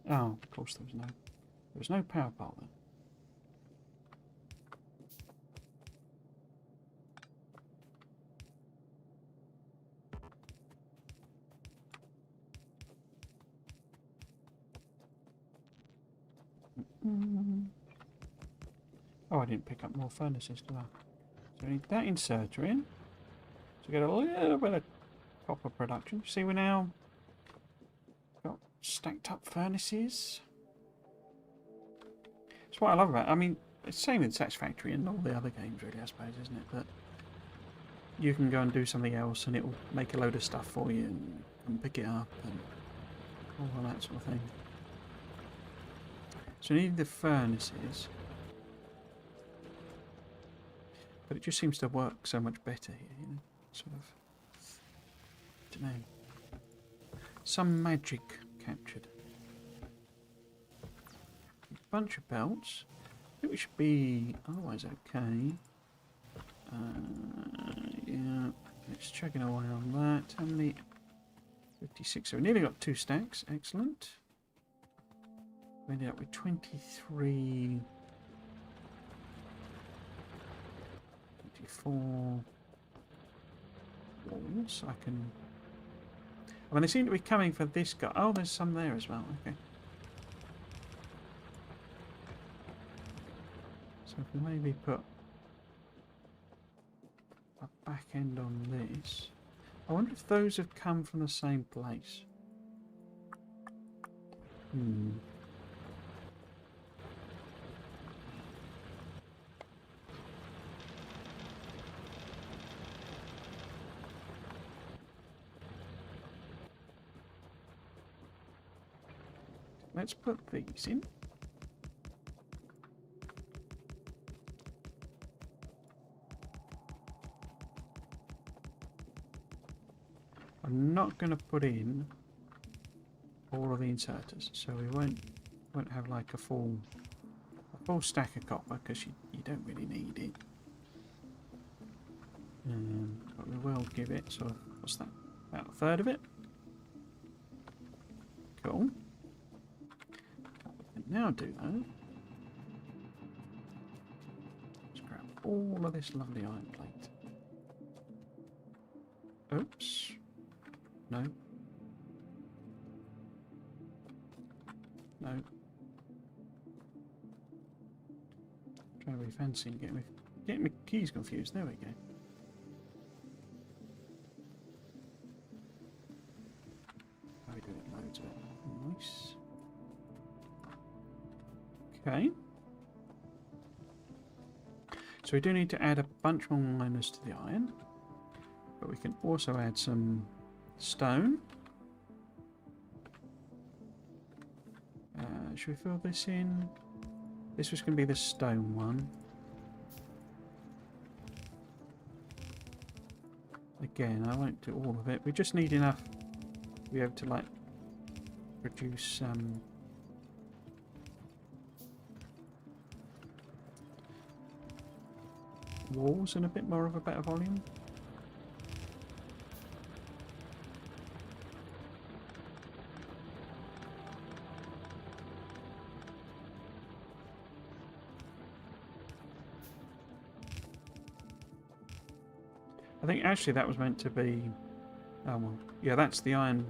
Oh, of course there was no power pole then. Oh, I didn't pick up more furnaces, did I? So I need that inserter in to get a little bit of copper production. See, we now got stacked up furnaces. That's what I love about it. I mean, it's the same in Satisfactory and all the other games, really, I suppose, isn't it? That you can go and do something else and it'll make a load of stuff for you and pick it up and all that sort of thing. So we need the furnaces. But it just seems to work so much better here, sort of, I don't know, some magic captured. A bunch of belts. I think we should be otherwise okay. Yeah, it's chugging away on that. How many? 56. So we nearly got 2 stacks. Excellent. We ended up with 23. 24 walls. I mean, they seem to be coming for this guy. Oh, there's some there as well. Okay. So if we maybe put a back end on this. I wonder if those have come from the same place. Hmm. Let's put these in. I'm not going to put in all of the inserters, so we won't have like a full stack of copper because you don't really need it. But we will give it sort of, what's that? About a third of it. Cool. What we can now do though, let's grab all of this lovely iron plate. Oops. No. No. Trying to be fancy and get my keys confused. There we go. How we do it? Loads of it. Nice. Okay. So we do need to add a bunch more miners to the iron, but we can also add some stone. Should we fill this in? This was going to be the stone one. Again, I won't do all of it. We just need enough to be able to like produce walls in a bit more of a better volume. I think actually that was meant to be. Oh well, yeah, that's the iron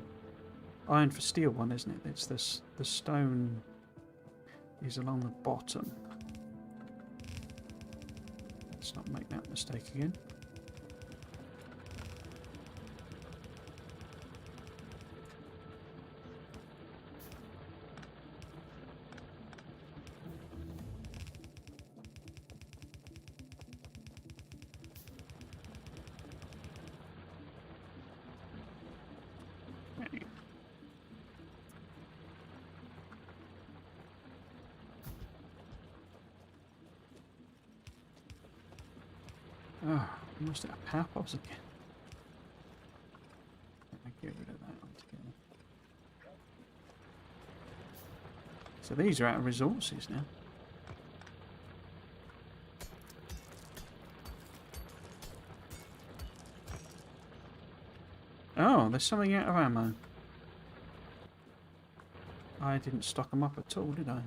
for steel one, isn't it? It's this. The stone is along the bottom. Let's not make that mistake again. Oh, I must have power pops again. I get rid of that altogether. So these are out of resources now. Oh, there's something out of ammo. I didn't stock them up at all, did I?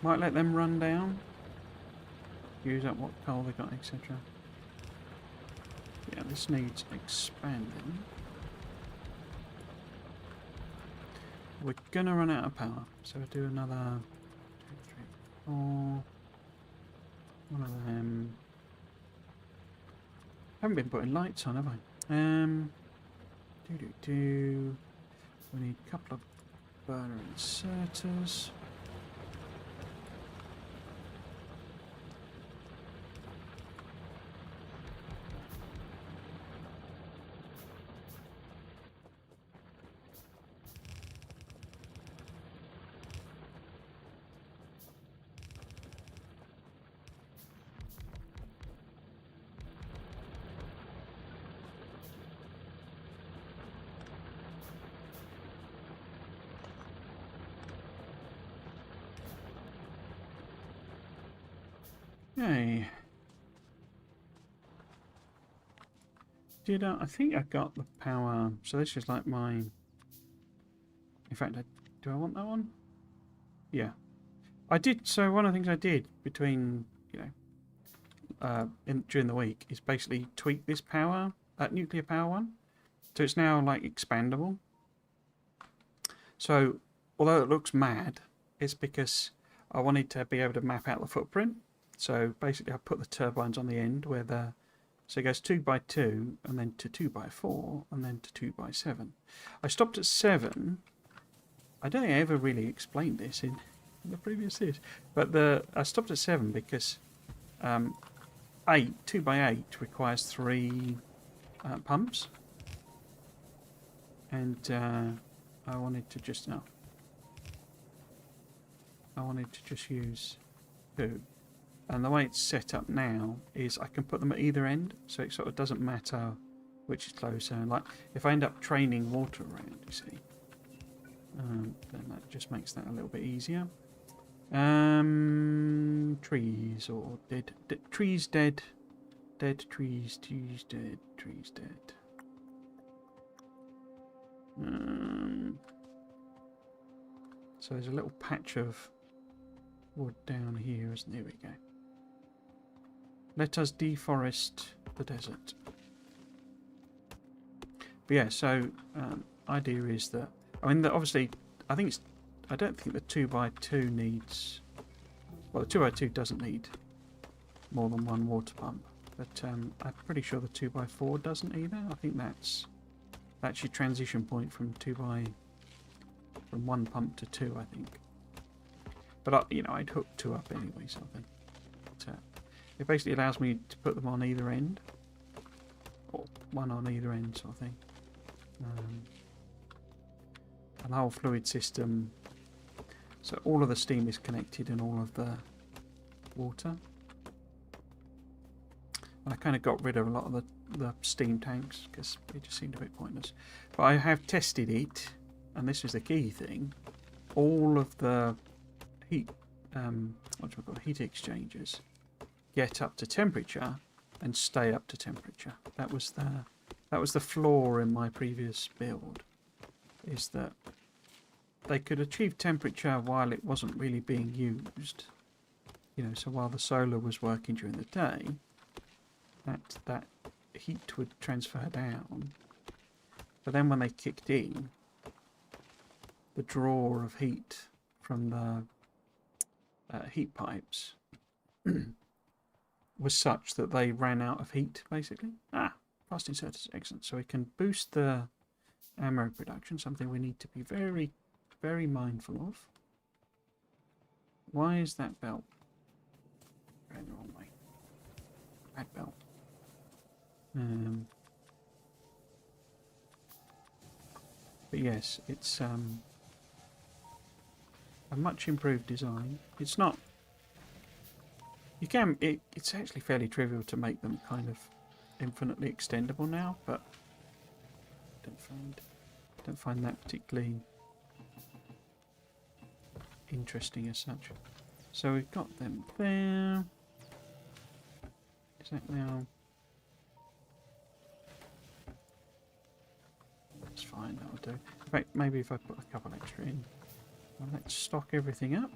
Might let them run down. Use up what coal they got, etc. Yeah, this needs expanding. We're gonna run out of power, so we'll do another 2, 3, 4. One of them. Haven't been putting lights on, have I? We need a couple of burner inserters. Okay. I think I got the power. So this is like my. In fact, do I want that one? Yeah, I did. So one of the things I did between during the week is basically tweak this power, that nuclear power one, so it's now like expandable. So although it looks mad, it's because I wanted to be able to map out the footprint. So basically, I put the turbines on the end where so it goes 2x2, and then to 2x4, and then to 2x7. I stopped at 7. I don't think I ever really explained this in the previous series, but I stopped at 7 because 2x8 requires 3 pumps, and I wanted to just use 2. And the way it's set up now is I can put them at either end, so it sort of doesn't matter which is closer. Like if I end up training water around, you see, then that just makes that a little bit easier. Trees or dead trees, dead trees, trees dead, trees dead. So there's a little patch of wood down here, isn't there? Here we go. Let us deforest the desert. But yeah, so idea is that, I mean, obviously, I don't think the 2x2 needs, well, the 2x2 doesn't need more than one water pump, but I'm pretty sure the 2x4 doesn't either. I think that's your transition point from from 1 pump to 2, I think. But I'd hook 2 up anyway, sort of thing. But, it basically allows me to put them on either end, or one on either end, sort of thing. And the whole fluid system, so all of the steam is connected and all of the water. And I kind of got rid of a lot of the steam tanks because it just seemed a bit pointless. But I have tested it, and this is the key thing. All of the heat, heat exchangers get up to temperature and stay up to temperature. That was the flaw in my previous build, is that they could achieve temperature while it wasn't really being used. So while the solar was working during the day, that heat would transfer down. But then when they kicked in, the draw of heat from the heat pipes was such that they ran out of heat, basically. Fast inserters, excellent. So we can boost the ammo production, something we need to be very, very mindful of. Why is that belt going the wrong way? Bad belt. But yes, it's a much improved design. It's not. It's actually fairly trivial to make them kind of infinitely extendable now, but don't find that particularly interesting as such. So we've got them there. Is that now? That's fine, that'll do. In fact, maybe if I put a couple extra in. Well, let's stock everything up.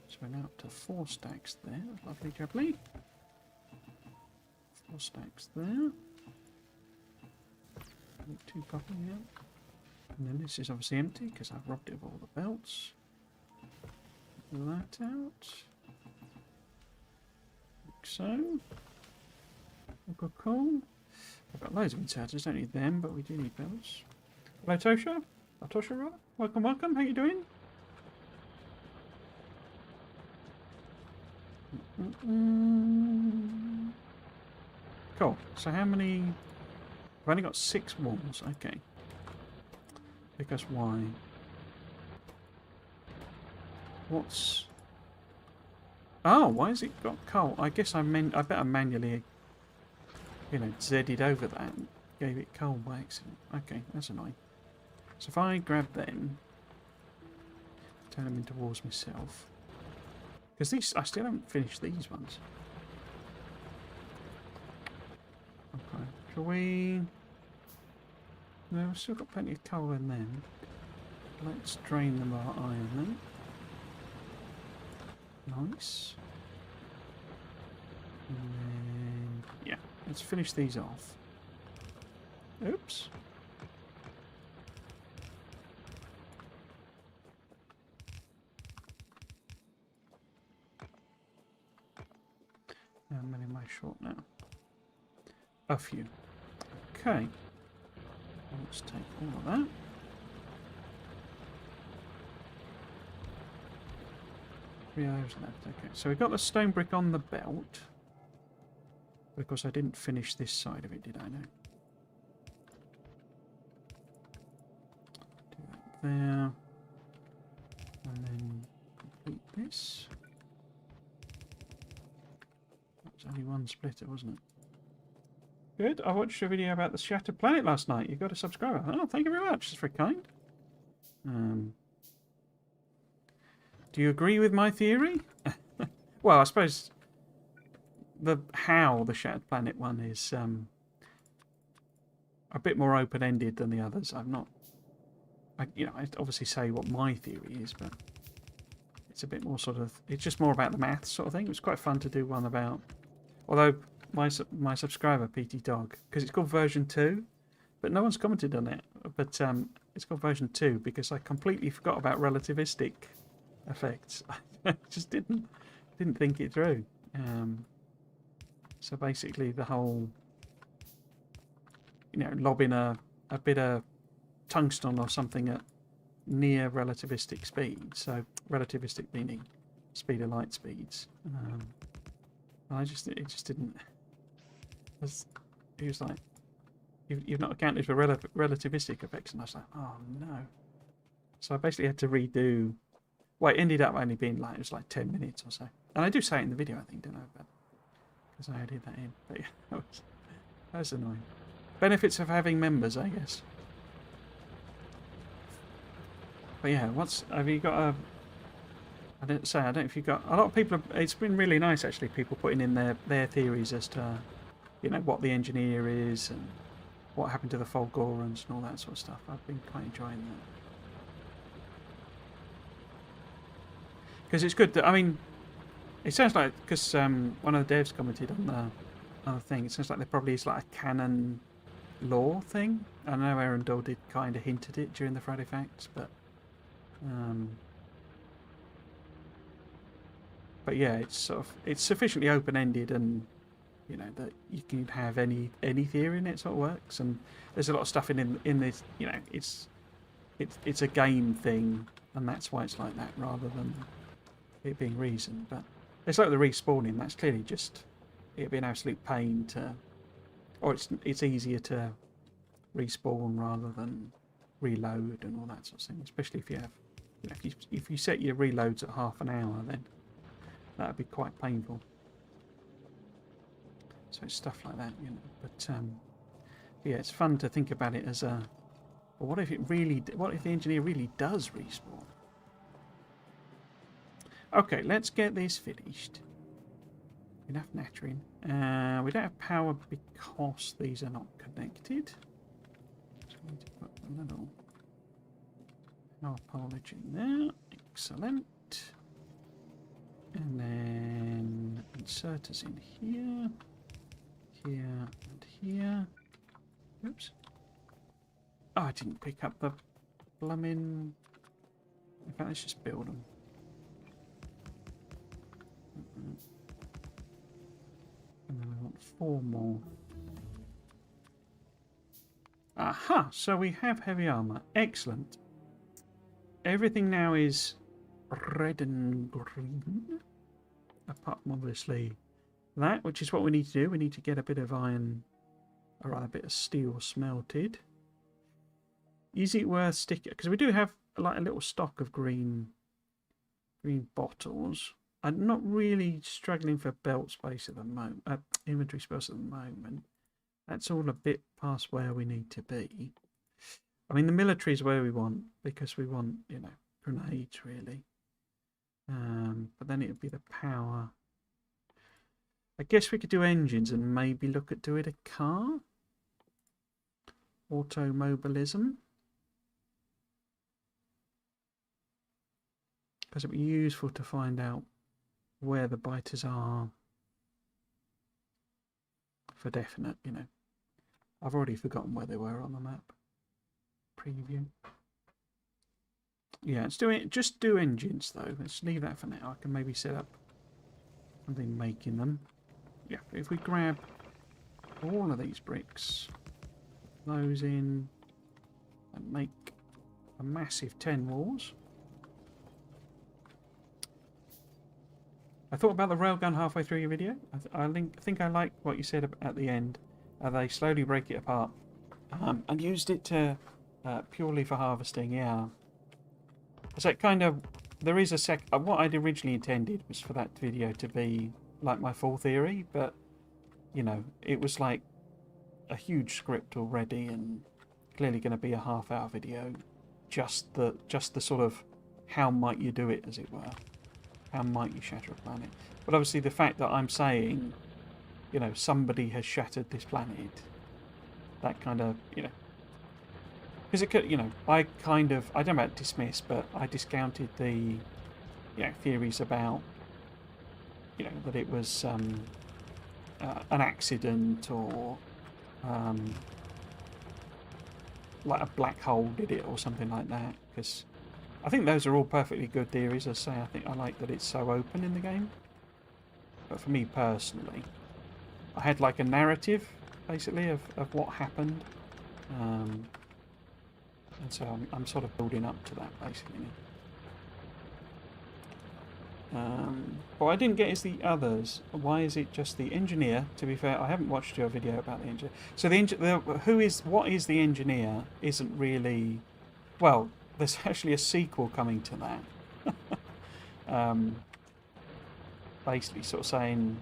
So we're now up to 4 stacks there. Lovely jubbly. 4 stacks there. 2 copper, yeah. And then this is obviously empty because I've robbed it of all the belts. Pull that out. Like so. Cool. I've got loads of inserters, don't need them, but we do need belts. Hello Tosha. Tosha rather. Welcome, how you doing? Cool. So how many? I've only got 6 walls. Okay. Because why? What's? Oh, why has it got coal? I guess I better manually, Z'd over that and gave it coal by accident. Okay, that's annoying. So if I grab them, turn them into walls myself. Because these, I still haven't finished these ones. Okay, shall we? No, we've still got plenty of coal in them. Let's drain them of our iron then. Nice. let's finish these off. Oops. How many am I short now? A few. Okay. Let's take all of that. Three hours left. Okay, so we got the stone brick on the belt. But of course I didn't finish this side of it, did I? No. Do that there. And then complete this. That was only one splitter, wasn't it? Good. I watched a video about the Shattered Planet last night. You got a subscriber. Oh, thank you very much. That's very kind. Do you agree with my theory? Well, I suppose how the Shattered Planet one is a bit more open-ended than the others. I obviously say what my theory is, but it's a bit more sort of. It's just more about the maths sort of thing. It was quite fun to do one about. Although my subscriber PT Dog, because it's called version 2, but no one's commented on it. But it's called version 2 because I completely forgot about relativistic effects. I just didn't think it through. So basically, the whole lobbing a bit of tungsten or something at near relativistic speed. So relativistic meaning speed of light speeds. It just didn't. He was like, you've not accounted for relativistic effects, and I was like, oh no. So I basically had to redo. Well, it ended up only being it was like 10 minutes or so. And I do say it in the video, I think, don't I? Because I added that in. But yeah, that was annoying. Benefits of having members, I guess. But yeah, have you got a... I don't know if you got... A lot of people... It's been really nice, actually, people putting in their theories as to, what the engineer is and what happened to the Fulgurans and all that sort of stuff. I've been quite enjoying that. Because it's good that... I mean, it sounds like... Because one of the devs commented on the other thing, it sounds like there probably is like a canon lore thing. I know Aaron Doll did kind of hint at it during the Friday Facts, but yeah, it's sufficiently open-ended, and that you can have any theory in it sort of works. And there's a lot of stuff in this. It's a game thing, and that's why it's like that rather than it being reason. But it's like the respawning. That's clearly just it'd be an absolute pain to, or it's easier to respawn rather than reload and all that sort of thing. Especially if you have, if you set your reloads at half an hour, then that would be quite painful. So it's stuff like that, But yeah, it's fun to think about it as a. Well, what if the engineer really does respawn? Okay, let's get this finished. Enough nattering. We don't have power because these are not connected. So we need to put a little power polage in there. Excellent. And then inserters in here, here, and here. Oops. Oh, I didn't pick up the blooming... In fact, let's just build them. And then we want 4 more. Aha! So we have heavy armour. Excellent. Everything now is red and green. Apart from obviously that, which is what we need to do. We need to get a bit of iron, or rather a bit of steel smelted. Is it worth sticking? Because we do have like a little stock of green bottles. I'm not really struggling for belt space at the moment, inventory space at the moment. That's all a bit past where we need to be. I mean, the military is where we want, because we want, grenades really. But then it would be the power. I guess we could do engines and maybe look at doing a car. Automobilism. Because it would be useful to find out where the biters are. for definite, you know. I've already forgotten where they were on the map. Preview. Yeah, just do engines though. Let's leave that for now. I can maybe set up something making them. Yeah, if we grab all of these bricks, those in, and make a massive 10 walls. I thought about the railgun halfway through your video. I think I like what you said at the end. They slowly break it apart and used it to purely for harvesting. Yeah. So it kind of, there is a what I'd originally intended was for that video to be like my full theory, but you know, it was like a huge script already and clearly going to be a half-hour video. Just the sort of how might you do it, as it were. How might you shatter a planet? But obviously the fact that I'm saying, you know, somebody has shattered this planet, that kind of, you know, because it could, you know, I don't know about dismiss, but I discounted the, you know, theories about, you know, that it was an accident or like a black hole did it or something like that, because I think those are all perfectly good theories. As I say, I think I like that it's so open in the game. But for me personally, I had like a narrative, basically, of what happened. And so I'm sort of building up to that, basically. What I didn't get is the others. Why is it just the engineer? To be fair, I haven't watched your video about the engineer. So what is the engineer isn't really... Well, there's actually a sequel coming to that. Basically sort of saying...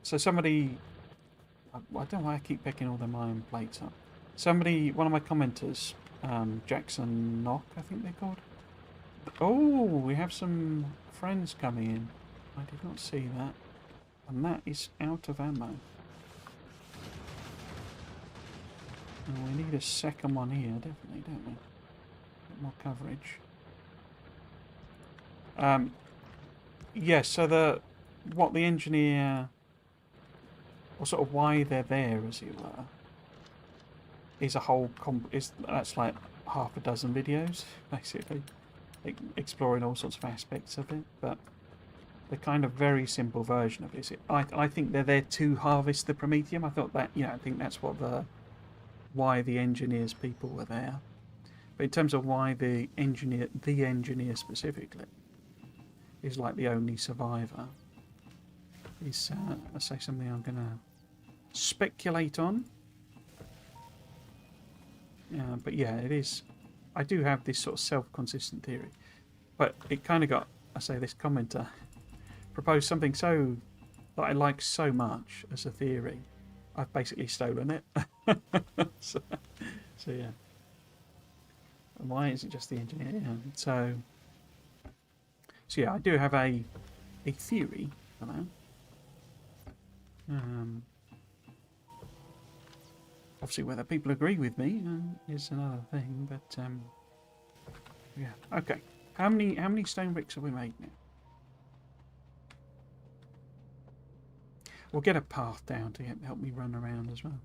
So somebody... I don't know why I keep picking all them iron plates up. One of my commenters, Jackson Knock, I think they're called. Oh, we have some friends coming in. I did not see that. And that is out of ammo. And we need a second one here, definitely, don't we? Bit more coverage. Yes, so what the engineer, or sort of why they're there, as it were, is a whole that's like half a dozen videos, basically, exploring all sorts of aspects of it. But the kind of very simple version of it is, I think they're there to harvest the Promethium. I thought that, you know, I think that's why the engineers people were there. But in terms of why the engineer specifically is like the only survivor, is I say something I'm gonna speculate on. But yeah, it is. I do have this sort of self-consistent theory, but it kind of got, I say, this commenter proposed something so that I like so much as a theory, I've basically stolen it. so yeah. And why is it just the engineer? Yeah. So yeah, I do have a theory for that. Obviously, whether people agree with me is another thing. But yeah, okay. How many stone bricks have we made now? We'll get a path down to help me run around as well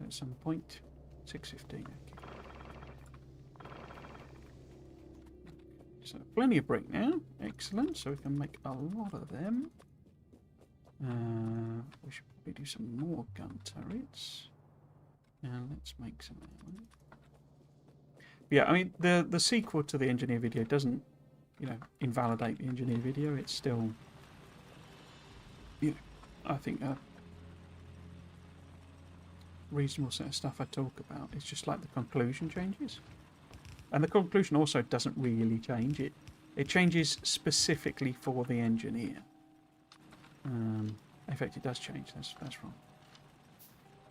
at some point. 6:15. Okay. So plenty of brick now. Excellent. So we can make a lot of them. We should probably do some more gun turrets. And let's make some of them. Yeah, I mean, the sequel to the engineer video doesn't, you know, invalidate the engineer video. It's still, you know, I think a reasonable set of stuff I talk about. It's just like the conclusion changes. And the conclusion also doesn't really change. It changes specifically for the engineer. In fact, it does change. That's wrong.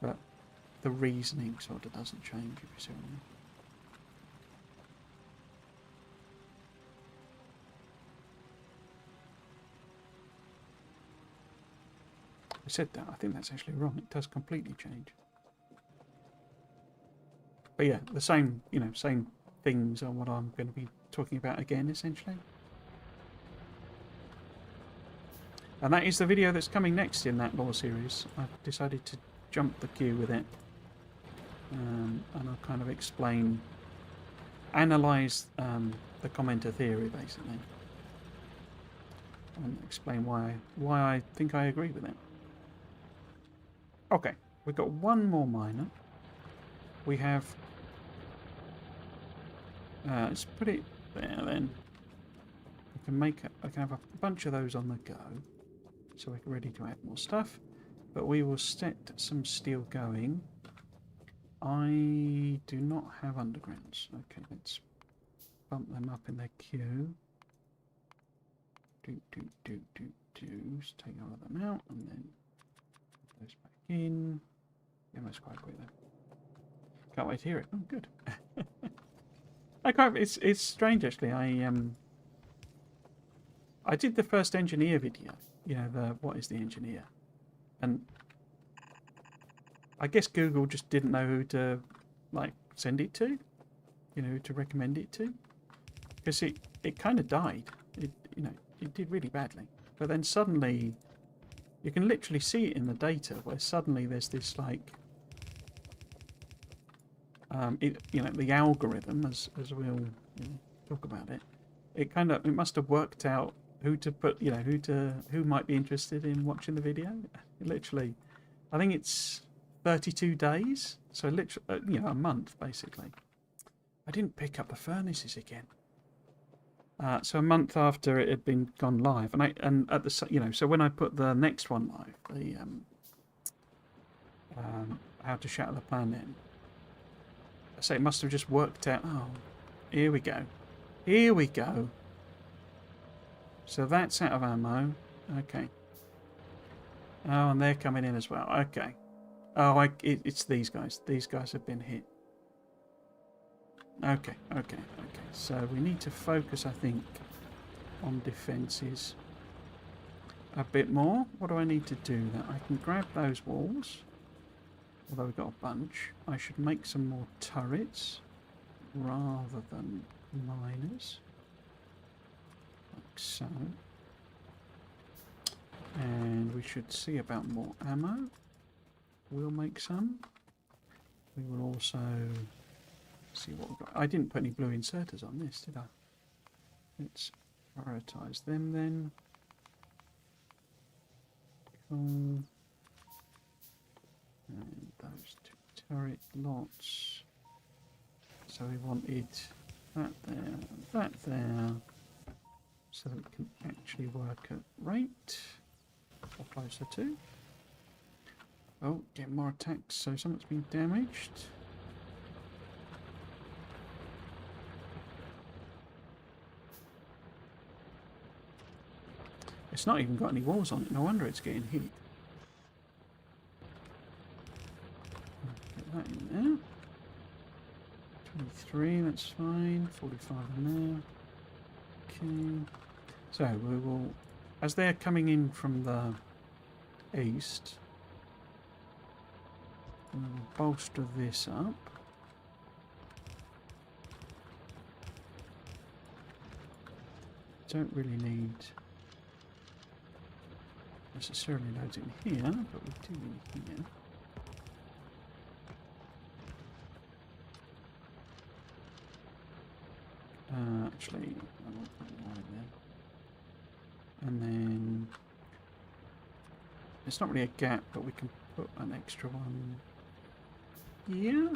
But the reasoning sort of doesn't change, if you see what I mean. I said that. I think that's actually wrong. It does completely change. But yeah, the same, you know, same things are what I'm going to be talking about again, essentially. And that is the video that's coming next in that lore series. I've decided to jump the queue with it. And I'll kind of analyse the commenter theory, basically. And explain why I think I agree with it. Okay, we've got one more miner. We have... let's put it there then. I can have a bunch of those on the go. So we're ready to add more stuff. But we will set some steel going. I do not have undergrounds. Okay, let's bump them up in their queue. Let's take all of them out and then put those back in. Yeah, that's quite quick then. Can't wait to hear it. Oh, good. It's strange actually. I did the first engineer video. You know, the what is the engineer, and I guess Google just didn't know who to like send it to. You know, who to recommend it to, because it kind of died. It did really badly. But then suddenly, you can literally see it in the data where suddenly there's this like, the algorithm, as we'll talk about it. It must have worked out who to put, who might be interested in watching the video. Literally, I think it's 32 days, so literally, a month basically. I didn't pick up the furnaces again. So a month after it had been gone live, and at the so when I put the next one live, the how to shatter the planet, so it must have just worked out. Oh, here we go, here we go. So that's out of ammo. Okay. Oh, and they're coming in as well. Okay. Oh, it's these guys. These guys have been hit. Okay. So we need to focus, I think, on defences a bit more. What do I need to do? That I can grab those walls, although we've got a bunch. I should make some more turrets rather than miners, like so. And we should see about more ammo. We'll make some. We will also see what we've got. I didn't put any blue inserters on this, did I? Let's prioritise them then. Cool. And those two turret lots. So we wanted that there and that there, so that we can actually work at rate. Or closer to. Oh, get more attacks, so something's been damaged. It's not even got any walls on it, no wonder it's getting hit. Get that in there. 23, that's fine. 45 in there. Okay. So we will, as they're coming in from the east, we'll bolster this up. Don't really need necessarily loads in here, but we do in here. Actually, I won't put one in there. And then it's not really a gap, but we can put an extra one here.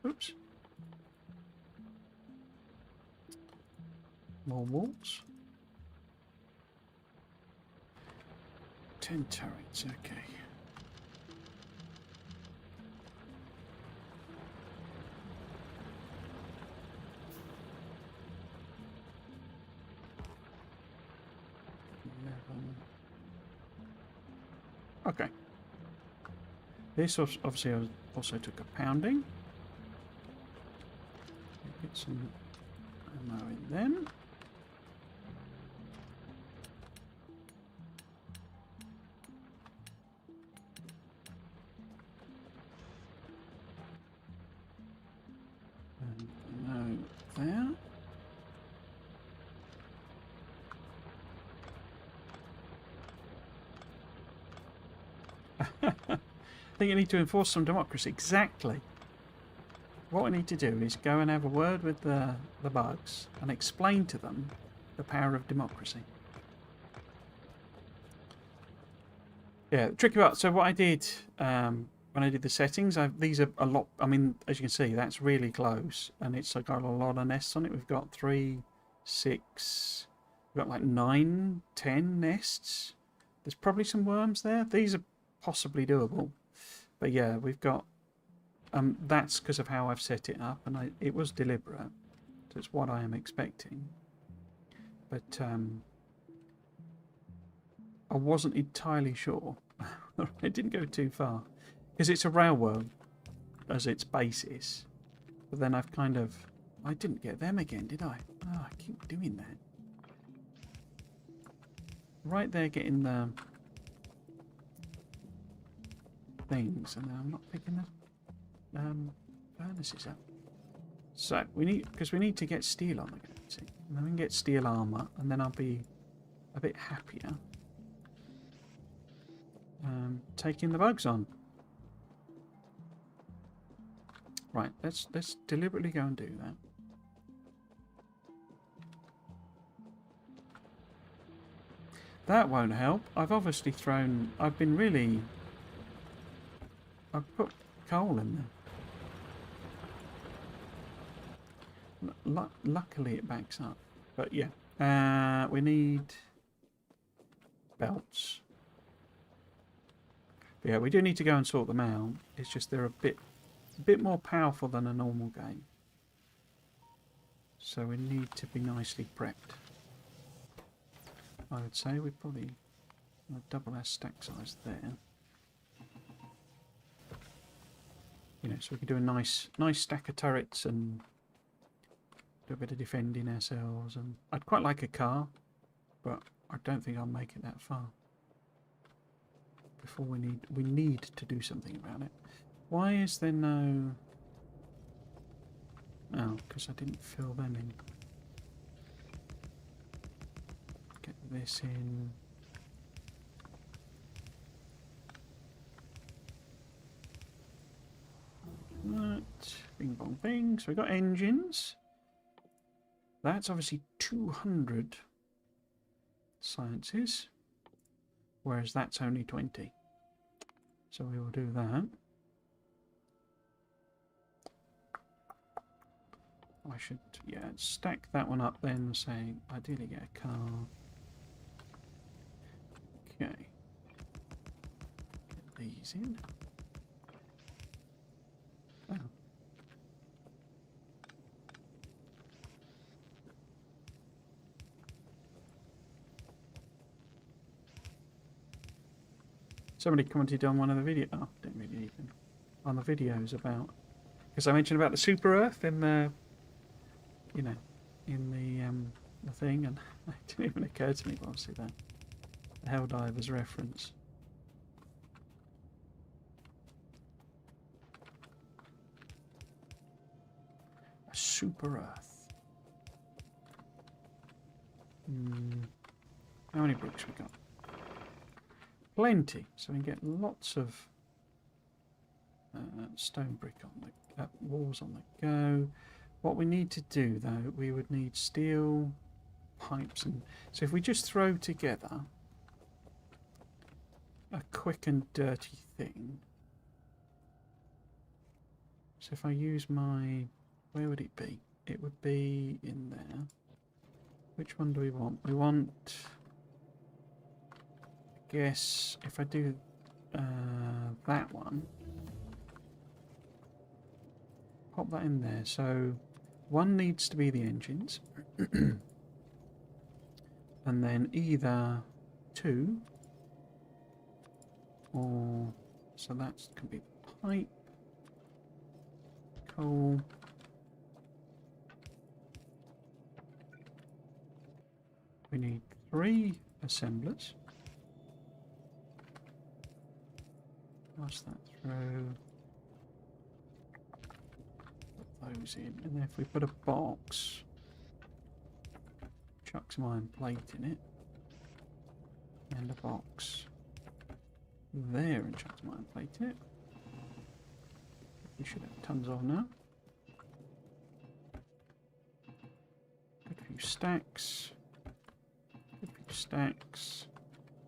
Oops. More walls. 10 turrets, okay. Okay. This obviously also took a pounding. Get some ammo in them. And I think you need to enforce some democracy. Exactly. What we need to do is go and have a word with the bugs and explain to them the power of democracy. Yeah, the tricky part. So what I did when I did the settings, these are a lot. I mean, as you can see, that's really close, and it's got a lot of nests on it. We've got 3, 6. We've got like 9, 10 nests. There's probably some worms there. These are possibly doable, but yeah, we've got. That's because of how I've set it up, and it was deliberate. So it's what I am expecting. But I wasn't entirely sure. It didn't go too far. Because it's a railroad as its basis. But then I've kind of... I didn't get them again, did I? Oh, I keep doing that. Right there getting the things, and I'm not picking the furnaces up. So we need to get steel on the go, see? And then we can get steel armor, and then I'll be a bit happier. Taking the bugs on. Right, let's deliberately go and do that. That won't help. I've obviously thrown. I've put coal in there. Luckily it backs up. But yeah, we need belts. But yeah, we do need to go and sort them out. It's just they're a bit more powerful than a normal game. So we need to be nicely prepped. I would say we probably double our stack size there. You know, so we can do a nice stack of turrets and do a bit of defending ourselves. And I'd quite like a car, but I don't think I'll make it that far before we need to do something about it. Why is there no? Oh, because I didn't fill them in. Get this in. Right, bing bong bing. So we got engines. That's obviously 200 sciences, whereas that's only 20. So we will do that. I should, yeah, stack that one up then, say, ideally get a car. Okay. Get these in. Oh. Somebody commented on one of the videos. Oh, didn't really even. On the videos about. Because I mentioned about the Super Earth in the. You know, in the thing, and it didn't even occur to me while I see that. The Helldivers reference. A Super Earth. How many bricks we got? Plenty, so we can get lots of stone brick on the walls on the go. What we need to do, though, we would need steel pipes, and so if we just throw together a quick and dirty thing. So if I use my, where would it be? It would be in there. Which one do we want? We want, I guess, if I do that one, pop that in there. So one needs to be the engines, and then either 2 or, so that can be the pipe, coal, we need 3 assemblers, pass that through. Those in, and then if we put a box, chuck some iron plate in it, and a box, there and chuck some iron plate it. We should have tons of now. Good few stacks. Good few stacks.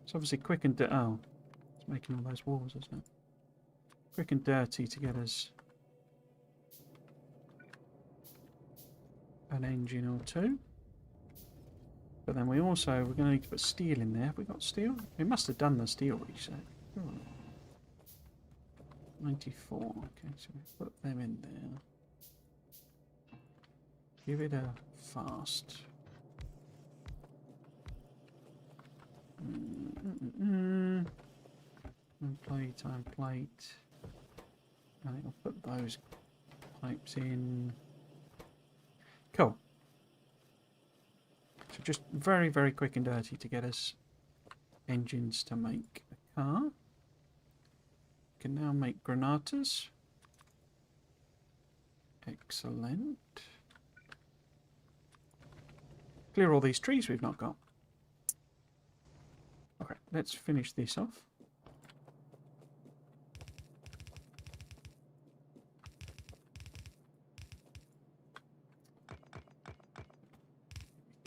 It's obviously quick and dirty. Oh, it's making all those walls, isn't it? Quick and dirty to get us an engine or two. But then we're going to need to put steel in there. Have we got steel? We must have done the steel reset. Oh. 94. Okay, so we put them in there. Give it a fast. Iron plate, iron plate. I think I'll put those pipes in. Cool. So just very, very quick and dirty to get us engines to make a car. Can now make granatas. Excellent. Clear all these trees we've not got. Okay, let's finish this off.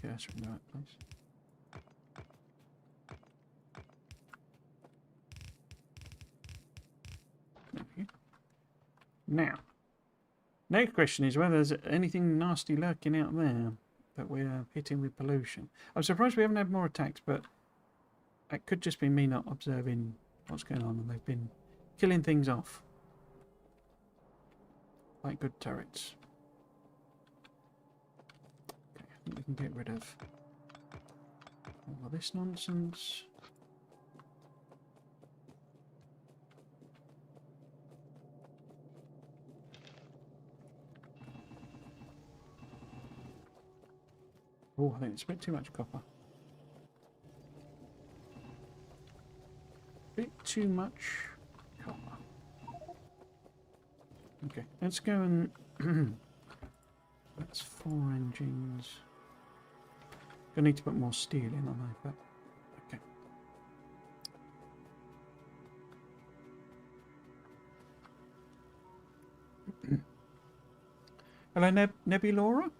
Cursor in the right place. Now, next question is whether there's anything nasty lurking out there that we're hitting with pollution. I'm surprised we haven't had more attacks, but it could just be me not observing what's going on, and they've been killing things off. Like good turrets. Okay, I think we can get rid of all of this nonsense. Oh, I think it's a bit too much copper. Bit too much copper. Okay, let's go and... That's 4 engines. Gonna need to put more steel in, aren't I? But, okay. Hello, Nebulora?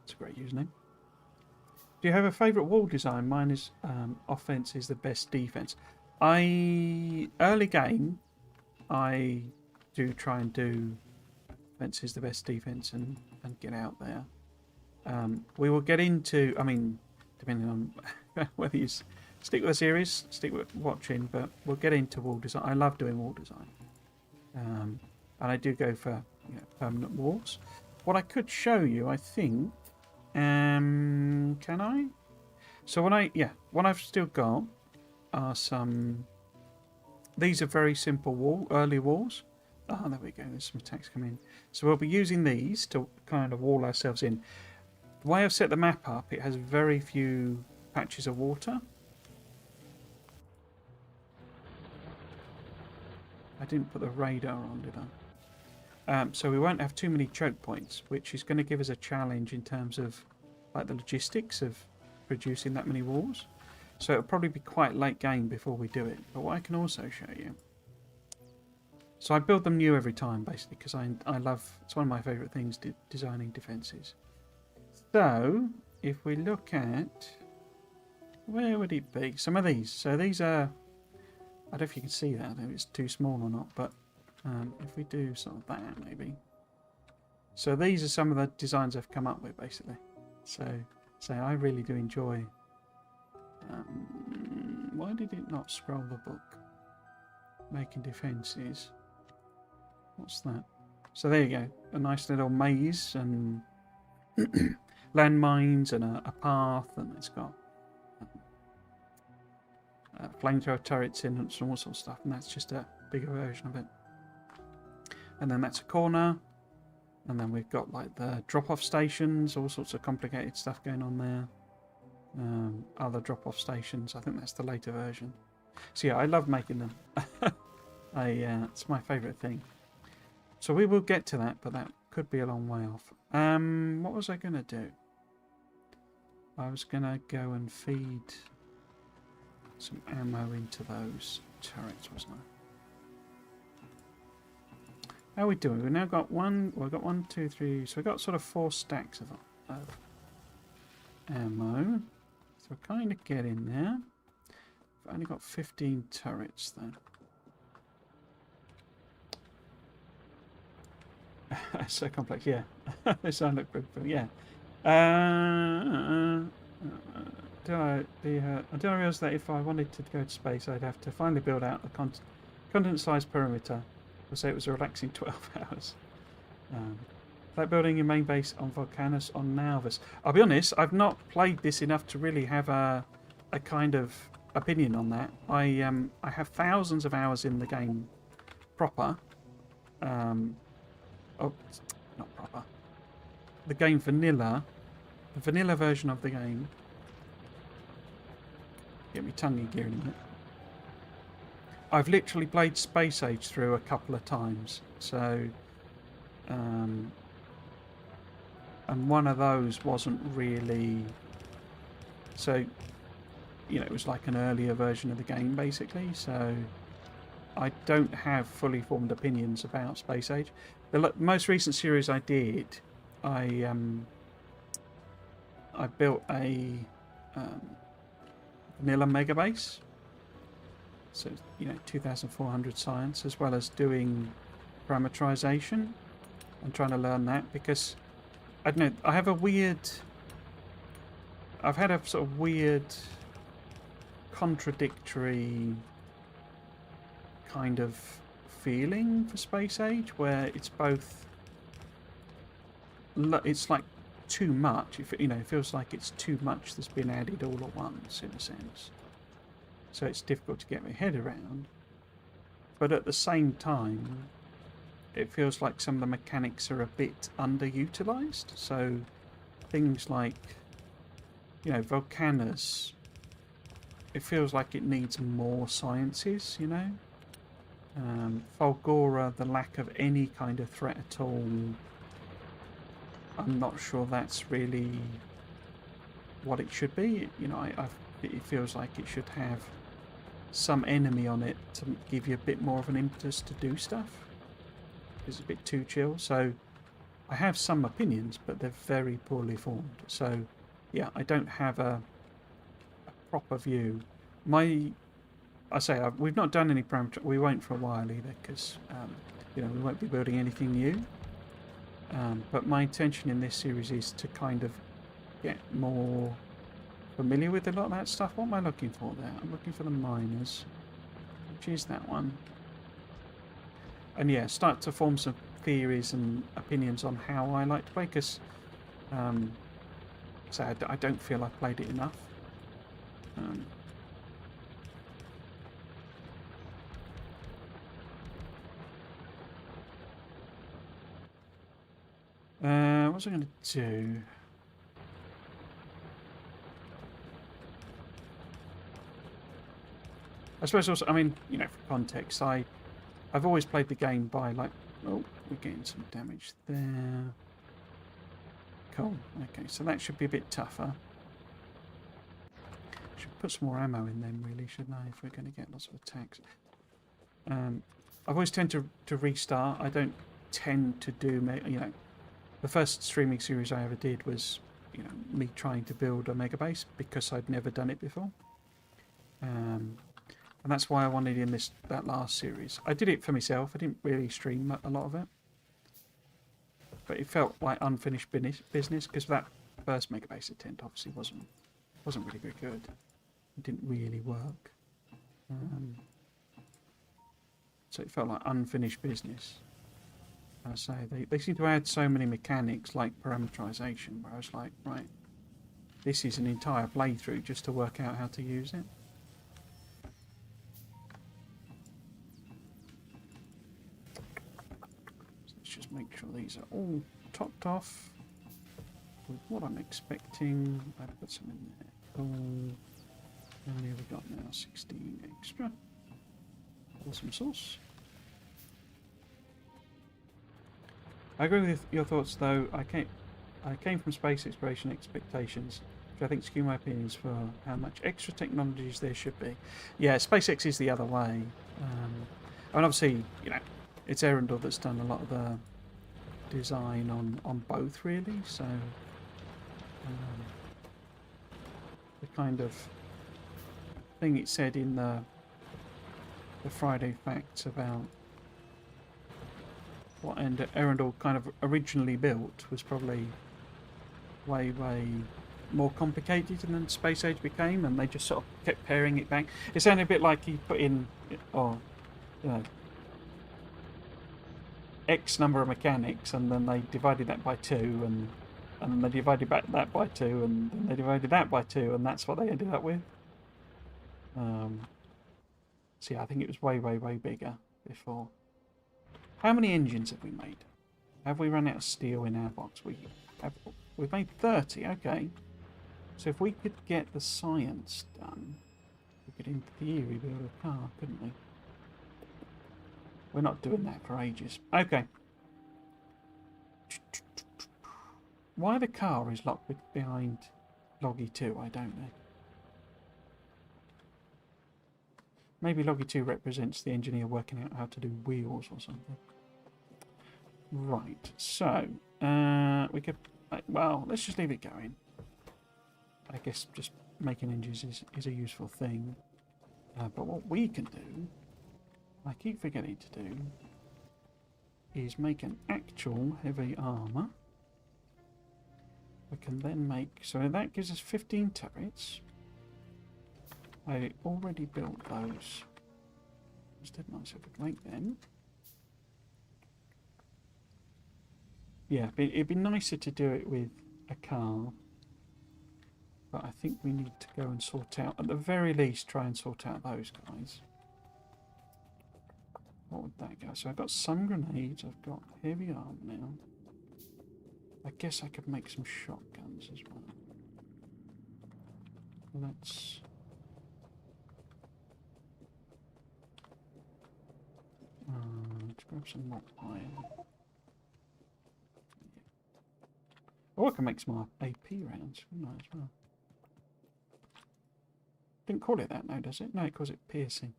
That's a great username. Do you have a favourite wall design? Mine is offense is the best defense. Early game, I do try and do offense is the best defense and get out there. We will get into, I mean, depending on whether you stick with the series, stick with watching, but we'll get into wall design. I love doing wall design. And I do go for permanent walls. What I could show you, I think, can I? So what I've still got are some. These are very simple early walls. Oh, there we go. There's some attacks coming in. So we'll be using these to kind of wall ourselves in. The way I've set the map up, it has very few patches of water. I didn't put the radar on, did I? So we won't have too many choke points, which is going to give us a challenge in terms of like the logistics of producing that many walls. So it'll probably be quite late game before we do it. But what I can also show you. So I build them new every time, basically, because I love, it's one of my favourite things, designing defences. So if we look at, where would it be? Some of these. So these are, I don't know if you can see that, if it's too small or not, but if we do sort of that maybe. So these are some of the designs I've come up with basically. So I really do enjoy. Why did it not scroll the book? Making defences. What's that? So there you go. A nice little maze and landmines and a path, and it's got flamethrower turrets in and all sorts of stuff, and that's just a bigger version of it. And then that's a corner, and then we've got like the drop-off stations, all sorts of complicated stuff going on there. Other drop-off stations, I think that's the later version. So yeah, I love making them. It's my favourite thing. So we will get to that, but that could be a long way off. What was I going to do? I was going to go and feed some ammo into those. turrets, wasn't I? How are we doing? We've now got one. We've got 1, 2, 3. So we've got sort of 4 stacks of ammo. So we're kind of getting there. We've only got 15 turrets though. So complex, yeah. They sound like yeah. I didn't realise that if I wanted to go to space, I'd have to finally build out a continent-sized perimeter. I'll say it was a relaxing 12 hours. Like building your main base on Volcanus on Nauvis. I'll be honest, I've not played this enough to really have a kind of opinion on that. I have thousands of hours in the game proper. Oh, not proper. The game vanilla. The vanilla version of the game. Get me tongue in gear in a minute. I've literally played Space Age through a couple of times. So, and one of those wasn't really... So, you know, it was like an earlier version of the game, basically. So, I don't have fully formed opinions about Space Age. The most recent series I did, I built a vanilla mega base. So, you know, 2,400 science, as well as doing parameterisation. I'm trying to learn that because, I don't know, I have a weird... I've had a sort of weird, contradictory kind of feeling for Space Age, where it's both... It's like too much. You know, it feels like it's too much that's been added all at once, in a sense. So it's difficult to get my head around. But at the same time, it feels like some of the mechanics are a bit underutilized. So things like, you know, Volcanus, it feels like it needs more sciences, you know. Fulgora, the lack of any kind of threat at all. I'm not sure that's really what it should be. You know, it feels like it should have some enemy on it to give you a bit more of an impetus to do stuff. It's a bit too chill. So I have some opinions, but they're very poorly formed. So yeah, I don't have a proper view. We've not done any parameter. We won't for a while either, because you know, we won't be building anything new. But my intention in this series is to kind of get more familiar with a lot of that stuff. What am I looking for there? I'm looking for the miners, which is that one. And yeah, start to form some theories and opinions on how I like to play, because so I don't feel I've played it enough. What was I going to do? I suppose also, I mean, you know, for context, I've always played the game by like, oh, we're getting some damage there. Cool. Okay, so that should be a bit tougher. Should put some more ammo in them, really, shouldn't I? If we're going to get lots of attacks. I've always tend to restart. I don't tend to do, you know, the first streaming series I ever did was, you know, me trying to build a mega base because I'd never done it before. And that's why I wanted in that last series. I did it for myself. I didn't really stream a lot of it. But it felt like unfinished business, because that first mega base attempt obviously wasn't really very good. It didn't really work. So it felt like unfinished business. I say they seem to add so many mechanics like parameterisation, where I was like, right, this is an entire playthrough just to work out how to use it. So let's just make sure these are all topped off with what I'm expecting. I've put some in there. Cool. How many have we got now? 16 extra. Awesome sauce. I agree with your thoughts, though. I came from space exploration expectations which I think skew my opinions for how much extra technologies there should be. Yeah, SpaceX is the other way. And obviously, you know, it's Arundel that's done a lot of the design on both, really. So the kind of thing it said in the Friday facts about what Arundel kind of originally built was probably way more complicated than Space Age became, and they just sort of kept paring it back. It sounded a bit like he put in, or you know, X number of mechanics, and then they divided that by 2, and then they divided back that by 2, and then they divided that by 2, and that's what they ended up with. So yeah, I think it was way bigger before. How many engines have we made? Have we run out of steel in our box? We've made 30, okay. So if we could get the science done, we could in theory build a car, couldn't we? We're not doing that for ages. Okay. Why the car is locked behind Loggy 2, I don't know. Maybe Loggy 2 represents the engineer working out how to do wheels or something. Right, so we could, well, let's just leave it going. I guess just making engines is a useful thing. But what we can do, I keep forgetting to do, is make an actual heavy armour. We can then make, so that gives us 15 turrets. I already built those. Just didn't I? So we could make them. Yeah, it'd be nicer to do it with a car. But I think we need to go and sort out, at the very least, try and sort out those guys. What would that go? So I've got some grenades, I've got heavy armor now. I guess I could make some shotguns as well. Let's grab some more iron. Oh, I can make some AP rounds, couldn't I, as well? Didn't call it that now, does it? No, it calls it piercing.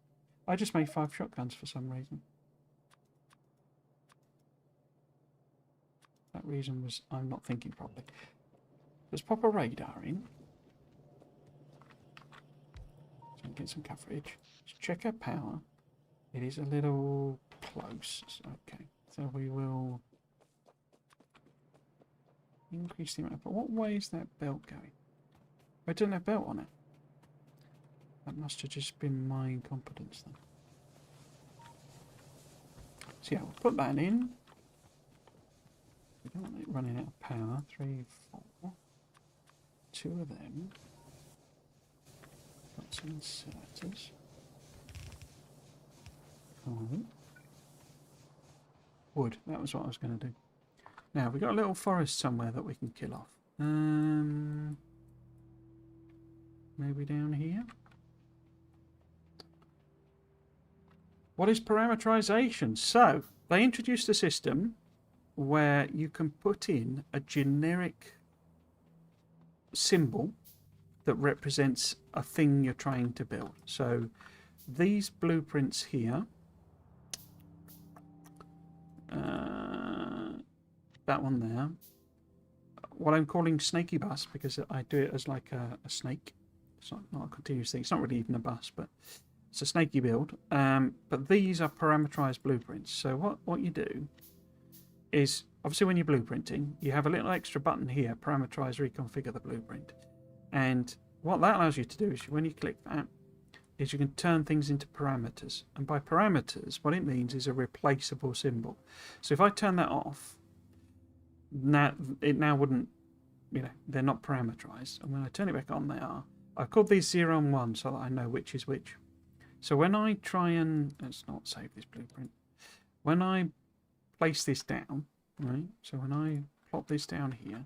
I just made 5 shotguns for some reason. That reason was I'm not thinking properly. Let's pop a radar in. So we get some coverage. Let's check our power. It is a little close. Okay, so we will increase the amount. But what way is that belt going? I don't have a belt on it. That must have just been my incompetence then. So yeah, we'll put that in. We don't want it running out of power. 3, 4. 2 of them. Got some inserters. Wood, that was what I was going to do. Now, we've got a little forest somewhere that we can kill off. Maybe down here? What is parameterisation? So, they introduced a system where you can put in a generic symbol that represents a thing you're trying to build. So, these blueprints here, that one there, what I'm calling snaky bus, because I do it as like a snake. It's not a continuous thing. It's not really even a bus, but it's a snaky build. But these are parameterized blueprints. So what you do is, obviously when you're blueprinting, you have a little extra button here, parameterize, reconfigure the blueprint. And what that allows you to do is when you click that, is you can turn things into parameters. And by parameters, what it means is a replaceable symbol. So if I turn that off, it now wouldn't, you know, they're not parameterized. And when I turn it back on, they are. I've called these 0 and 1 so that I know which is which. So when I try and, let's not save this blueprint. When I place this down, right, so when I plop this down here,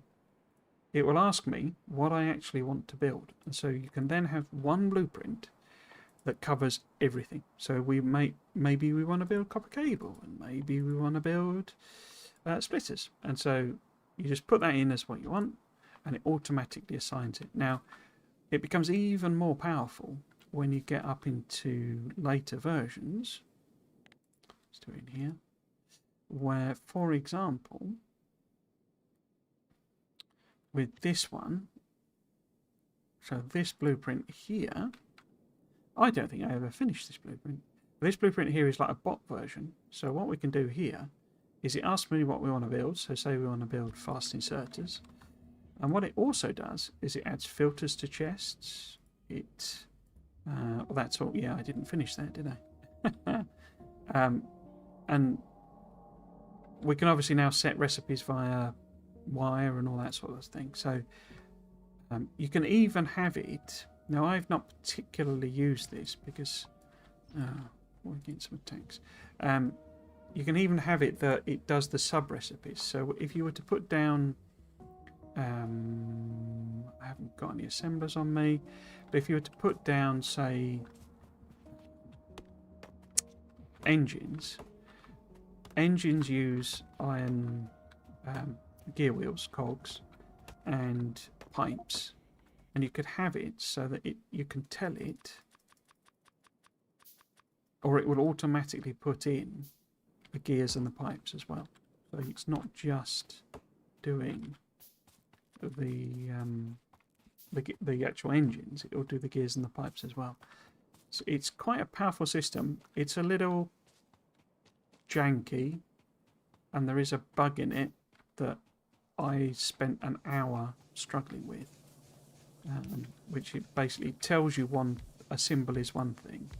it will ask me what I actually want to build. And so you can then have one blueprint that covers everything. So maybe we want to build copper cable, and maybe we want to build splitters. And so you just put that in as what you want, and it automatically assigns it. Now, it becomes even more powerful when you get up into later versions. Let's do it in here. Where, for example, with this one, so this blueprint here, I don't think I ever finished this blueprint. This blueprint here is like a bot version. So what we can do here is it asks me what we want to build. So say we want to build fast inserters. And what it also does is it adds filters to chests. It, well, that's all. Yeah, I didn't finish that, did I? And we can obviously now set recipes via wire and all that sort of thing. So you can even have it. Now, I've not particularly used this because we're getting some attacks. You can even have it that it does the sub recipes. So if you were to put down, I haven't got any assemblers on me, but if you were to put down, say, engines use iron gear wheels, cogs, and pipes, and you could have it so that you can tell it, or it will automatically put in the gears and the pipes as well. So it's not just doing the actual engines; it will do the gears and the pipes as well. So it's quite a powerful system. It's a little janky, and there is a bug in it that I spent an hour struggling with, which it basically tells you a symbol is one thing.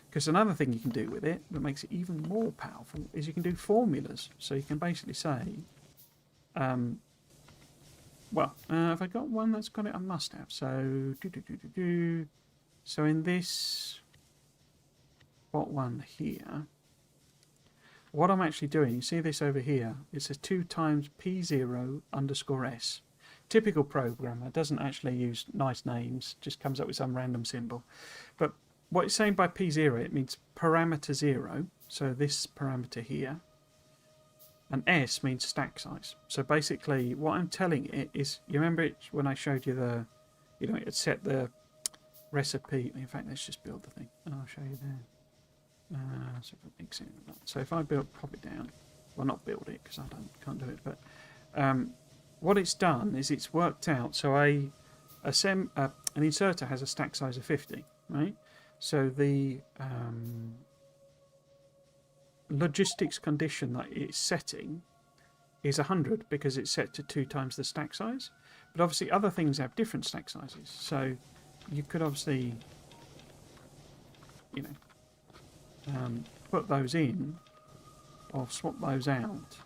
Because another thing you can do with it that makes it even more powerful is you can do formulas. So you can basically say, well, have I got one that's got it? I must have. So, so in this bot one here, what I'm actually doing, you see this over here, it says 2 times P0_S. Typical programmer doesn't actually use nice names, just comes up with some random symbol. But what it's saying by P0, it means parameter 0, so this parameter here. And S means stack size. So basically, what I'm telling it is, you remember it when I showed you the, it set the recipe. In fact, let's just build the thing, and I'll show you there. So if I pop it down, well, not build it because I can't do it, but what it's done is it's worked out. So an inserter has a stack size of 50, right? So the logistics condition that it's setting is 100 because it's set to 2 times the stack size. But obviously other things have different stack sizes. So you could obviously, put those in or swap those out,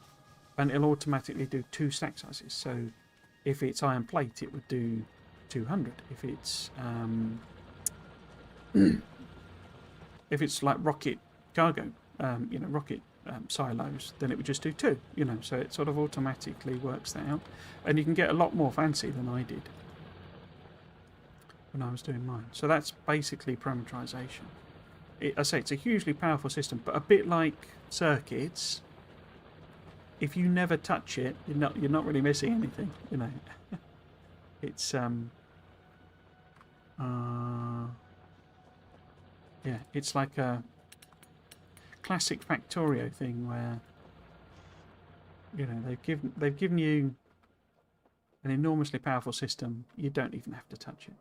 and it'll automatically do 2 stack sizes. So if it's iron plate, it would do 200. If it's if it's like rocket cargo, rocket silos, then it would just do 2. So it sort of automatically works that out, and you can get a lot more fancy than I did when I was doing mine. So that's basically parameterization. I say it's a hugely powerful system, but a bit like circuits, if you never touch it, you're not really missing anything. It's yeah, it's like a classic Factorio thing where they've given you an enormously powerful system. You don't even have to touch it.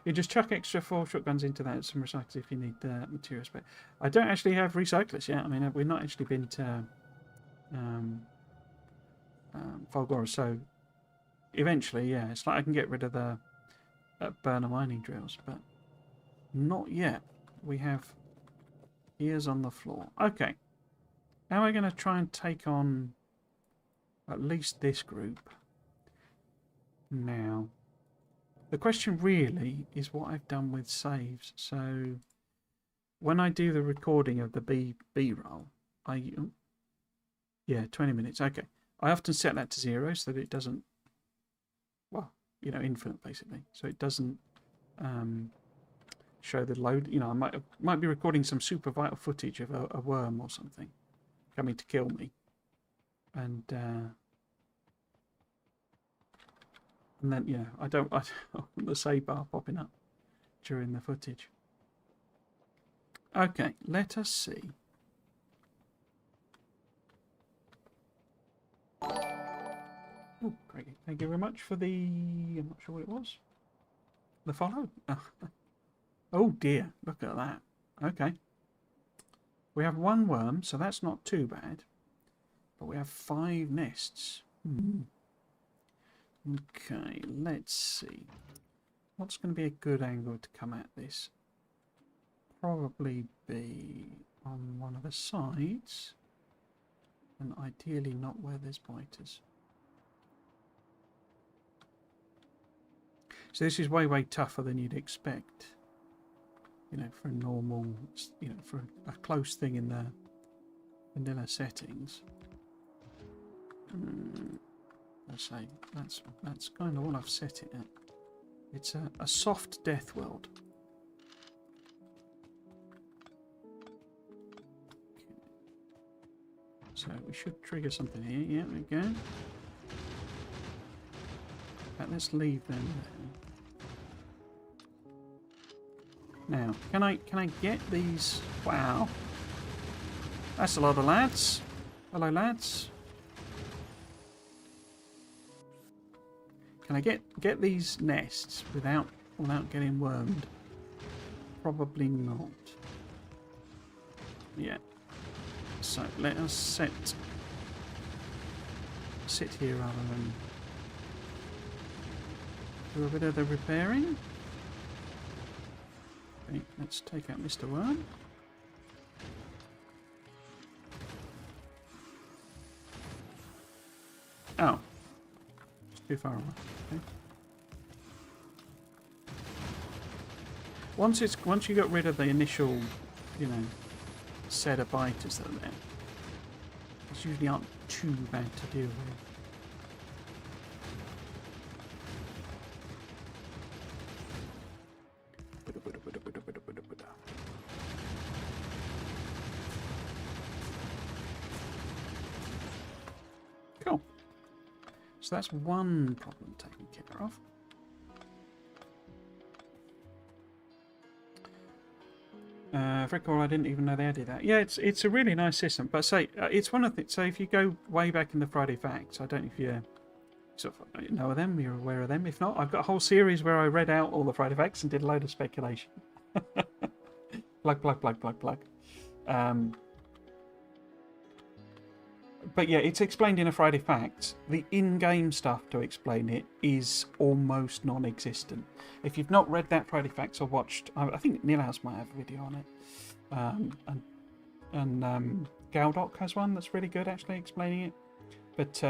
You just chuck extra 4 shotguns into that, some recyclers if you need materials. But I don't actually have recyclers yet. I mean, we've not actually been to Volgora, so eventually, yeah, it's like I can get rid of the burner mining drills, but not yet. We have ears on the floor. Okay, how am I going to try and take on at least this group now? The question really is what I've done with saves. So when I do the recording of the B-roll, yeah, 20 minutes. Okay, I often set that to 0 so that it doesn't, well, infinite basically. So it doesn't show the load. I might be recording some super vital footage of a worm or something coming to kill me, and And then, yeah, I don't want the save bar popping up during the footage. Okay, let us see. Oh, great. Thank you very much for the... I'm not sure what it was. The follow. Oh dear, look at that. Okay. We have one worm, so that's not too bad. But we have 5 nests. Okay, let's see. What's going to be a good angle to come at this? Probably be on one of the sides. And ideally not where there's biters. So this is way tougher than you'd expect. You know, for a normal, you know, for a close thing in the vanilla settings. Let's say that's kind of what I've set it at. It's a soft death world. Okay. So we should trigger something here. Yeah, there we go. In fact, let's leave them there. Now, can I get these? Wow, that's a lot of lads. Hello, lads. Can I get these nests without getting wormed? Probably not. Yeah. So let us sit here rather than do a bit of the repairing. Okay, let's take out Mr. Worm. Oh, it's too far away. Okay. Once you got rid of the initial, you know, set of biters that are there, these usually aren't too bad to deal with. Cool. So that's one problem taken care of. Very cool. I didn't even know they added that. Yeah, it's a really nice system. But say it's one of the. So if you go way back in the Friday Facts, I don't know if you sort of know of them. You're aware of them. If not, I've got a whole series where I read out all the Friday Facts and did a load of speculation. Plug. But yeah, it's explained in a Friday Facts. The in-game stuff to explain it is almost non-existent. If you've not read that Friday Facts or watched, I think Nilhouse might have a video on it, and Galdoc has one that's really good actually explaining it. But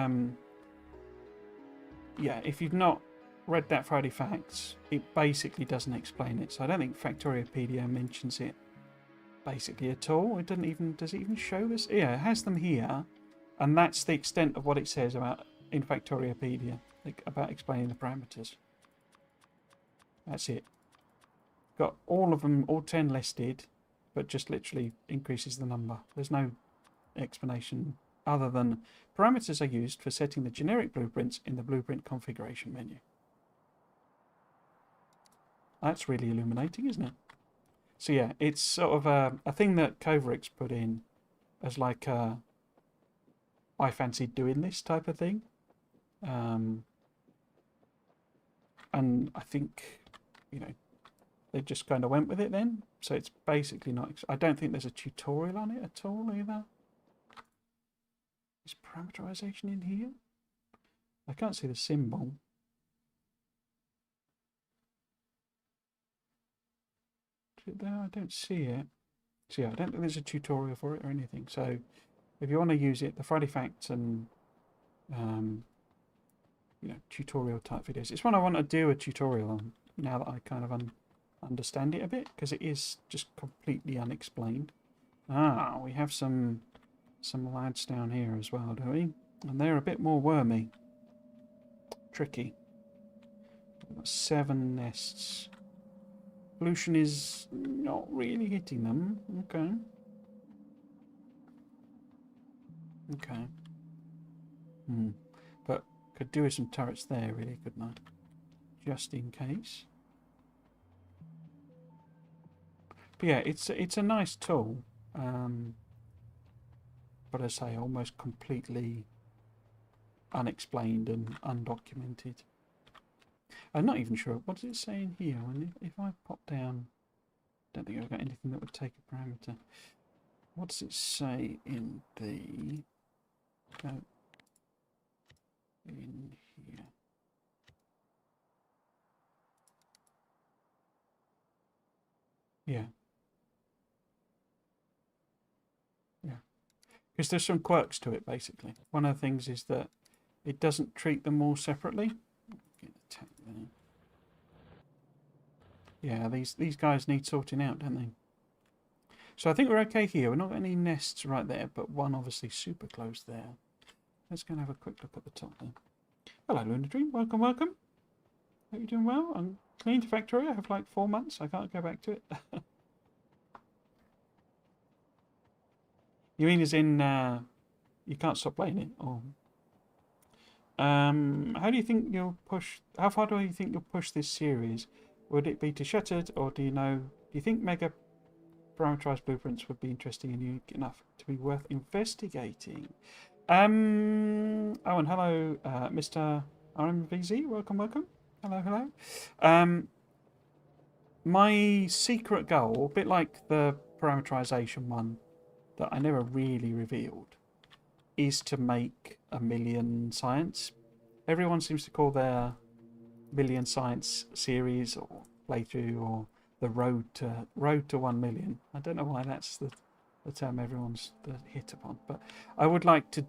yeah, if you've not read that Friday Facts, it basically doesn't explain it. So I don't think Factoriopedia mentions it basically at all. It doesn't even, does it even show us? Yeah, it has them here. And that's the extent of what it says about in Factoriopedia, like, about explaining the parameters. That's it. Got all of them, all 10 listed, but just literally increases the number. There's no explanation other than parameters are used for setting the generic blueprints in the blueprint configuration menu. That's really illuminating, isn't it? So yeah, it's sort of a thing that Coverix put in as like I fancied doing this type of thing. And I think, you know, they just kind of went with it then. So it's basically not... I don't think there's a tutorial on it at all either. Is parameterization in here? I can't see the symbol. Is it there? I don't see it. So yeah, I don't think there's a tutorial for it or anything. So if you want to use it, the Friday Facts and you know, tutorial type videos. It's one I want to do a tutorial on now that I kind of understand it a bit, because it is just completely unexplained. Ah, we have some lads down here as well, do we? And they're a bit more wormy. Tricky. We've got 7 nests. Pollution is not really hitting them. Okay. Okay. But Could do with some turrets there, really, couldn't I? Just in case. But yeah, it's a nice tool. But I say almost completely unexplained and undocumented. I'm not even sure. What does it say in here? If I pop down, don't think I've got anything that would take a parameter. What does it say in the... in here. Yeah. Yeah. Because there's some quirks to it, basically. One of the things is that it doesn't treat them all separately. Get attacked there. Yeah, these guys need sorting out, don't they? So I think we're okay here. We're not got any nests right there, but one obviously super close there. Let's go and have a quick look at the top there. Hello, Lunar Dream. Welcome, welcome. Hope you're doing well. I'm cleaned Factorio. I have like 4 months. I can't go back to it. You mean as in you can't stop playing it? Or how do you think you'll push? How far do you think you'll push this series? Would it be to Shattered, or do you think Mega Parameterized Blueprints would be interesting and unique enough to be worth investigating? Oh, and hello, Mr. RMVZ. Welcome, welcome. Hello, hello. My secret goal, a bit like the parameterization one that I never really revealed, is to make 1,000,000 science. Everyone seems to call their 1,000,000 science series or playthrough or the road to 1,000,000. I don't know why that's the term everyone's hit upon, but I would like to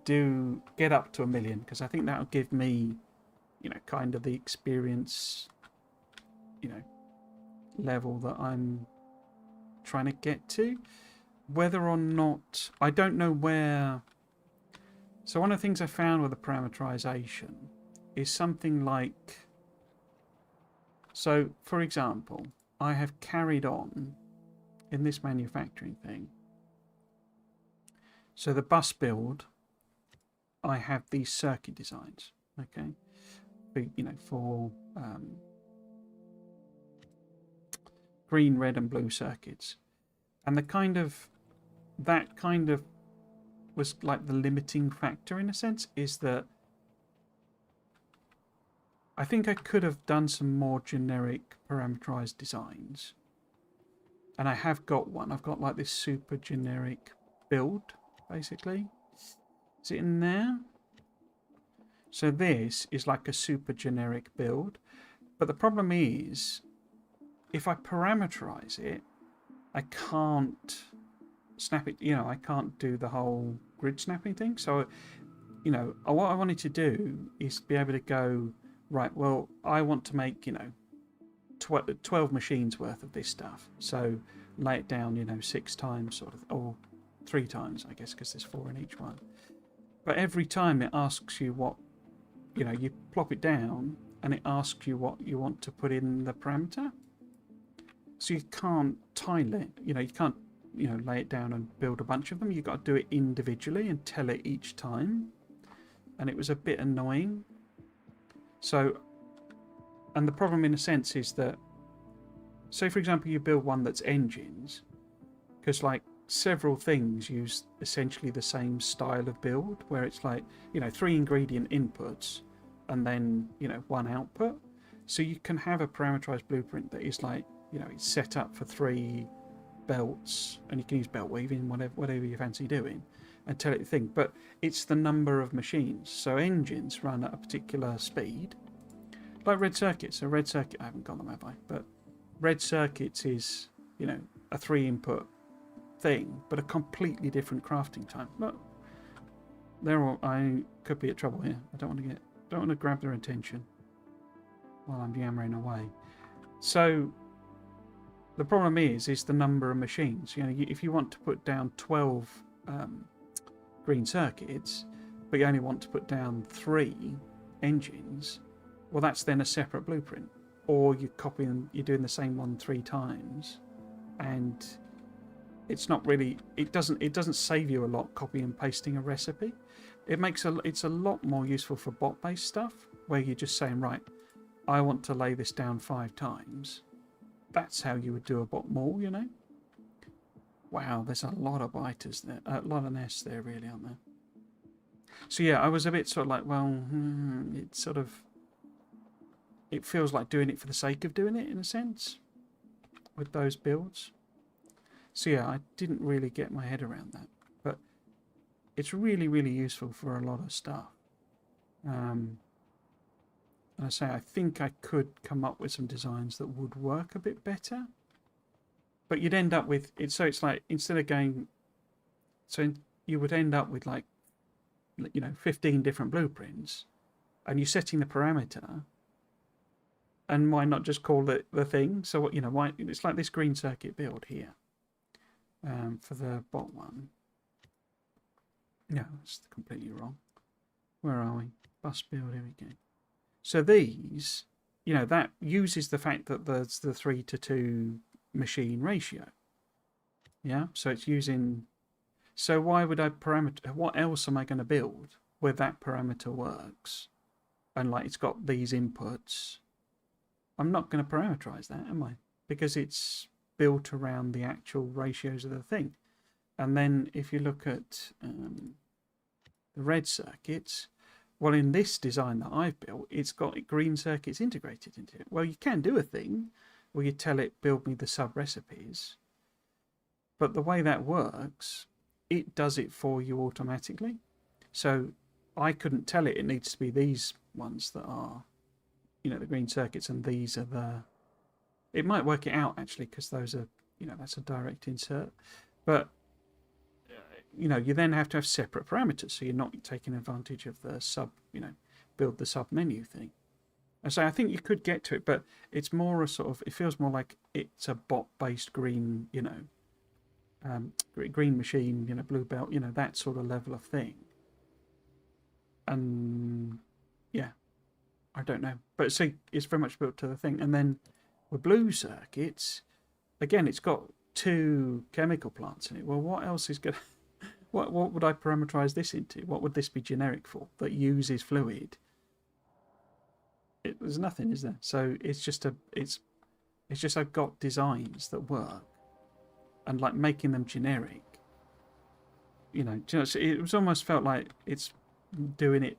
get up to 1,000,000 because I think that'll give me, kind of the experience, level that I'm trying to get to. Whether or not, I don't know where. So one of the things I found with the parameterization is something like, so for example, I have carried on in this manufacturing thing. So the bus build, I have these circuit designs, okay, for green, red, and blue circuits, and that kind of was like the limiting factor in a sense. Is that I think I could have done some more generic parameterized designs, and I have got one. I've got like this super generic build, basically. Is it in there? So this is like a super generic build, but the problem is, if I parameterize it, I can't snap it. I can't do the whole grid snapping thing. So, what I wanted to do is be able to go, right, well, I want to make, 12 machines worth of this stuff. So lay it down, 6 times sort of, or 3 times, I guess, because there's 4 in each one. But every time it asks you what, you plop it down and it asks you what you want to put in the parameter. So you can't tile it, you can't, lay it down and build a bunch of them. You've got to do it individually and tell it each time. And it was a bit annoying. So, and the problem in a sense is that, say for example, you build one that's engines, because like several things use essentially the same style of build, where it's like, 3 ingredient inputs and then, 1 output. So you can have a parameterized blueprint that is like, it's set up for 3 belts, and you can use belt weaving, whatever you fancy doing, and tell it to think. But it's the number of machines. So engines run at a particular speed, like red circuits. So red circuit, I haven't got them, have I? But red circuits is, a 3 input thing, but a completely different crafting time. Look, I could be at trouble here. I don't want to grab their attention while I'm yammering away. So the problem is the number of machines. If you want to put down 12 green circuits, but you only want to put down 3 engines, well, that's then a separate blueprint. Or you're doing the same one 3 times, and it's not really. It doesn't save you a lot copying and pasting a recipe. it's a lot more useful for bot-based stuff, where you're just saying, right, I want to lay this down 5 times. That's how you would do a bot more, you know? Wow, there's a lot of biters there, a lot of nests there, really, aren't there? So yeah, I was a bit sort of like, well, it's sort of, it feels like doing it for the sake of doing it, in a sense, with those builds. So yeah, I didn't really get my head around that, but it's really, really useful for a lot of stuff. And I say, I think I could come up with some designs that would work a bit better, but you'd end up with it. So it's like, instead of going, so you would end up with like, 15 different blueprints, and you're setting the parameter. And why not just call it the thing? So what, why it's like this green circuit build here, for the bot one. No, it's completely wrong. Where are we? Bus build, here we go. So these, that uses the fact that there's the 3:2 machine ratio. Yeah, so it's using. So why would I parameter? What else am I going to build where that parameter works? And like it's got these inputs. I'm not going to parameterize that, am I? Because it's built around the actual ratios of the thing. And then if you look at the red circuits, well, in this design that I've built, it's got green circuits integrated into it. Well, you can do a thing where you tell it, build me the sub-recipes. But the way that works, it does it for you automatically. So I couldn't tell it needs to be these ones that are, the green circuits, and these are the... It might work it out, actually, because those are, that's a direct insert. But, you then have to have separate parameters, so you're not taking advantage of the sub, build the sub menu thing. And so I think you could get to it, but it's more a sort of... It feels more like it's a bot-based green, green machine, blue belt, that sort of level of thing. And yeah, I don't know, but see, it's very much built to the thing. And then with blue circuits, again, it's got 2 chemical plants in it. Well, what else is going to... What would I parameterize this into? What would this be generic for that uses fluid? There's nothing, is there? So it's just I've got designs that work, and like making them generic. It was almost felt like it's doing it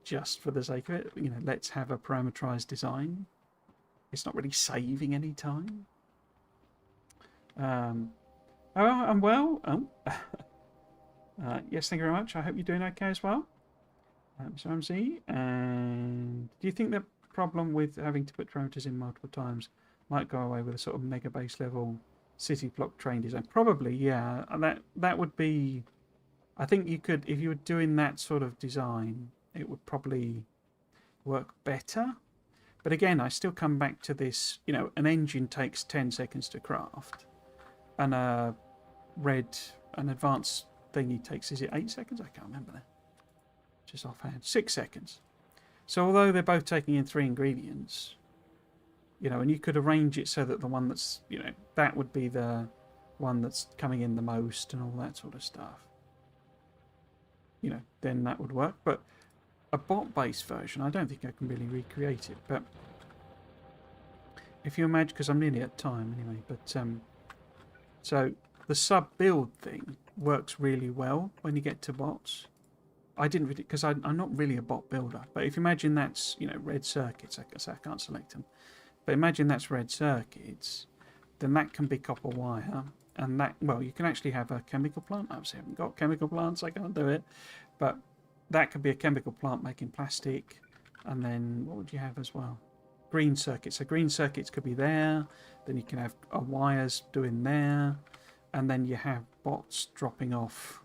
just for the sake of it. Let's have a parameterized design. It's not really saving any time. I'm well. Yes, thank you very much. I hope you're doing okay as well. So MC, and do you think the problem with having to put parameters in multiple times might go away with a sort of mega base level city block train design? Probably, yeah. And that would be... I think you could, if you were doing that sort of design, it would probably work better. But again, I still come back to this, an engine takes 10 seconds to craft, and an advanced thingy takes, is it 8 seconds? I can't remember that. Just offhand. 6 seconds. So although they're both taking in 3 ingredients, and you could arrange it so that the one that's, that would be the one that's coming in the most and all that sort of stuff. Then that would work. But a bot-based version, I don't think I can really recreate it. But if you imagine, because I'm nearly at time anyway, but so the sub-build thing works really well when you get to bots. I didn't really, because I'm not really a bot builder. But if you imagine that's, red circuits, I can't select them. But imagine that's red circuits, then that can be copper wire. And that, well, you can actually have a chemical plant. Obviously, I haven't got chemical plants, I can't do it. But that could be a chemical plant making plastic. And then what would you have as well? Green circuits. So green circuits could be there. Then you can have wires doing there. And then you have bots dropping off,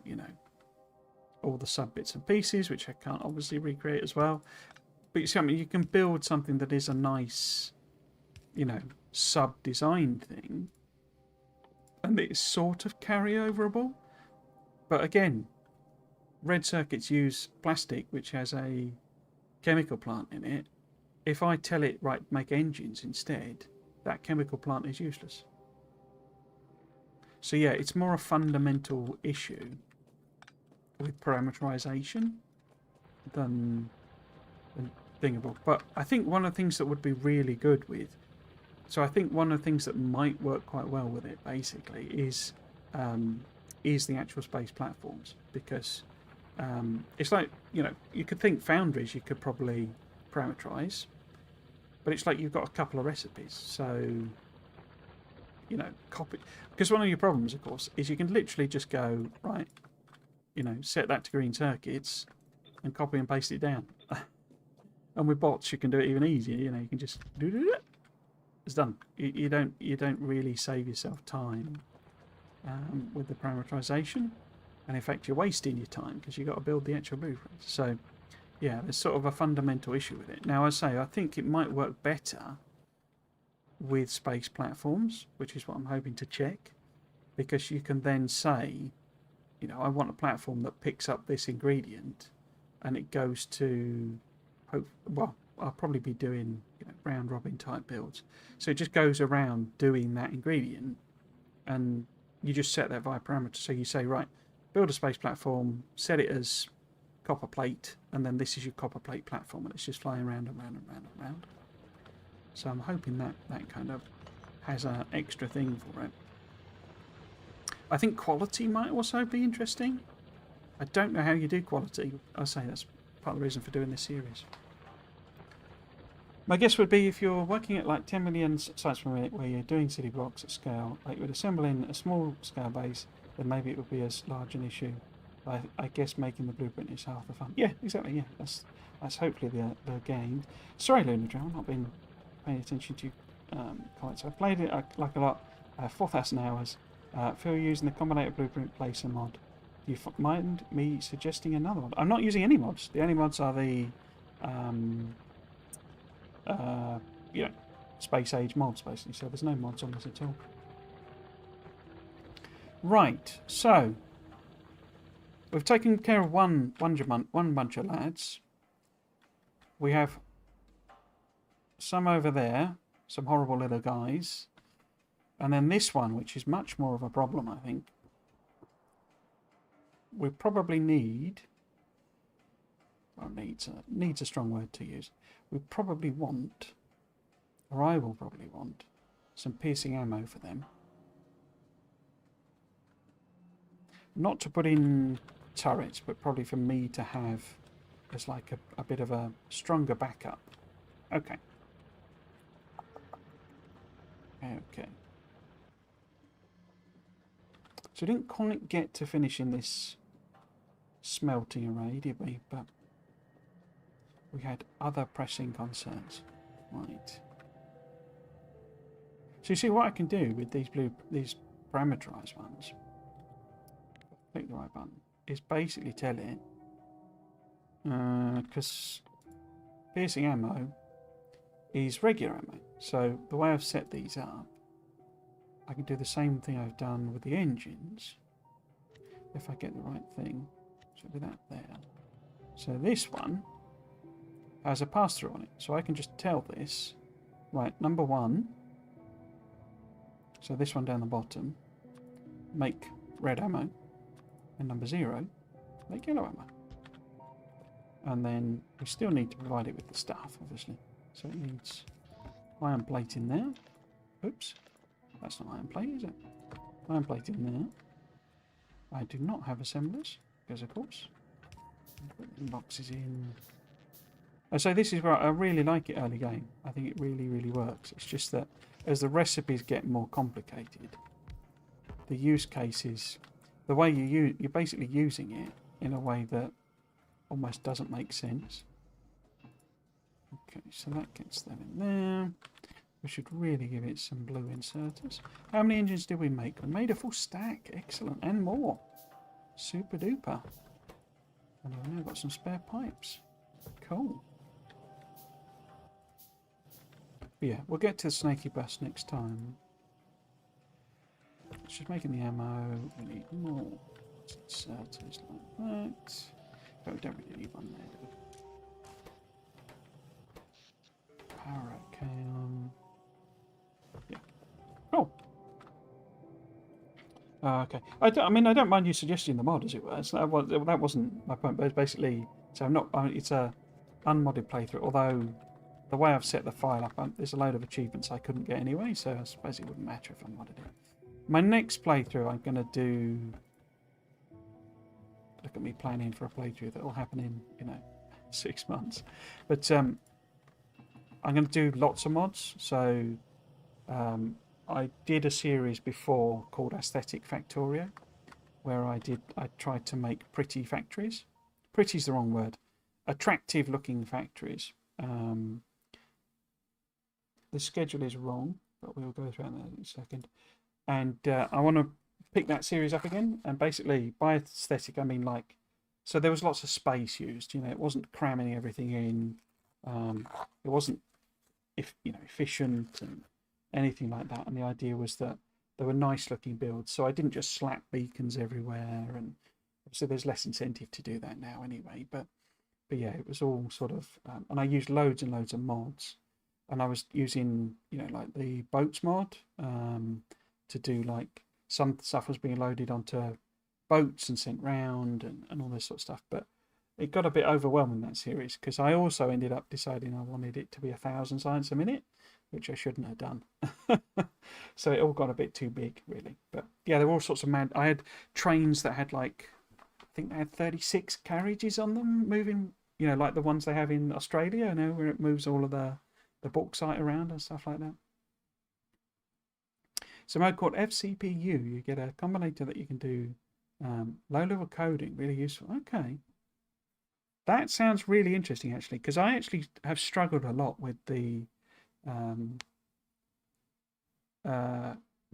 all the sub bits and pieces, which I can't obviously recreate as well. But you see, you can build something that is a nice, sub design thing. And it's sort of carry-overable. But again, red circuits use plastic, which has a chemical plant in it. If I tell it, right, make engines instead, that chemical plant is useless. So yeah, it's more a fundamental issue with parameterization than Thingable. But I think one of the things that would be really good with, so I think one of the things that might work quite well with it basically is the actual space platforms, because it's like, you know, you could think foundries you could probably parameterize, but it's like you've got a couple of recipes, so you know, copy, because one of your problems of course is you can literally just go right, you know, set that to green circuits and copy and paste it down. And with bots you can do it even easier, you know, you can just do it. It's done. You don't really save yourself time with the parameterization, and in fact you're wasting your time because you've got to build the actual blueprints. So yeah, there's sort of a fundamental issue with it. Now, I say I think it might work better with space platforms, which is what I'm hoping to check, because you can then say, you know, I want a platform that picks up this ingredient and it goes to, well, I'll probably be doing, you know, round robin type builds. So it just goes around doing that ingredient, and you just set that via parameter. So you say, right, build a space platform, set it as copper plate, and then this is your copper plate platform, and it's just flying around and round and round and round. So I'm hoping that that kind of has an extra thing for it. I think quality might also be interesting. I don't know how you do quality. I say that's part of the reason for doing this series. My guess would be if you're working at like 10 million sites per minute where you're doing city blocks at scale, like you would assemble in a small scale base, then maybe it would be as large an issue. I guess making the blueprint is half the fun. Yeah, exactly, yeah. That's hopefully the game. Sorry, Lunar Drill, I've not been paying attention to comments. I've played it like a lot, 4,000 hours. Feel using the Combinator Blueprint Placer mod. Do you mind me suggesting another one? I'm not using any mods. The only mods are the you know, space age mods basically, so there's no mods on this at all. Right, so we've taken care of one bunch of lads. We have some over there, some horrible little guys, and then this one, which is much more of a problem, I think. We probably need, well, needs a strong word to use. We probably want, or I will probably want, some piercing ammo for them. Not to put in turrets, but probably for me to have as like a bit of a stronger backup. Okay. Okay. So we didn't quite get to finishing this smelting array, did we? But we had other pressing concerns. Right. So you see what I can do with these parameterized ones, click the right button, is basically tell it, because piercing ammo is regular ammo. So the way I've set these up, I can do the same thing I've done with the engines, if I get the right thing. So do that there. So this one has a pass-through on it, so I can just tell this, right, number 1, so this one down the bottom, make red ammo, and number 0, make yellow ammo. And then we still need to provide it with the stuff, obviously. So it needs iron plate in there. Oops, that's not iron plate, is it? Iron plate in there. I do not have assemblers, because of course. Put the boxes in. So this is where I really like it early game. I think it really, really works. It's just that as the recipes get more complicated, the use cases, the way you're basically using it in a way that almost doesn't make sense. Okay, so that gets them in there. We should really give it some blue inserters. How many engines did we make? We made a full stack. Excellent. And more. Super duper. And we've now got some spare pipes. Cool. But yeah, we'll get to the snaky bus next time. It's just making the ammo. We need more inserters like that. But we don't really need one there, do we? Power cam. Yeah. Cool. Okay. I mean, I don't mind you suggesting the mod, as it were. So that wasn't my point, but it's basically So I'm not. It's a unmodded playthrough. Although the way I've set the file up, there's a load of achievements I couldn't get anyway. So I suppose it wouldn't matter if I modded it. My next playthrough, I'm going to do. Look at me planning for a playthrough that will happen in 6 months, but I'm going to do lots of mods. So I did a series before called Aesthetic Factorio, where I tried to make pretty factories. Pretty is the wrong word. Attractive looking factories. The schedule is wrong, but we'll go through that in a second. And I want to pick that series up again. And basically, by aesthetic, I mean like, so there was lots of space used. It wasn't cramming everything in. It wasn't, efficient and anything like that. And the idea was that there were nice looking builds. So I didn't just slap beacons everywhere. And obviously, there's less incentive to do that now anyway. But yeah, it was all sort of, and I used loads and loads of mods. And I was using, like the boats mod to do like some stuff was being loaded onto boats and sent round and all this sort of stuff. But it got a bit overwhelming, that series, because I also ended up deciding I wanted it to be 1,000 science a minute, which I shouldn't have done. So it all got a bit too big, really. But yeah, there were all sorts of mad. I had trains that had I think they had 36 carriages on them moving, like the ones they have in Australia, where it moves all of the bauxite around and stuff like that. So mode called FCPU, you get a combinator that you can do low-level coding, really useful. Okay. That sounds really interesting, actually, because I actually have struggled a lot with the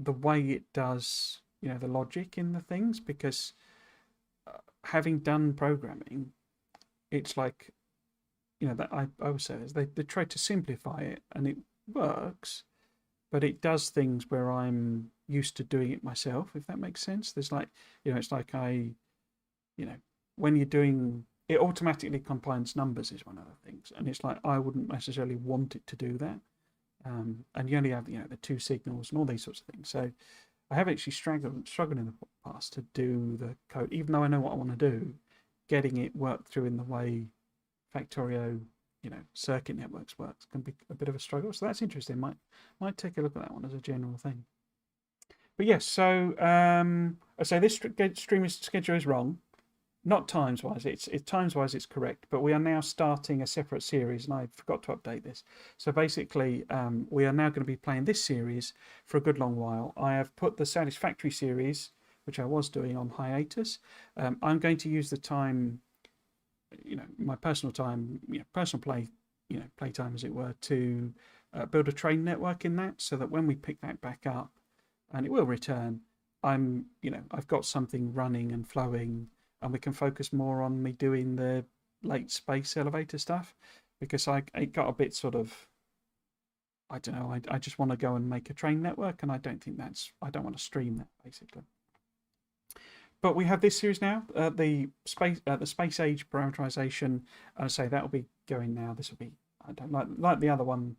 way it does, the logic in the things, because having done programming, it's like, that I always say is they try to simplify it, and it works, but it does things where I'm used to doing it myself, if that makes sense. There's like, it's like when you're doing it, automatically combines numbers is one of the things, and it's like I wouldn't necessarily want it to do that. And you only have the two signals and all these sorts of things. So I have actually struggled in the past to do the code, even though I know what I want to do. Getting it worked through in the way Factorio, circuit networks works can be a bit of a struggle. So that's interesting. Might take a look at that one as a general thing. But yes, so I say this stream schedule is wrong. Not times wise, it's times wise it's correct, but we are now starting a separate series, and I forgot to update this. So basically, we are now going to be playing this series for a good long while. I have put the Satisfactory series, which I was doing, on hiatus. I'm going to use the time, my personal time, personal play time, as it were, to build a train network in that, so that when we pick that back up, and it will return, I've got something running and flowing. And we can focus more on me doing the late space elevator stuff, because it got a bit sort of, I don't know, I just want to go and make a train network, and I don't want to stream that, basically. But we have this series now, the space age parameterization. I say that will be going now. This will be, I don't like the other one.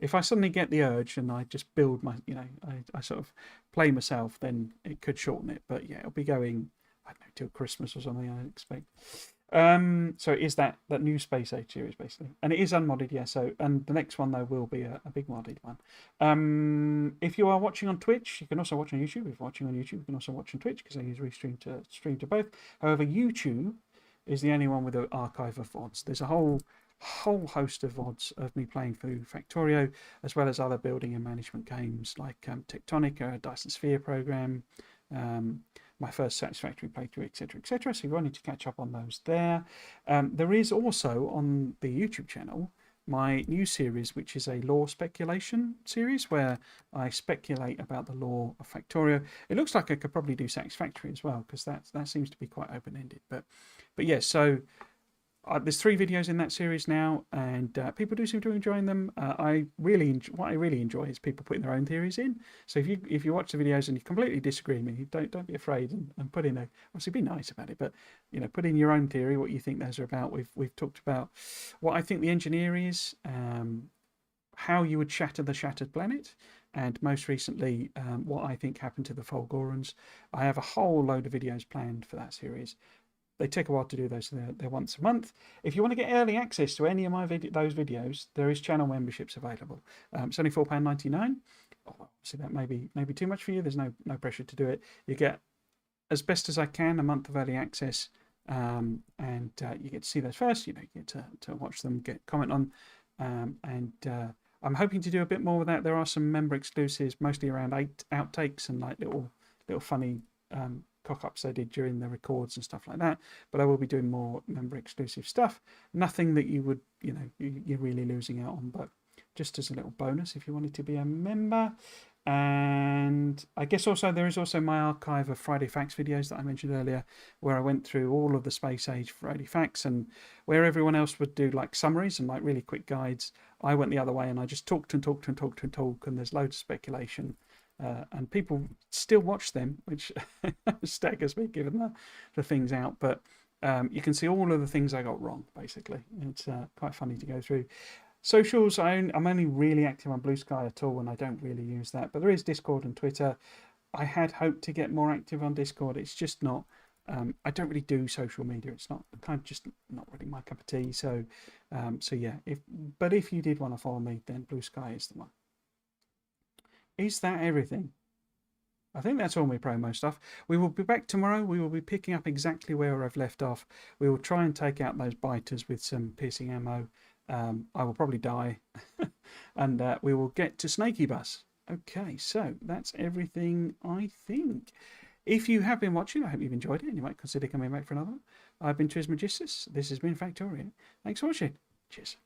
If I suddenly get the urge and I just build my, I sort of play myself, then it could shorten it. But yeah, it'll be going, I don't know, till Christmas or something, I expect. So it is that new Space Age series, basically. And it is unmodded, yeah. So, and the next one, though, will be a big modded one. If you are watching on Twitch, you can also watch on YouTube. If you're watching on YouTube, you can also watch on Twitch, because I use Restream to stream to both. However, YouTube is the only one with an archive of VODs. There's a whole host of VODs of me playing through Factorio, as well as other building and management games like Tectonica, Dyson Sphere program, my first Satisfactory playthrough, etc., etc. So if you wanted to catch up on those there. There is also on the YouTube channel my new series, which is a lore speculation series, where I speculate about the lore of Factorio. It looks like I could probably do Satisfactory as well, because that seems to be quite open-ended. But yeah, so there's 3 videos in that series now, and people do seem to be enjoying them. What I really enjoy is people putting their own theories in. So if you watch the videos and you completely disagree with me, don't be afraid and put in obviously be nice about it, but put in your own theory, what you think those are about. We've talked about what I think the engineer is, how you would shatter the shattered planet, and most recently what I think happened to the Fulgurans. I have a whole load of videos planned for that series. they take a while to do those, so they're once a month. If you want to get early access to any of my those videos, there is channel memberships available. It's only £4.99. Obviously, that may be too much for you. There's no pressure to do it. You get, as best as I can, a month of early access, and you get to see those first. You get to watch them, comment on, and I'm hoping to do a bit more with that. There are some member exclusives, mostly around outtakes and like little funny cock-ups I did during the records and stuff like that. But I will be doing more member exclusive stuff. Nothing that you would, you're really losing out on, but just as a little bonus if you wanted to be a member. And I guess also there is also my archive of Friday Facts videos that I mentioned earlier, where I went through all of the space age Friday Facts, and where everyone else would do like summaries and like really quick guides, I went the other way and I just talked, and there's loads of speculation, and people still watch them, which staggers me given the things out. But you can see all of the things I got wrong, basically. It's quite funny to go through. Socials, I'm only really active on Blue Sky at all, and I don't really use that. But there is Discord and Twitter. I had hoped to get more active on Discord. It's just not. I don't really do social media. It's not kind of just not really my cup of tea. So yeah. If you did want to follow me, then Blue Sky is the one. Is that everything? I think that's all my promo stuff. We will be back tomorrow. We will be picking up exactly where I've left off. We will try and take out those biters with some piercing ammo. I will probably die. And we will get to Snaky Bus. Okay, so that's everything, I think. If you have been watching, I hope you've enjoyed it and you might consider coming back for another one. I've been Trismegistus. This has been Factorian. Thanks for watching. Cheers.